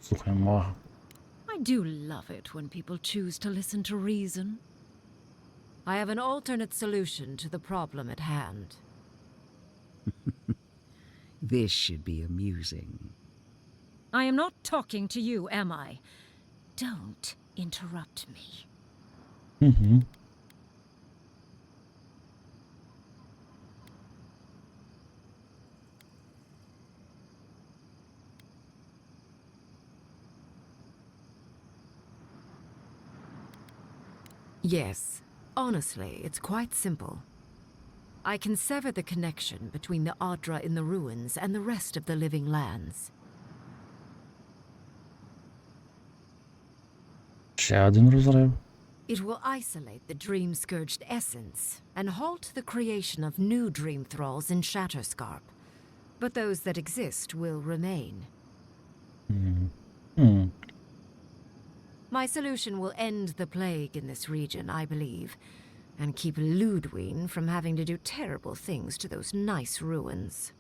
Speaker 1: Слухаємо мага.
Speaker 2: I do love it when people choose to listen to reason. I have an alternate solution to the problem at hand.
Speaker 19: This should be amusing.
Speaker 2: I am not talking to you, am I? Don't interrupt me.
Speaker 1: Угу.
Speaker 2: Yes, honestly, it's quite simple. I can sever the connection between the Adra in the ruins and the rest of the living lands.
Speaker 1: Ще один розрив.
Speaker 2: It will isolate the dream-scourged essence and halt the creation of new dream thralls in Shatterscarp. But those that exist will remain. My solution will end the plague in this region, I believe, and keep Ludwine from having to do terrible things to those nice ruins.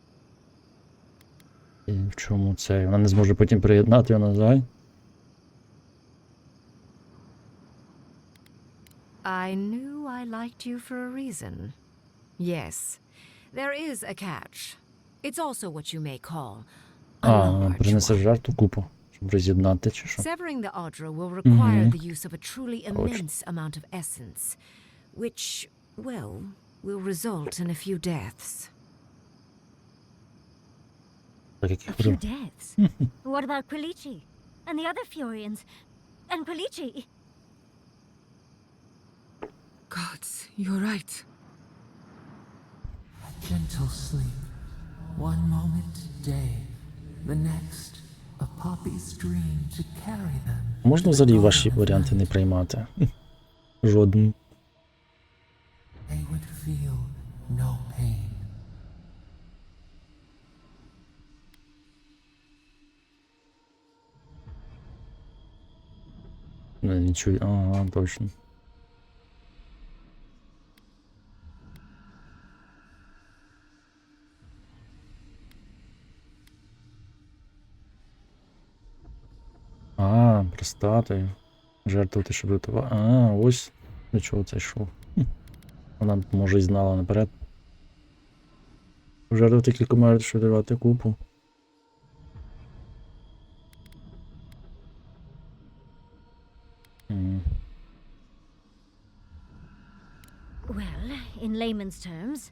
Speaker 1: І в чому це? Вона не зможе потім приєднати його назад?
Speaker 2: I knew I I liked you for a reason. Yes, there is a catch. It's also what you may call a large
Speaker 1: принесе
Speaker 2: one.
Speaker 1: жертву купу, щоб роз'єднати, чи що?
Speaker 2: Severing the Audra will require
Speaker 1: Mhm.
Speaker 2: the use of a truly immense amount of essence, which, well, will result in a few deaths.
Speaker 1: Так, як я
Speaker 3: A few
Speaker 1: говорив.
Speaker 3: deaths? What about Quilici? And the other Furians? And Quilici?
Speaker 11: Gods, you're right.
Speaker 5: A gentle sleep. One moment day, the next, a poppy's dream to carry them.
Speaker 1: Можна взагалі ваші варіанти не приймати? Жоден.
Speaker 5: They would feel no pain.
Speaker 1: Не чую. Ага, точно. Простати. Жертвувати, щоб рятувати. Ось до чого це йшов. Вона, може, і знала наперед. Жертвувати кількома, щоб рятувати купу.
Speaker 3: Well, in layman's terms,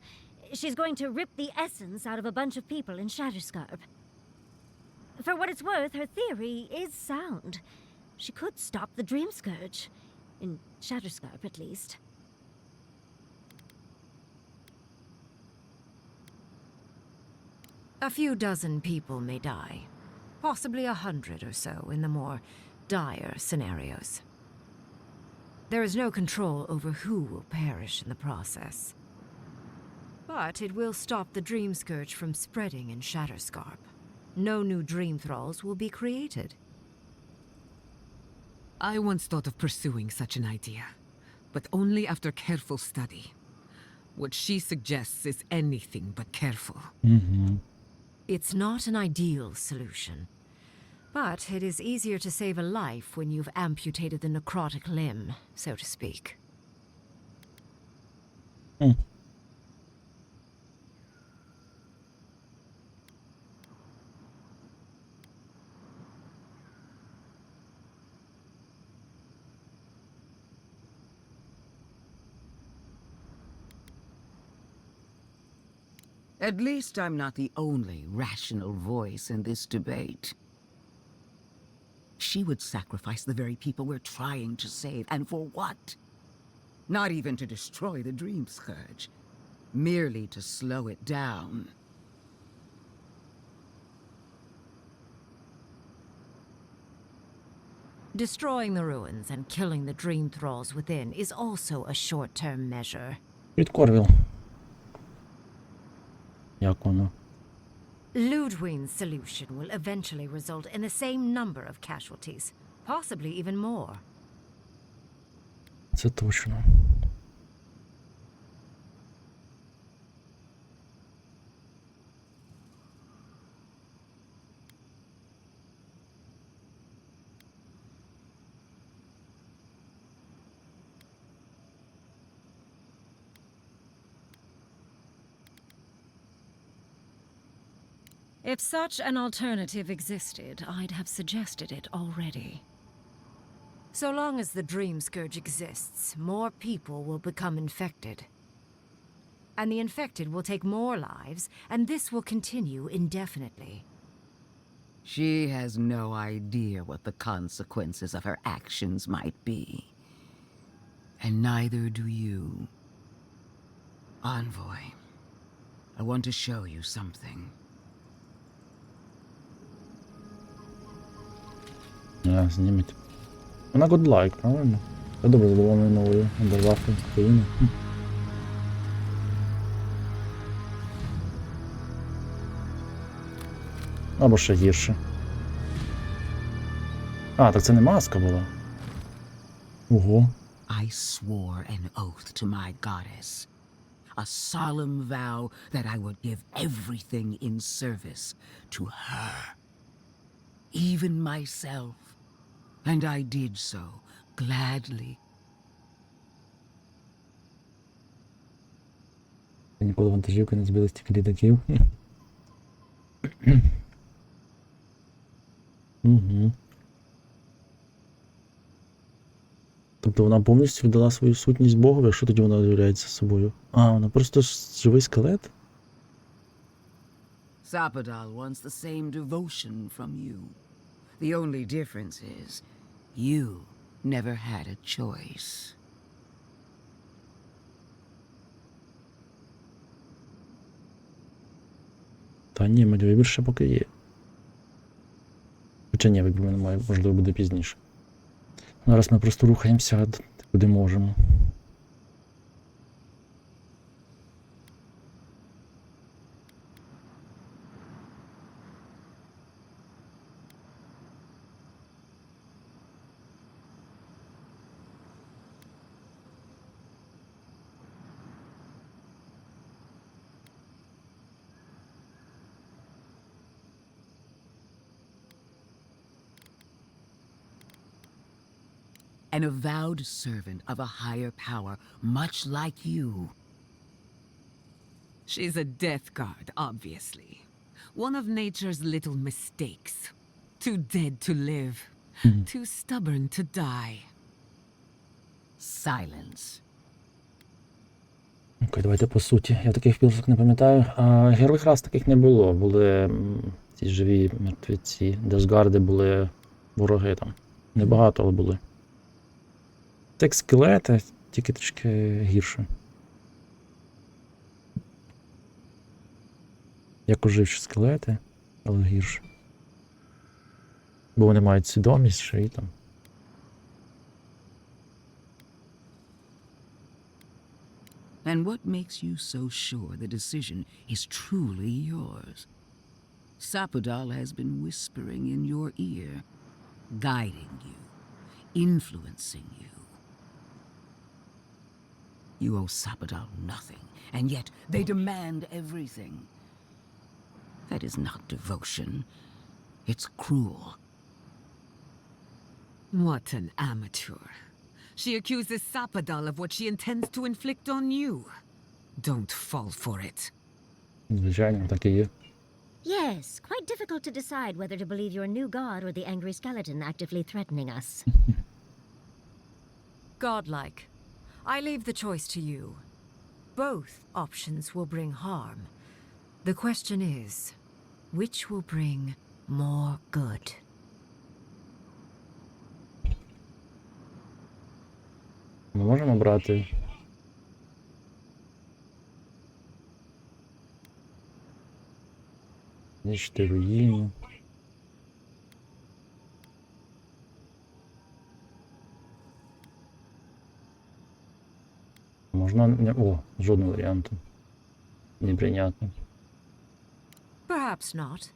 Speaker 3: she's going to rip the essence out of a bunch of people in Shatterscarp. For what it's worth, her theory is sound. She could stop the Dream Scourge. In Shatterscarp, at least.
Speaker 2: A few dozen people may die. Possibly 100 or so in the more dire scenarios. There is no control over who will perish in the process. But it will stop the Dream Scourge from spreading in Shatterscarp. No new Dream Thralls will be created.
Speaker 11: I once thought of pursuing such an idea, but only after careful study. What she suggests is anything but careful.
Speaker 2: It's not an ideal solution, but it is easier to save a life when you've amputated the necrotic limb, so to speak.
Speaker 19: At least I'm not the only rational voice in this debate. She would sacrifice the very people we're trying to save, and for what? Not even to destroy the Dream Scourge, merely to slow it down.
Speaker 2: Destroying the ruins and killing the Dream Thralls within is also a short-term measure.
Speaker 1: Підкорвіл. Як воно?
Speaker 2: Ludwig's solution will eventually result in the same number of casualties, possibly even more.
Speaker 1: Це точно.
Speaker 2: If such an alternative existed, I'd have suggested it already. So long as the Dream Scourge exists, more people will become infected. And the infected will take more lives, and this will continue indefinitely.
Speaker 19: She has no idea what the consequences of her actions might be. And neither do you. Envoy, I want to show you something.
Speaker 1: Зніміть. Вона годлайк, правильно? Я добре задоволений новою андервафою країни. Або ще гірше. Так це не маска була. Ого.
Speaker 19: I swore an oath to my goddess. A solemn vow that I would give everything in service to her. Even myself. And I did so, gladly.
Speaker 1: Ніколи вантажівки не збили стільки літаків. Угу. Тобто вона повністю віддала свою сутність Богові, а що тоді вона являється собою? А, вона просто живий скелет?
Speaker 19: Sapadal wants the same devotion from you. The only difference is, you never had a choice.
Speaker 1: Та ні, вибір ще поки є. Хоча ні, вибір немає, можливо, буде пізніше. Зараз ми просто рухаємося, куди можемо.
Speaker 19: An avowed servant of a higher power, much like you.
Speaker 11: She's a death guard, obviously. One of nature's little mistakes. Too dead to live. Too stubborn to die.
Speaker 19: Silence.
Speaker 1: Окей, давайте по суті. Я таких підлог не пам'ятаю. Героїв рас таких не було. Були ці живі мертвеці. Дезгарди були вороги там. Небагато, але були. Як скелети, тільки трішки гірше. Як оживші скелети, але гірше. Бо вони мають свідомість ще і там.
Speaker 19: And what makes you so sure the decision is truly yours? Sapadal has been whispering in your ear, guiding you, influencing you. You owe Sapadal nothing, and yet they demand everything. That is not devotion. It's cruel.
Speaker 11: What an amateur. She accuses Sapadal of what she intends to inflict on you. Don't fall for it.
Speaker 1: Звичайно, так і є.
Speaker 3: Yes, quite difficult to decide whether to believe your new god or the angry skeleton actively threatening us.
Speaker 2: Godlike. I leave the choice to you. Both options will bring harm. The question is, which will bring more good?
Speaker 1: Ми можемо брати. Знищити руїну. Можна не... О, жодного варіанту. Неприйнятно.
Speaker 2: Perhaps not.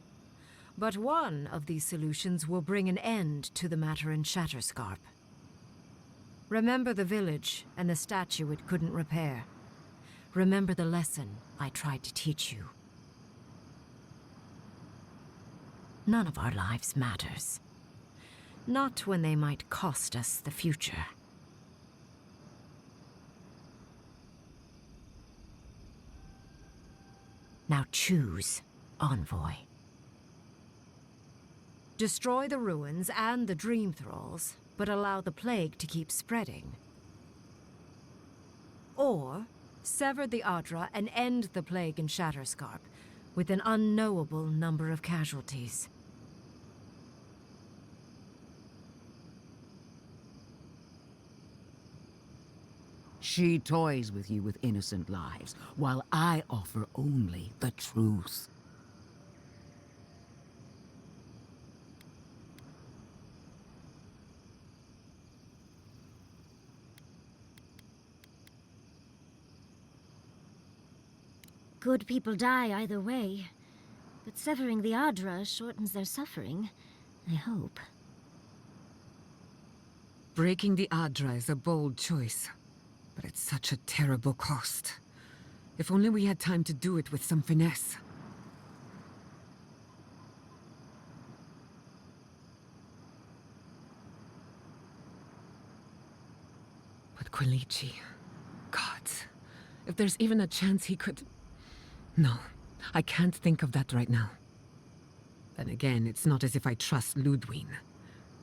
Speaker 2: But one of these solutions will bring an end to the matter in Shatterscarp. Remember the village and the statue it couldn't repair. Remember the lesson I tried to teach you. None of our lives matters. Not when they might cost us the future. Now choose, Envoy. Destroy the ruins and the dream thralls, but allow the plague to keep spreading. Or sever the Adra and end the plague in Shatterscarp with an unknowable number of casualties.
Speaker 19: She toys with you with innocent lives, while I offer only the truth.
Speaker 3: Good people die either way, but severing the Adra shortens their suffering, I hope.
Speaker 11: Breaking the Adra is a bold choice, but it's such a terrible cost. If only we had time to do it with some finesse. But Quilici, God, if there's even a chance he could... No, I can't think of that right now. Then again, it's not as if I trust Ludwig.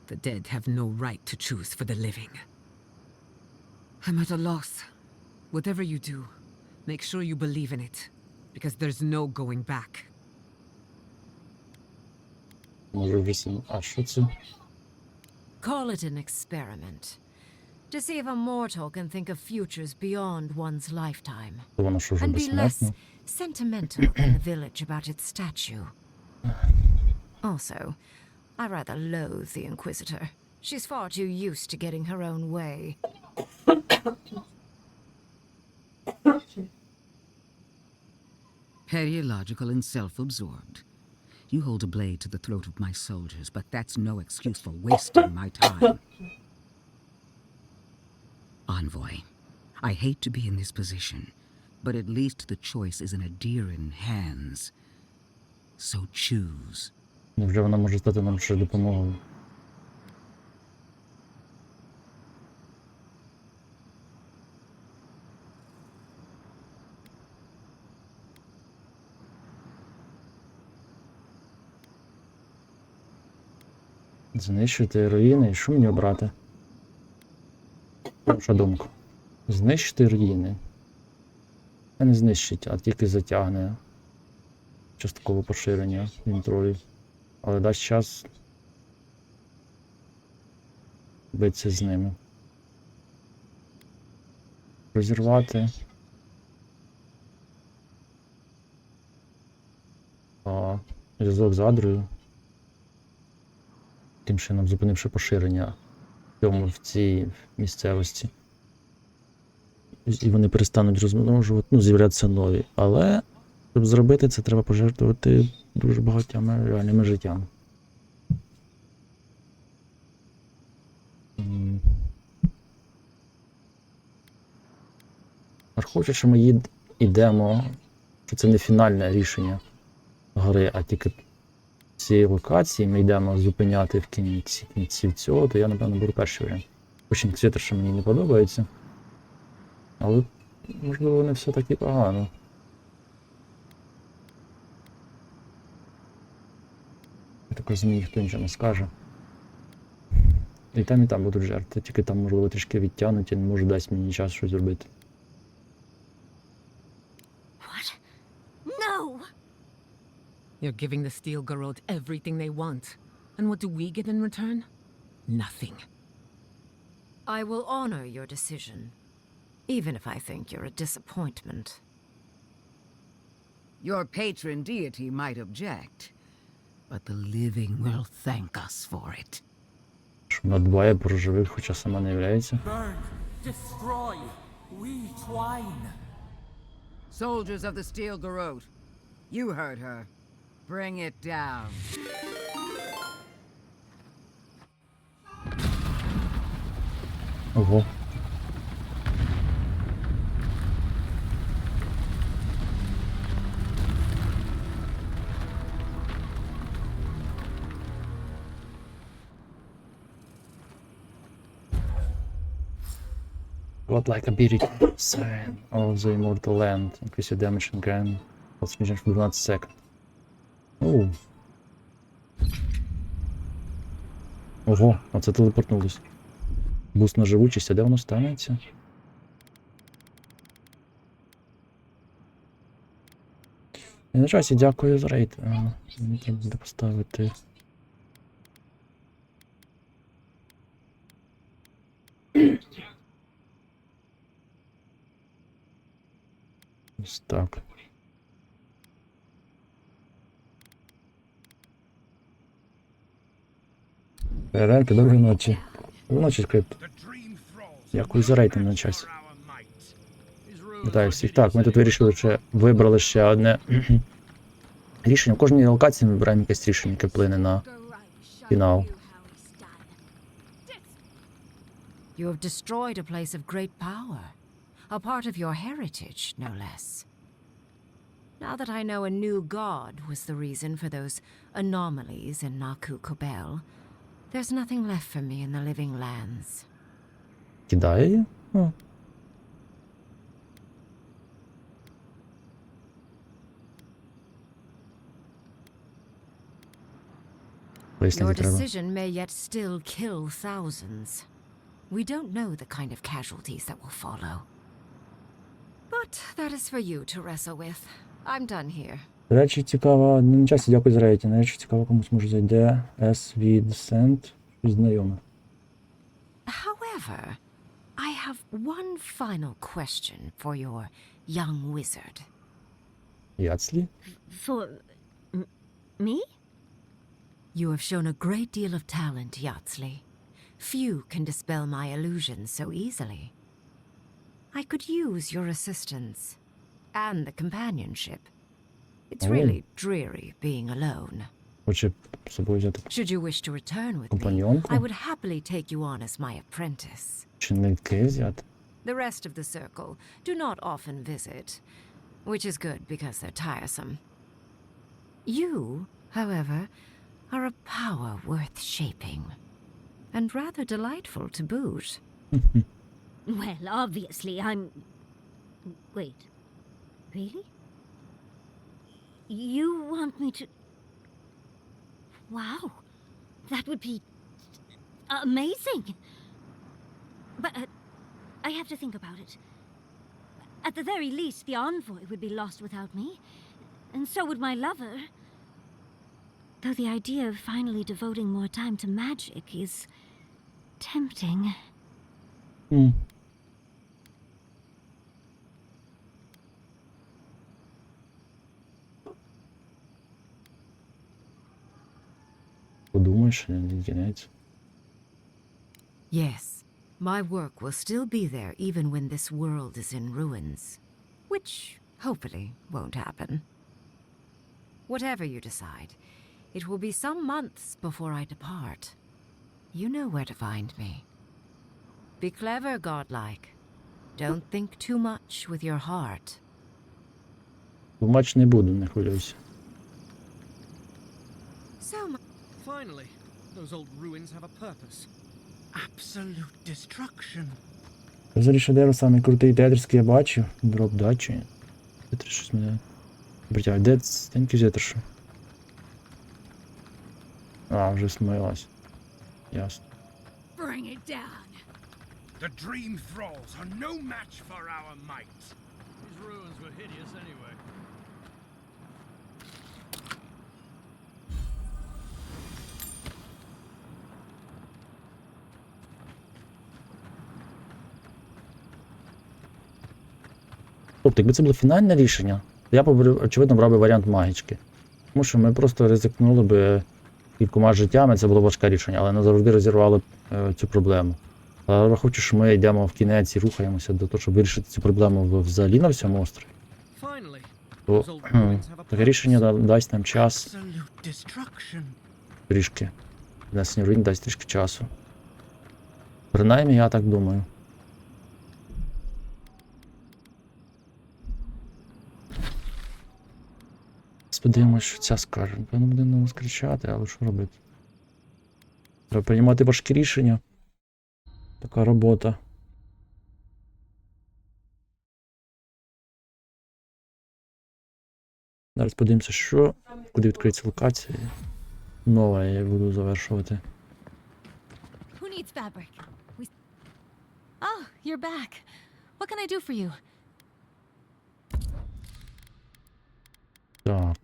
Speaker 11: The dead have no right to choose for the living. I'm at a loss. Whatever you do, make sure you believe in it, because there's no going back.
Speaker 1: Може 8. А що це?
Speaker 2: Call it an experiment. To see if a mortal can think of futures beyond one's lifetime.
Speaker 1: Воно що вже
Speaker 2: And be less
Speaker 1: безсмертне?
Speaker 2: sentimental in the village about its statue. Also, I rather loathe the Inquisitor. She's far too used to getting her own way.
Speaker 19: Petty, illogical, and self-absorbed. You hold a blade to the throat of my soldiers, but that's no excuse for wasting my time. Envoy, I hate to be in this position, but at least the choice is in Adiran hands. So choose.
Speaker 1: Невже вона може стати нам ще допомогою? Знищити руїни, і що мені обрати? Перша думка. Знищити руїни. Це не знищить, а тільки затягне часткове поширення інтролів. Але дасть час битися з ними. Розірвати. Зв'язок з Адрою. Тим чином зупинивши поширення в цій місцевості. І вони перестануть розмножувати, ну, з'являтися нові. Але, щоб зробити це, треба пожертвувати дуже багатьма реальними життями. Враховуючи, що ми йдемо, що це не фінальне рішення гри, а тільки цієї локації ми йдемо зупиняти в кінці цього, то я, напевно, беру перший варіант. Хоч інквізитор, що мені не подобається. Але, можливо, не все так і погано. Я так розумію, ніхто нічого не скаже. І там будуть жертви, тільки там, можливо, трішки відтягнуть і не може дасть мені час щось зробити.
Speaker 3: What? No!
Speaker 11: You're giving the Steel Garrod everything they want. And what do we get in return? Nothing.
Speaker 2: I will honor your decision, even if I think you're a disappointment.
Speaker 19: Your patron deity might object, but the living will thank us for it.
Speaker 1: Що вона дбає про живих, хоча сама не являється.
Speaker 5: Burn, destroy, we twine.
Speaker 19: Soldiers of the Steel Garrod, you heard her. Bring it down.
Speaker 1: Ого. What like a beauty sign of the immortal land. Increase your damage and grand transmission for 12 секунд. Оу. Ого, оце телепортнулось. Буст на живучість, а де воно станеться? І на часі, дякую за рейд. Мені треба буде поставити. Ось так. Переренки, доброї ночі. Доброї ночі, скрипт. Дякую за рейтинг на часі. Вітаю всіх. Так, ми тут вибрали ще одне рішення. В кожній локації ми вибираємо якесь рішення, яке вплине на фінал.
Speaker 2: You have destroyed a place of great power, a part of your heritage, no less. Now that I know a new god was the reason for those anomalies in Naku Kobel, there's nothing left for me in the living lands.
Speaker 1: Кидає її? О.
Speaker 2: Your
Speaker 1: Пояснити треба.
Speaker 2: decision may yet still kill thousands. We don't know the kind of casualties that will follow. But that is for you to wrestle with. I'm done here.
Speaker 1: До речі, цікаво, на часі дякую за рейтинг. До речі, цікаво, комусь може зайде S від Сент, щось знайоме.
Speaker 2: However, I have one final question for your young wizard.
Speaker 1: Яцлі?
Speaker 3: For me?
Speaker 2: You have shown a great deal of talent, Yatsley. Few can dispel my illusions so easily. I could use your assistance and the companionship. It's really dreary being alone.
Speaker 1: Хоче з собою взяти
Speaker 2: Should you wish to return with me,
Speaker 1: компаньонку?
Speaker 2: I would happily take you on as my apprentice.
Speaker 1: Чинники взяти?
Speaker 2: The rest of the circle do not often visit, which is good because they're tiresome. You, however, are a power worth shaping, and rather delightful to boot.
Speaker 3: Well, obviously, I'm... Wait. Really? You want me to... Wow. That would be... amazing! But I have to think about it. At the very least, the envoy would be lost without me, and so would my lover. Though the idea of finally devoting more time to magic is tempting.
Speaker 1: Подумаєш, не кінець.
Speaker 2: Yes, my work will still be there even when this world is in ruins, which hopefully won't happen. Whatever you decide, it will be some months before I depart. You know where to find me. Be clever, godlike. Don't think too much with your heart.
Speaker 1: Тлумач не буду, не хвилюйся.
Speaker 2: So
Speaker 10: Finally, those old ruins have a purpose. Absolute destruction.
Speaker 1: Взагалі шедевр самий крутий тетрський я бачив. Дроп дачі. Тетрі щось мене притягує. Де стеньки зетришу? А, вже смилась. Ясно.
Speaker 9: Bring it down.
Speaker 10: The dream thralls are no match for our might.
Speaker 8: These ruins were hideous anyway.
Speaker 1: Тобто, якби це було фінальне рішення, то я б, очевидно, брав би варіант магічки. Тому що ми просто ризикнули би кількома життями, це було важке рішення, але назавжди розірвало цю проблему. Але враховуючи, що ми йдемо в кінець і рухаємося до того, щоб вирішити цю проблему взагалі на всьому острові, то таке рішення дасть нам час трішки. Внесення руїн дасть трішки часу. Принаймні, я так думаю. Подивимось, що ця скаже. Напевно, буде на нас кричати, але що робити? Треба приймати важкі рішення. Така робота. Зараз подивимося, що, куди відкриється локація. Нова я буду завершувати.
Speaker 13: Who needs fabric? Oh, you're back. What can I do for you?
Speaker 1: Так.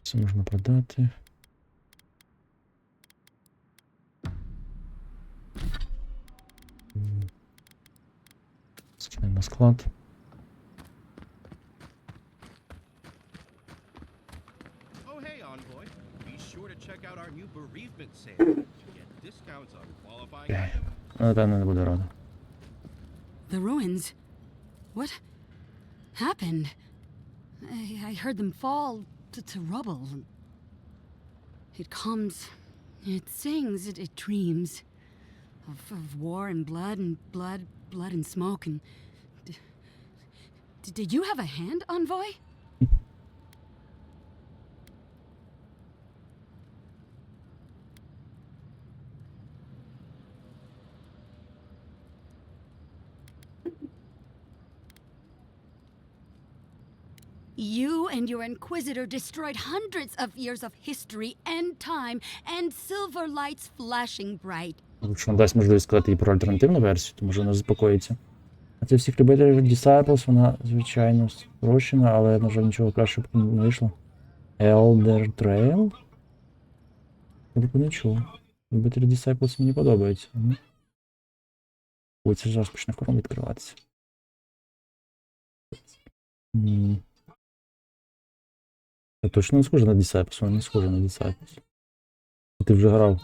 Speaker 1: Це можна продати. Скинемо на склад.
Speaker 10: Oh, hey, envoy. Be sure to check out our new bereavement sale to get discounts on qualifying
Speaker 1: Окей.
Speaker 10: items.
Speaker 1: Напевно, не буде рада.
Speaker 20: The ruins? What happened? I heard them fall to rubble. It comes, it sings, it dreams of war and blood and smoke. And did you have a hand, envoy? You and your Inquisitor destroyed hundreds of years of history and time, and silver lights flashing bright.
Speaker 1: Якщо дасть можливість сказати їй про альтернативну версію, то може вона заспокоїться. А це всіх любителів Disciples, вона, звичайно, спрощена, але, на жаль, нічого краще б не вийшло. Elder Trail? Я б не чув. Любителі Disciples мені подобаються. Ой, це зараз почне хором відкриватися. Це точно не схоже на Disciples, вона не схожа на Disciples. Ти вже грав.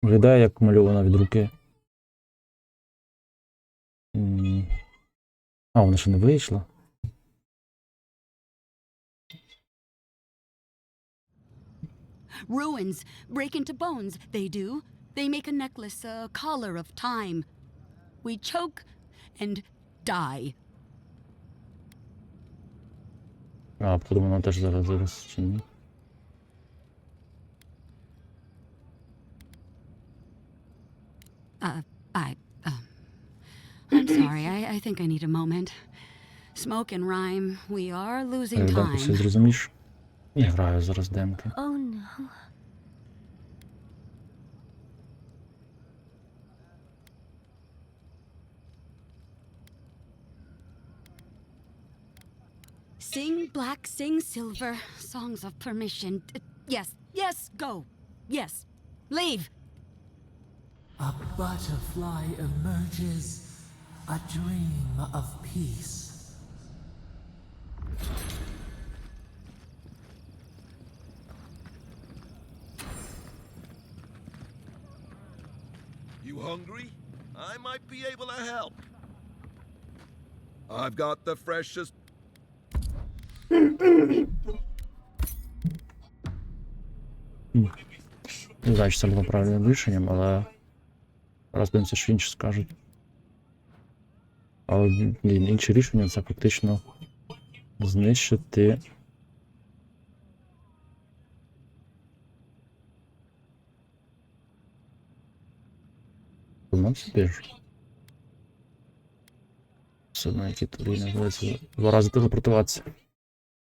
Speaker 1: Виглядає як мальована від руки. А, вона ще не вийшла.
Speaker 20: Ruins break into bones, they do. They make a necklace, a collar of time. We choke and die.
Speaker 1: А, подумав, вона теж зараз чи ні.
Speaker 20: I'm sorry, I think I need a moment. Smoke and rhyme, we are losing
Speaker 1: Так, все
Speaker 20: time.
Speaker 1: зрозумієш? Я граю зараз демки.
Speaker 3: Oh no.
Speaker 20: Sing black, sing silver, songs of permission. Yes, yes, go. Yes, leave.
Speaker 5: A butterfly emerges, a dream of peace.
Speaker 21: You hungry? I might be able to help. I've got the freshest...
Speaker 1: Не знаю, чи це було правильним рішенням, але зараз дивимося, що інші скажуть. Але, блін, інше рішення це фактично знищити. Нам собі ж. Все одно, які турі не вдається 2 рази телепортуватися.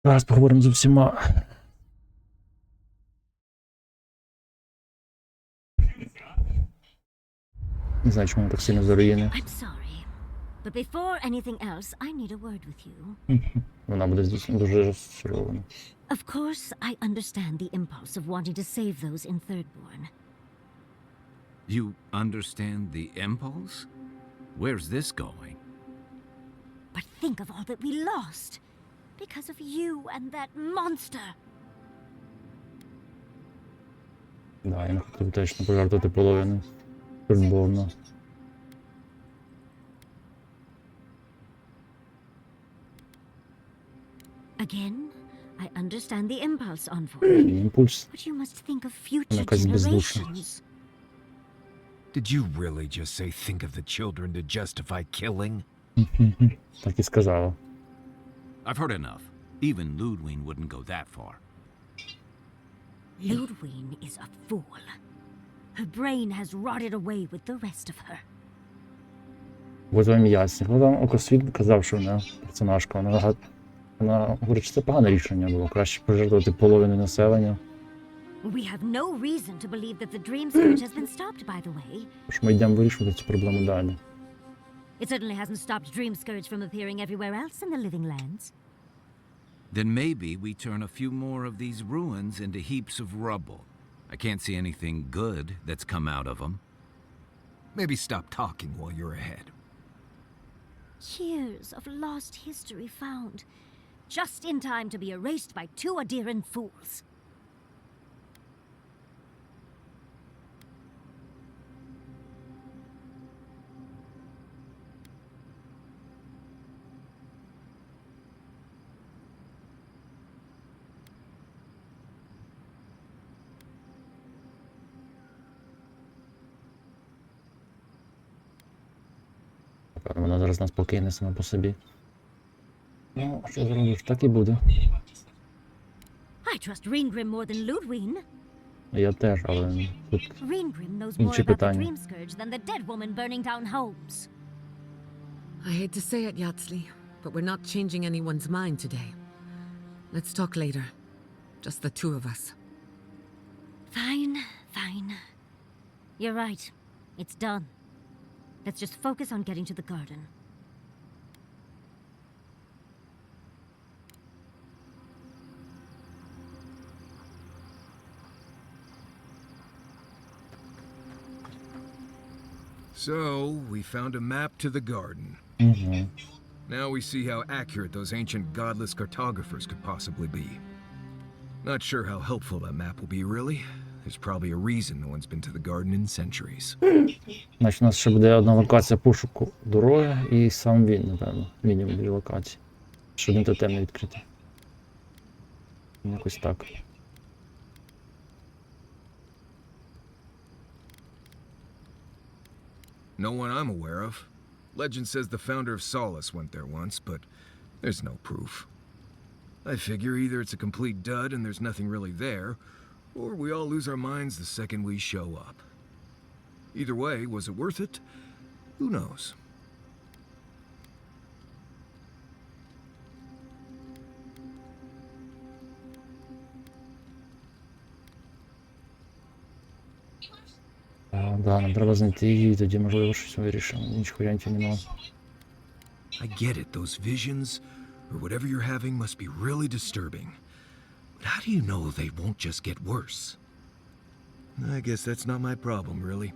Speaker 1: Зараз поговоримо з усіма. Не знаю, чому так сильно за руїни.
Speaker 3: I'm sorry, but before anything else, I need a word with you.
Speaker 1: Вона буде дуже розчарована.
Speaker 3: Of course, I understand the impulse of wanting to save those in Thirdborn.
Speaker 7: You understand the impulse? Where's this going?
Speaker 3: But think of all that we lost because of you and that monster.
Speaker 1: Да, я не хотів точно пожертвувати половину. Thirdborn.
Speaker 3: Again, I understand the impulse, Envoy.
Speaker 1: Імпульс.
Speaker 3: But you must think of future
Speaker 1: Якась бездушна.
Speaker 3: generations.
Speaker 6: Did you really just say think of the children to justify killing?
Speaker 1: Так і сказала.
Speaker 7: I've heard enough. Even Ludwig wouldn't go that far.
Speaker 3: Ludwig is a fool. Her brain has rotted away with the rest of her.
Speaker 1: Вот вам ясно. Ну там Окосвіт казав, що вона персонажка. Вона говорить, що це погане рішення було. Краще пожертвувати половину населення.
Speaker 3: We have no reason to believe that the dream scourge has been stopped, by the way.
Speaker 1: Тож ми йдемо вирішувати цю проблему далі.
Speaker 3: It certainly hasn't stopped dream scourge from appearing everywhere else in the living lands.
Speaker 7: Then maybe we turn a few more of these ruins into heaps of rubble. I can't see anything good that's come out of them.
Speaker 6: Maybe stop talking while you're ahead.
Speaker 3: Years of lost history found, just in time to be erased by 2 Adiran fools.
Speaker 1: Вона зараз нас покине сама по собі. Ну, що зробиш, так і буде.
Speaker 3: I trust Reengrim more than Ludwig.
Speaker 1: Я теж, але тут
Speaker 3: Reengrim knows more
Speaker 1: інші
Speaker 3: about the
Speaker 1: питання.
Speaker 3: dream scourge than the dead woman burning down homes.
Speaker 11: I hate to say it, Yatsley, but we're not changing anyone's mind today. Let's talk later. Just the two of us.
Speaker 3: Fine, fine. You're right. It's done. Let's just focus on getting to the garden.
Speaker 6: So, we found a map to the garden. Now we see how accurate those ancient godless cartographers could possibly be. Not sure how helpful that map will be, really. There's probably a reason no one's been to the garden in centuries.
Speaker 1: Значить, у нас ще буде одна локація пошуку дороги і сам він, напевно. Мінімум 2 локації. Ще один тотем не відкритий. Якось так.
Speaker 6: No one I'm aware of. Legend says the founder of Solace went there once, but there's no proof. I figure either it's a complete dud and there's nothing really there, or we all lose our minds the second we show up. Either way, was it worth it? Who knows?
Speaker 1: Да, нам треба знайти її, тоді можливо щось вирішимо. Інших варіантів немає.
Speaker 6: I get it, those visions, or whatever you're having must be really disturbing. But how do you know they won't just get worse? I guess that's not my problem, really.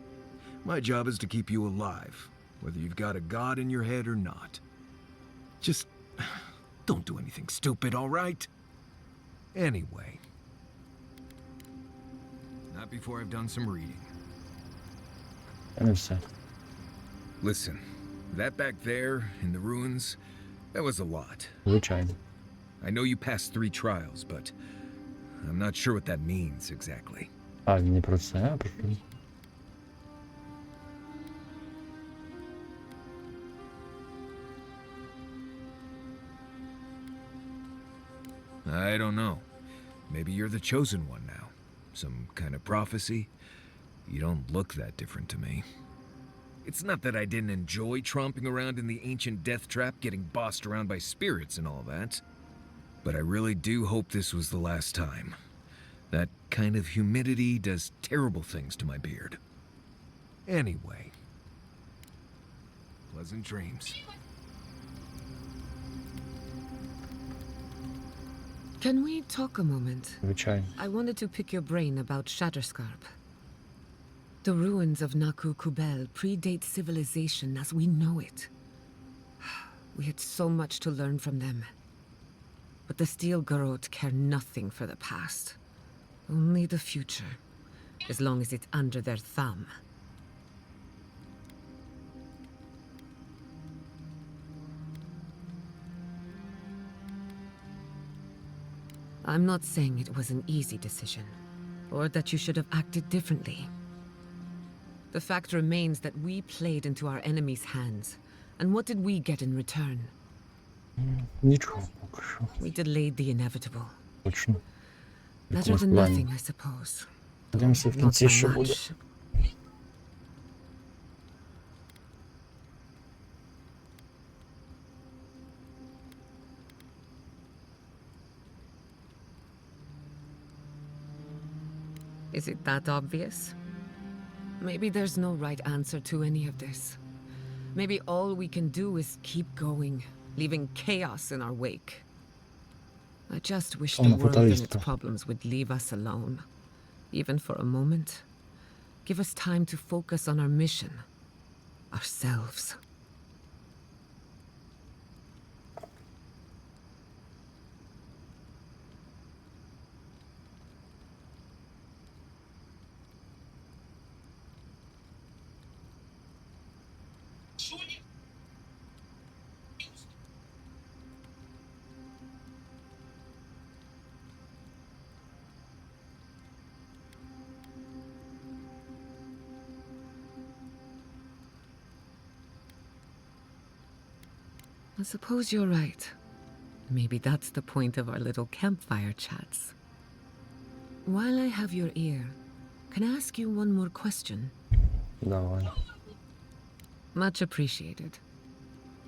Speaker 6: My job is to keep you alive, whether you've got a god in your head or not. Just don't do anything stupid, all right? Anyway. Not before I've done some reading. Listen, that back there, in the ruins, that was a lot.
Speaker 1: Звичайно.
Speaker 6: I know you passed 3 trials, but I'm not sure what that means exactly.
Speaker 1: А, він не про це, а про що?
Speaker 6: I don't know. Maybe you're the chosen one now. Some kind of prophecy? You don't look that different to me. It's not that I didn't enjoy tromping around in the ancient death trap, getting bossed around by spirits and all that. But I really do hope this was the last time. That kind of humidity does terrible things to my beard. Anyway. Pleasant dreams.
Speaker 11: Can we talk a moment?
Speaker 1: Звичайно.
Speaker 11: I wanted to pick your brain about Shatterscarp. The ruins of Naku Kubel predate civilization as we know it. We had so much to learn from them. But the Steel Garrote care nothing for the past. Only the future, as long as it's under their thumb. I'm not saying it was an easy decision, or that you should have acted differently. The fact remains that we played into our enemy's hands, and what did we get in return?
Speaker 1: Нічого поки що.
Speaker 11: We delayed the inevitable.
Speaker 1: Точно. В
Speaker 11: Better
Speaker 1: якомусь
Speaker 11: than
Speaker 1: плані.
Speaker 11: nothing, I suppose.
Speaker 1: Подивимося в
Speaker 11: Not
Speaker 1: кінці,
Speaker 11: by
Speaker 1: що буде.
Speaker 11: much. Is it that obvious? Maybe there's no right answer to any of this. Maybe all we can do is keep going, leaving chaos in our wake. I just wish the world and its problems would leave us alone. Even for a moment. Give us time to focus on our mission. Ourselves. I suppose you're right. Maybe that's the point of our little campfire chats. While I have your ear, can I ask you one more question?
Speaker 1: Давай.
Speaker 11: Much appreciated.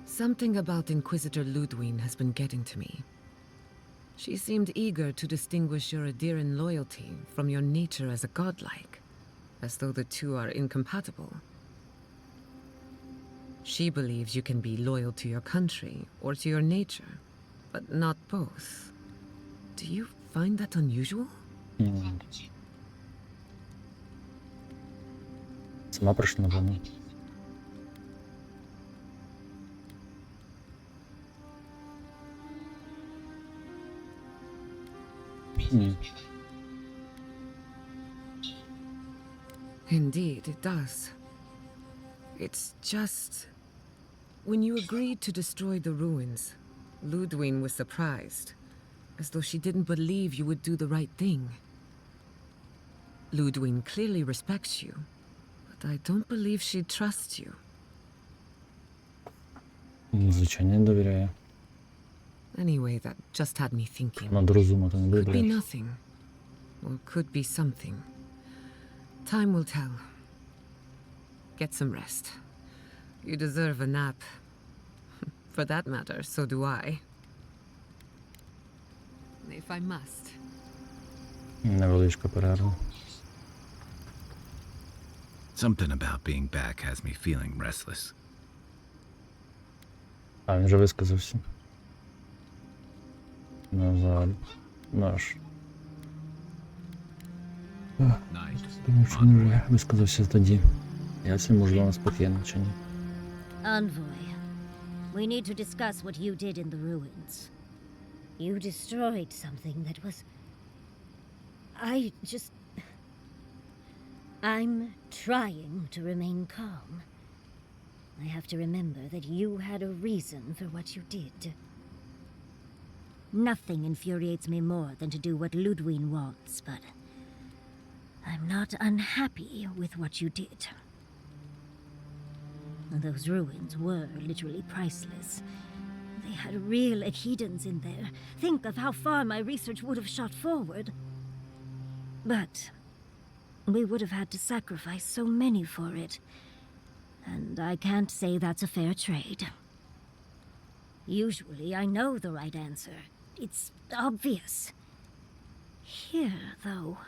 Speaker 11: Something about Inquisitor Ludwig has been getting to me. She seemed eager to distinguish your Adiran loyalty from your nature as a godlike, as though the two are incompatible. She believes you can be loyal to your country or to your nature, but not both. Do you find that unusual?
Speaker 1: Сама прийшла на війну.
Speaker 11: Indeed, it does. It's just... When you agreed to destroy the ruins, Ludwig was surprised, as though she didn't believe you would do the right thing. Ludwig clearly respects you, but I don't believe she trusts you.
Speaker 1: Звичайно, не довіряє.
Speaker 11: Anyway, that just had me thinking.
Speaker 1: Надо розумати, не
Speaker 11: Could be
Speaker 1: довіряє.
Speaker 11: nothing, or could be something. Time will tell. Get some rest. You deserve a nap. For that matter, so do I. If I must.
Speaker 1: Невеличка перерва.
Speaker 7: Something about being back has me feeling restless.
Speaker 1: А, він вже висказався. На жаль. Наш. Думаю, що він вже висказався тоді. Я це можливо нас покину, чи ні.
Speaker 3: Envoy, we need to discuss what you did in the ruins. You destroyed something that was... I'm trying to remain calm. I have to remember that you had a reason for what you did. Nothing infuriates me more than to do what Ludwig wants, but I'm not unhappy with what you did. Those ruins were literally priceless. They had real Echidans in there. Think of how far my research would have shot forward. But we would have had to sacrifice so many for it. And I can't say that's a fair trade. Usually I know the right answer. It's obvious. Here, though...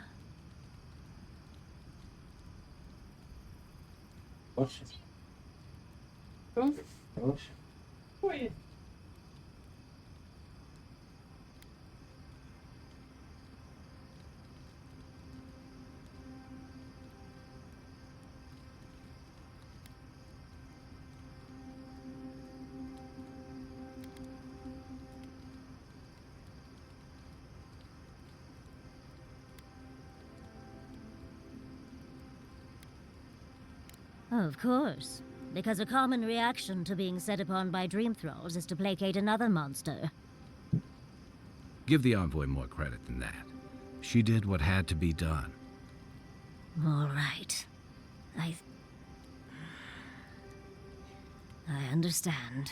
Speaker 16: Ой.
Speaker 3: Of course. Because a common reaction to being set upon by dream thralls is to placate another monster.
Speaker 7: Give the envoy more credit than that. She did what had to be done.
Speaker 3: All right. I understand.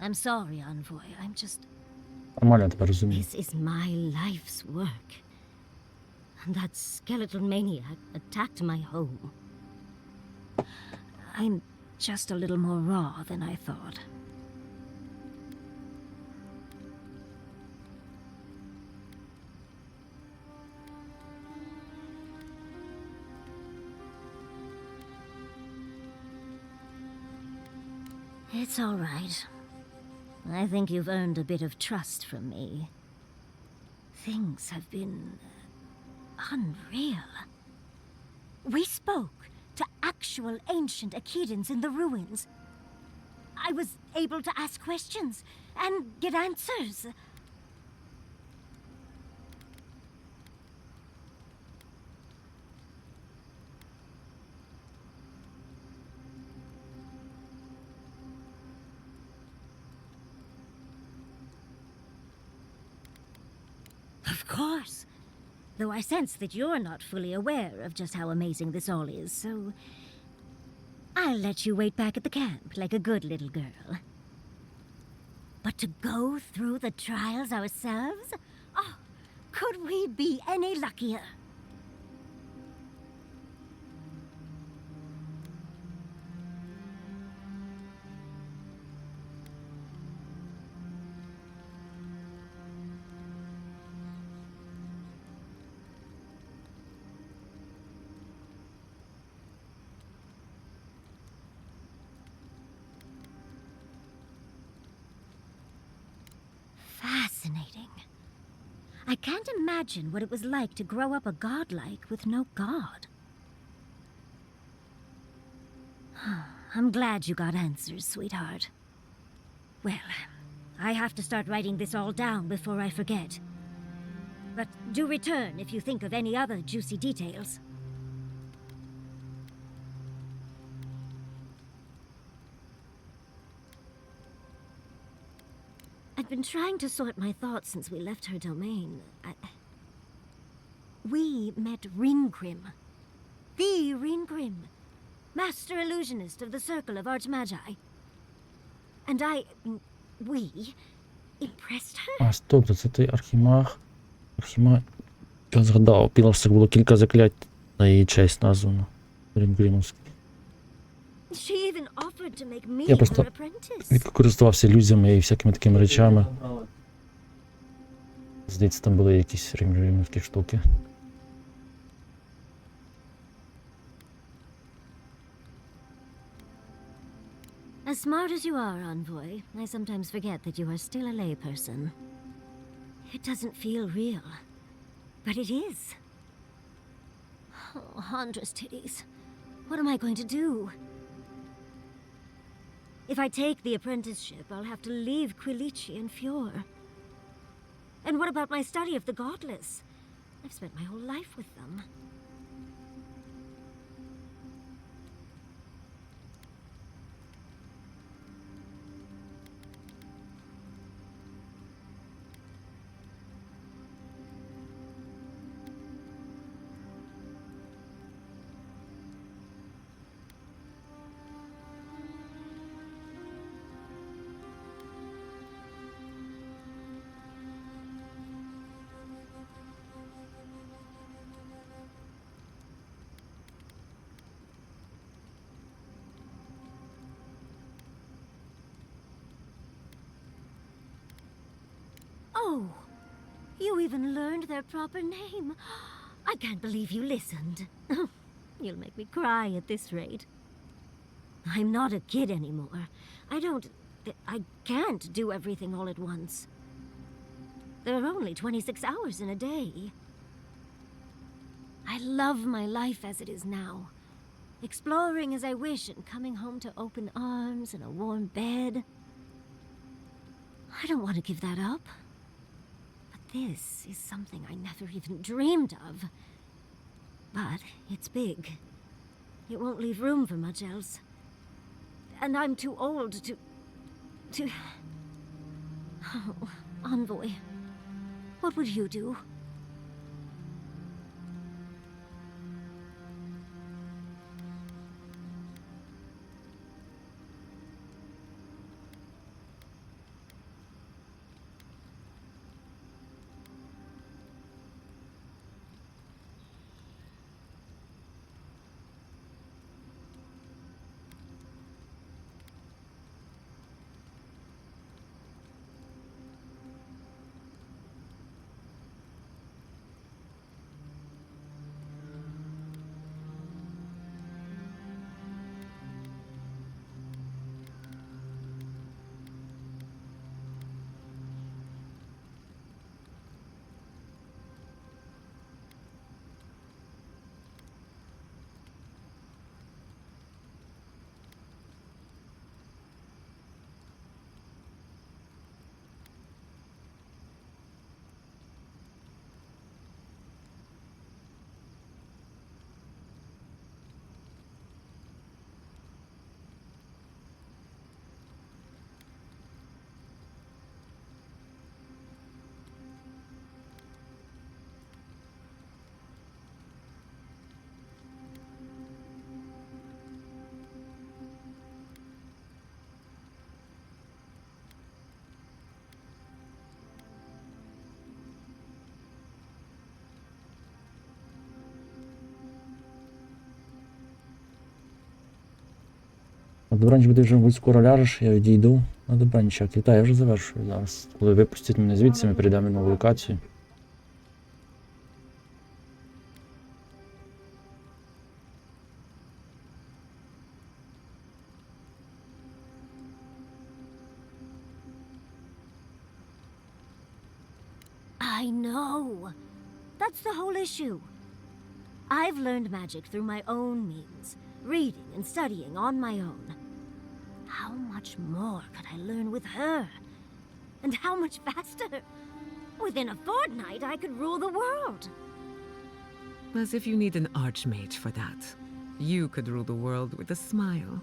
Speaker 3: I'm sorry, Envoy. I'm just...
Speaker 1: Нормально тепер розумію.
Speaker 3: This is my life's work. And that skeletal maniac attacked my home. I'm just a little more raw than I thought. It's all right. I think you've earned a bit of trust from me. Things have been... unreal. We spoke to actual ancient Echidans in the ruins. I was able to ask questions and get answers. Of course. Though I sense that you're not fully aware of just how amazing this all is, so... I'll let you wait back at the camp like a good little girl. But to go through the trials ourselves? Oh, could we be any luckier? fascinating. I can't imagine what it was like to grow up a godlike with no god. I'm glad you got answers, sweetheart. Well, I have to start writing this all down before I forget. But do return if you think of any other juicy details. I've been trying to sort my thoughts since we left her domain. We met Ringrim. The Ringrim. Master illusionist of the Circle of Archmagi. And we impressed her?
Speaker 1: А, стоп, то це той архімаг. Архімаг. Я згадав, Піларсик було кілька заклять на її честь названо. Рінгрімовський.
Speaker 3: She even offered to make me
Speaker 1: Я
Speaker 3: her
Speaker 1: просто
Speaker 3: apprentice.
Speaker 1: користувався ілюзіями і всякими такими речами. Здається, там були якісь рінгрімовські штуки.
Speaker 3: As smart as you are, Envoy, I sometimes forget that you are still a layperson. It doesn't feel real, but it is. Oh, Handra's titties. What am I going to do? If I take the apprenticeship, I'll have to leave Quilici and Fjord. And what about my study of the Godless? I've spent my whole life with them. Oh, you even learned their proper name. I can't believe you listened. You'll make me cry at this rate. I'm not a kid anymore. I can't do everything all at once. There are only 26 hours in a day. I love my life as it is now. Exploring as I wish and coming home to open arms and a warm bed. I don't want to give that up. This is something I never even dreamed of. But it's big. It won't leave room for much else. And I'm too old to... Oh, Envoy, what would you do?
Speaker 1: На добраніч, буде вже, мабуть, скоро ляжеш, я відійду. На добраніч, як літаю, я вже завершую зараз. Коли випустять мене звідси, ми перейдемо на нову локацію.
Speaker 3: I know. That's the whole issue. I've learned magic through my own means, reading and studying on my own. How much more could I learn with her? And how much faster? Within a fortnight, I could rule the world.
Speaker 11: As if you need an archmage for that. You could rule the world with a smile.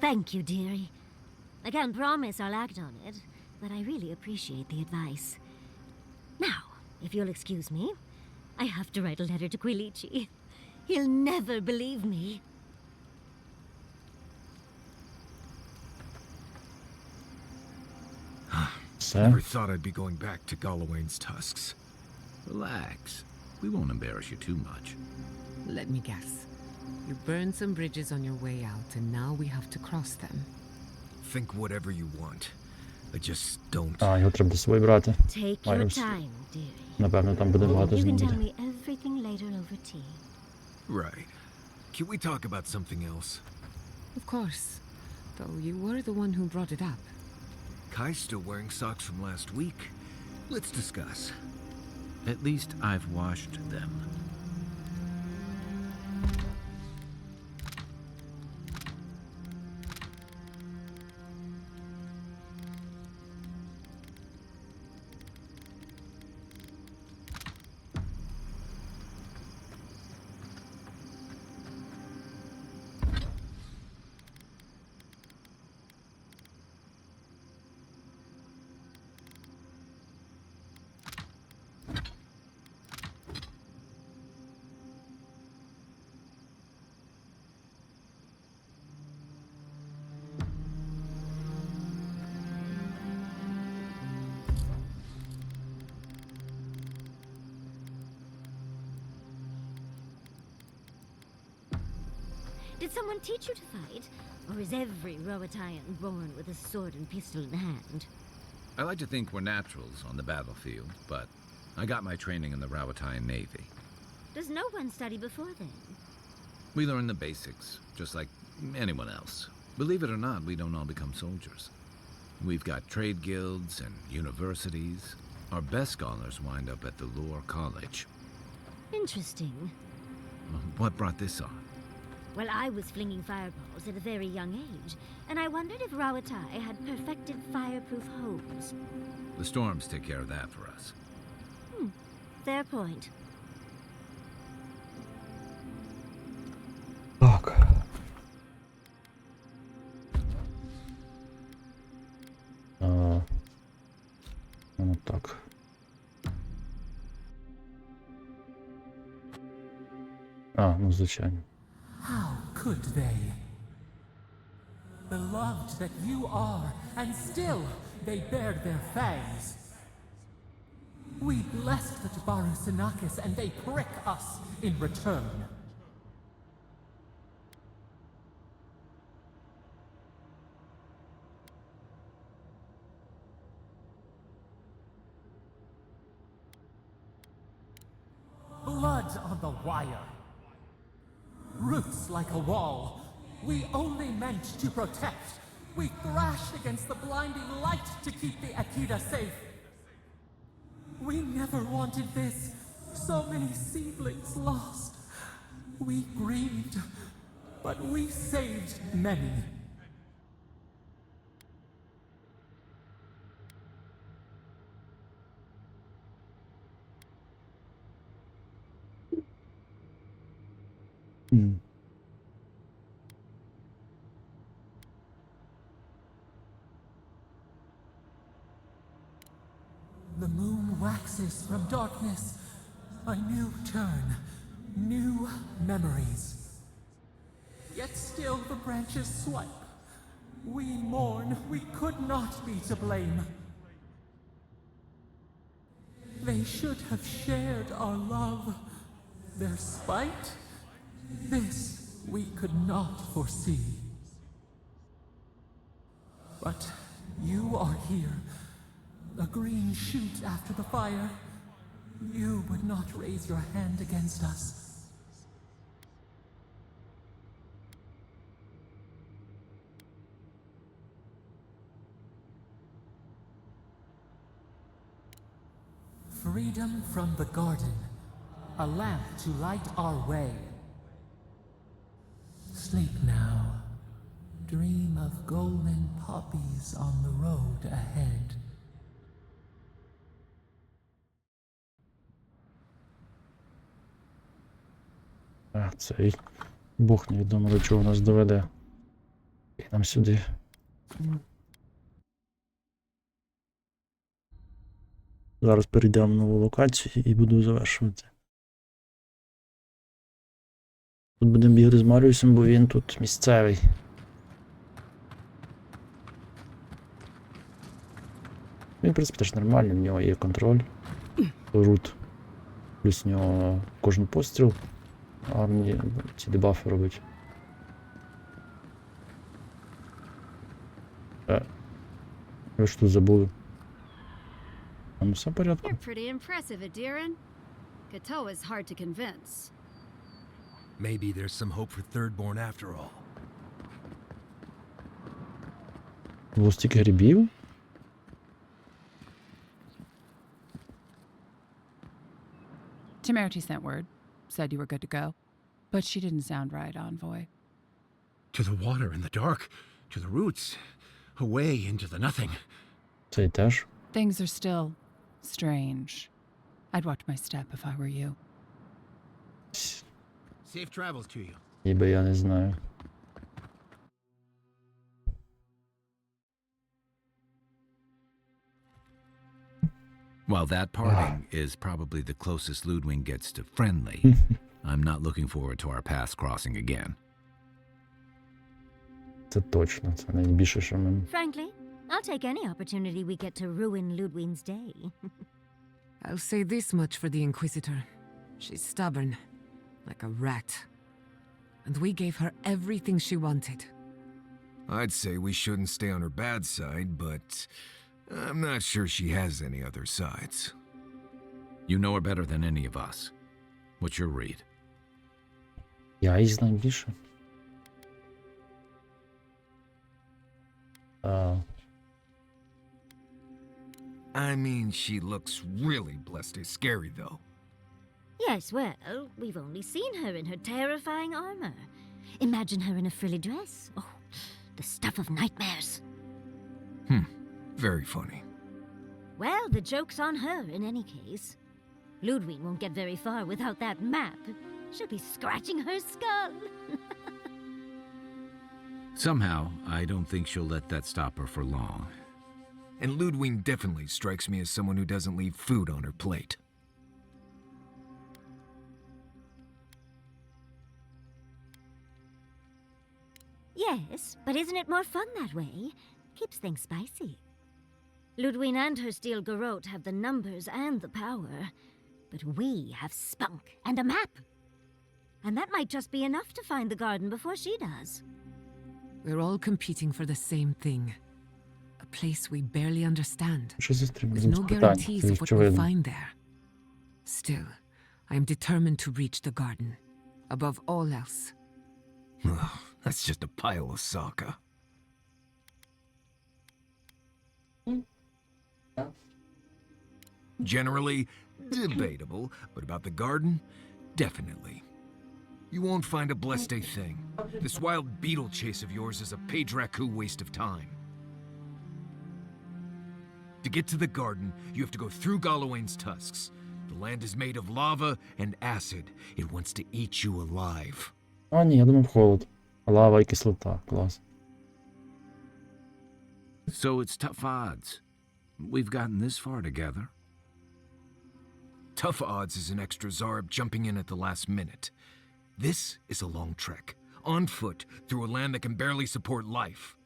Speaker 3: Thank you, dearie. I can't promise I'll act on it, but I really appreciate the advice. Now, if you'll excuse me, I have to write a letter to Quilici. He'll never believe me.
Speaker 6: Never thought I'd be going back to Galawain's tusks.
Speaker 7: Relax. We won't embarrass you too much.
Speaker 11: Let me guess. You burned some bridges on your way out, and now we have to cross them.
Speaker 6: Think whatever you want. I just don't.
Speaker 1: Його треба до собою брати.
Speaker 3: Take your
Speaker 1: Маєш.
Speaker 3: time, dearie.
Speaker 1: Напевно, там буде багато
Speaker 3: You can tell
Speaker 1: знімати.
Speaker 3: me everything later over tea.
Speaker 6: Right. Can we talk about something else?
Speaker 11: Of course. Though you were the one who brought it up.
Speaker 6: Kai's still wearing socks from last week. Let's discuss.
Speaker 7: At least I've washed them.
Speaker 3: Did someone teach you to fight? Or is every Roatan born with a sword and pistol in hand?
Speaker 7: I like to think we're naturals on the battlefield, but I got my training in the Rawatayan Navy.
Speaker 3: Does no one study before then?
Speaker 7: We learn the basics, just like anyone else. Believe it or not, we don't all become soldiers. We've got trade guilds and universities. Our best scholars wind up at the Lore College.
Speaker 3: Interesting.
Speaker 7: What brought this on?
Speaker 3: Well, I was flinging fireballs at a very young age, and I wondered if Rawatai had perfected fireproof homes.
Speaker 7: The storms take care of that for us.
Speaker 3: Fair point.
Speaker 1: Так. Ну так. Ну звичайно.
Speaker 5: How could they? Beloved that you are, and still they bared their fangs. We blessed the Tabaru Sinakis, and they prick us in return. Blood on the wire. Roots like a wall. We only meant to protect. We thrashed against the blinding light to keep the Akira safe. We never wanted this. So many seedlings lost. We grieved, but we saved many. The moon waxes from darkness. A new turn, new memories. Yet still the branches swipe. We mourn, we could not be to blame. They should have shared our love. Their spite? This we could not foresee. But you are here. A green shoot after the fire. You would not raise your hand against us. Freedom from the garden. A lamp to light our way. Sleep now. Dream of golden poppies on the road ahead.
Speaker 1: Цей Бог невідомо до чого нас доведе. І нам сюди. Зараз перейдемо в нову локацію і буду завершувати. Тут будемо бігати з Маріусом, бо він тут місцевий. Він, в принципі, теж нормальний, в нього є контроль. Рут. Плюс в нього кожен постріл. А мені ці дебафи робить. Ви ж тут забули. А ну все в порядку.
Speaker 12: You're pretty impressive, Adiran. Kato is hard to convince.
Speaker 22: Maybe there's some hope for Thirdborn after all.
Speaker 1: Було стільки грибів?
Speaker 23: Temerity sent word. Said you were good to go. But she didn't sound right, Envoy.
Speaker 10: To the water and the dark, to the roots, away into the nothing.
Speaker 1: Цей теж.
Speaker 23: Things are still strange. I'd watch my step if I were you.
Speaker 10: Safe travels to you.
Speaker 1: Ніби я не знаю.
Speaker 7: While that parting is probably the closest Ludwig gets to friendly, I'm not looking forward to our paths crossing again.
Speaker 1: Це точно, це найбільше, що ми...
Speaker 3: Frankly, I'll take any opportunity we get to ruin Ludwig's day.
Speaker 11: I'll say this much for the Inquisitor. She's stubborn, like a rat. And we gave her everything she wanted.
Speaker 6: I'd say we shouldn't stay on her bad side, but I'm not sure she has any other sides.
Speaker 7: You know her better than any of us. What's your read?
Speaker 1: Я її знаю більше.
Speaker 6: I mean, she looks really blessed is scary, though.
Speaker 3: Yes, well, we've only seen her in her terrifying armor. Imagine her in a frilly dress. Oh, the stuff of nightmares.
Speaker 6: Very funny.
Speaker 3: Well, the joke's on her in any case. Ludwig won't get very far without that map. She'll be scratching her skull.
Speaker 7: Somehow, I don't think she'll let that stop her for long.
Speaker 6: And Ludwig definitely strikes me as someone who doesn't leave food on her plate.
Speaker 3: Yes, but isn't it more fun that way? Keeps things spicy. Ludwig and her steel garrote have the numbers and the power, but we have spunk and a map. And that might just be enough to find the garden before she does.
Speaker 11: We're all competing for the same thing. A place we barely understand. With no guarantees of what we'll find there. Still, I am determined to reach the garden. Above all else.
Speaker 6: That's just a pile of Sokka. Generally, debatable, but about the garden, definitely. You won't find a blessed a thing. This wild beetle chase of yours is a Padraku waste of time. To get to the garden, you have to go through Galawain's tusks. The land is made of lava and acid. It wants to eat you alive.
Speaker 1: А, ні, я думав холод. Лава і кислота. Клас.
Speaker 7: So it's tough odds. We've gotten this far together.
Speaker 6: Tough odds is an extra Zarb jumping in at the last minute. This is a long trek, on foot, through a land that can barely support life.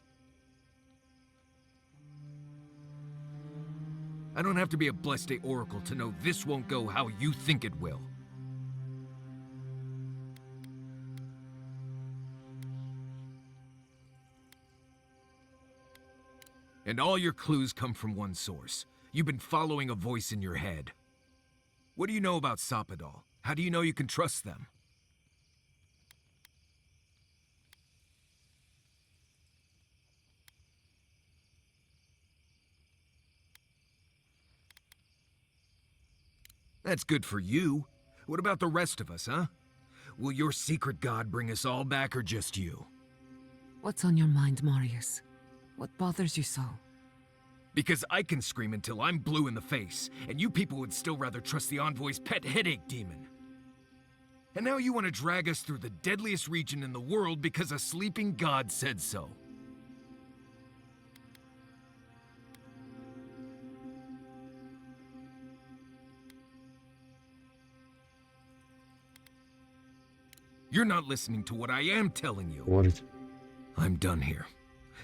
Speaker 6: I don't have to be a Blessed Oracle to know this won't go how you think it will. And all your clues come from one source. You've been following a voice in your head. What do you know about Soppadal? How do you know you can trust them? That's good for you. What about the rest of us, huh? Will your secret god bring us all back or just you?
Speaker 11: What's on your mind, Marius? What bothers you so?
Speaker 6: Because I can scream until I'm blue in the face, and you people would still rather trust the Envoy's pet headache demon. And now you want to drag us through the deadliest region in the world because a sleeping god said so. You're not listening to what I am telling you.
Speaker 1: Говорить.
Speaker 6: I'm done here.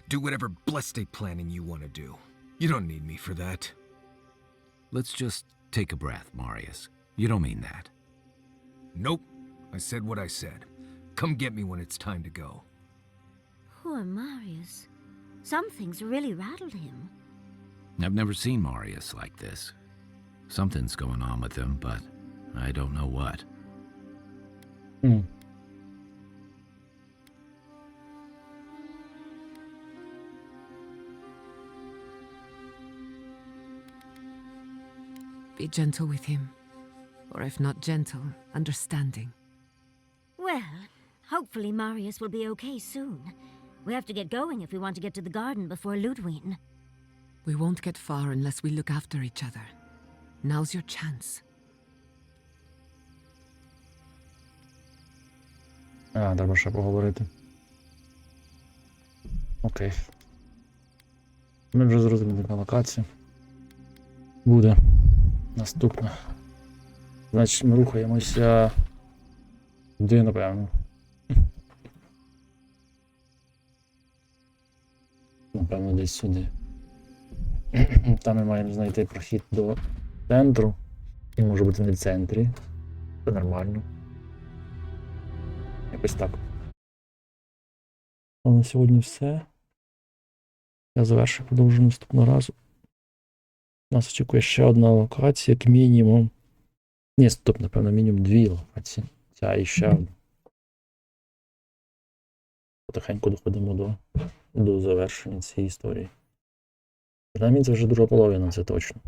Speaker 6: Do whatever blessed planning you want to do. You don't need me for that.
Speaker 7: Let's just take a breath, Marius. You don't mean that.
Speaker 6: Nope. I said what I said. Come get me when it's time to go.
Speaker 3: Poor Marius. Some things really rattled him.
Speaker 7: I've never seen Marius like this. Something's going on with him, but I don't know what.
Speaker 11: Be gentle with him. Or if not gentle, understanding.
Speaker 3: Well, hopefully Marius will be okay soon. We have to get going if we want to get to the garden before Ludwig.
Speaker 11: We won't get far unless we look after each other. Now's your chance.
Speaker 1: Треба ще поговорити. Окей. Ми вже зрозуміли, яка локація буде наступна. Значить, ми рухаємося туди, напевно. Напевно, десь сюди. Там ми маємо знайти прохід до центру. Він може бути не в центрі. Це нормально. Якось так. А на сьогодні все. Я завершую, продовжу наступного разу. Нас очікує ще одна локація, як мінімум. Ні, стоп, напевно, мінімум 2 локації. Ця і ще одна. Потихеньку доходимо до завершення цієї історії. Принаймні, це вже друга половина, це точно.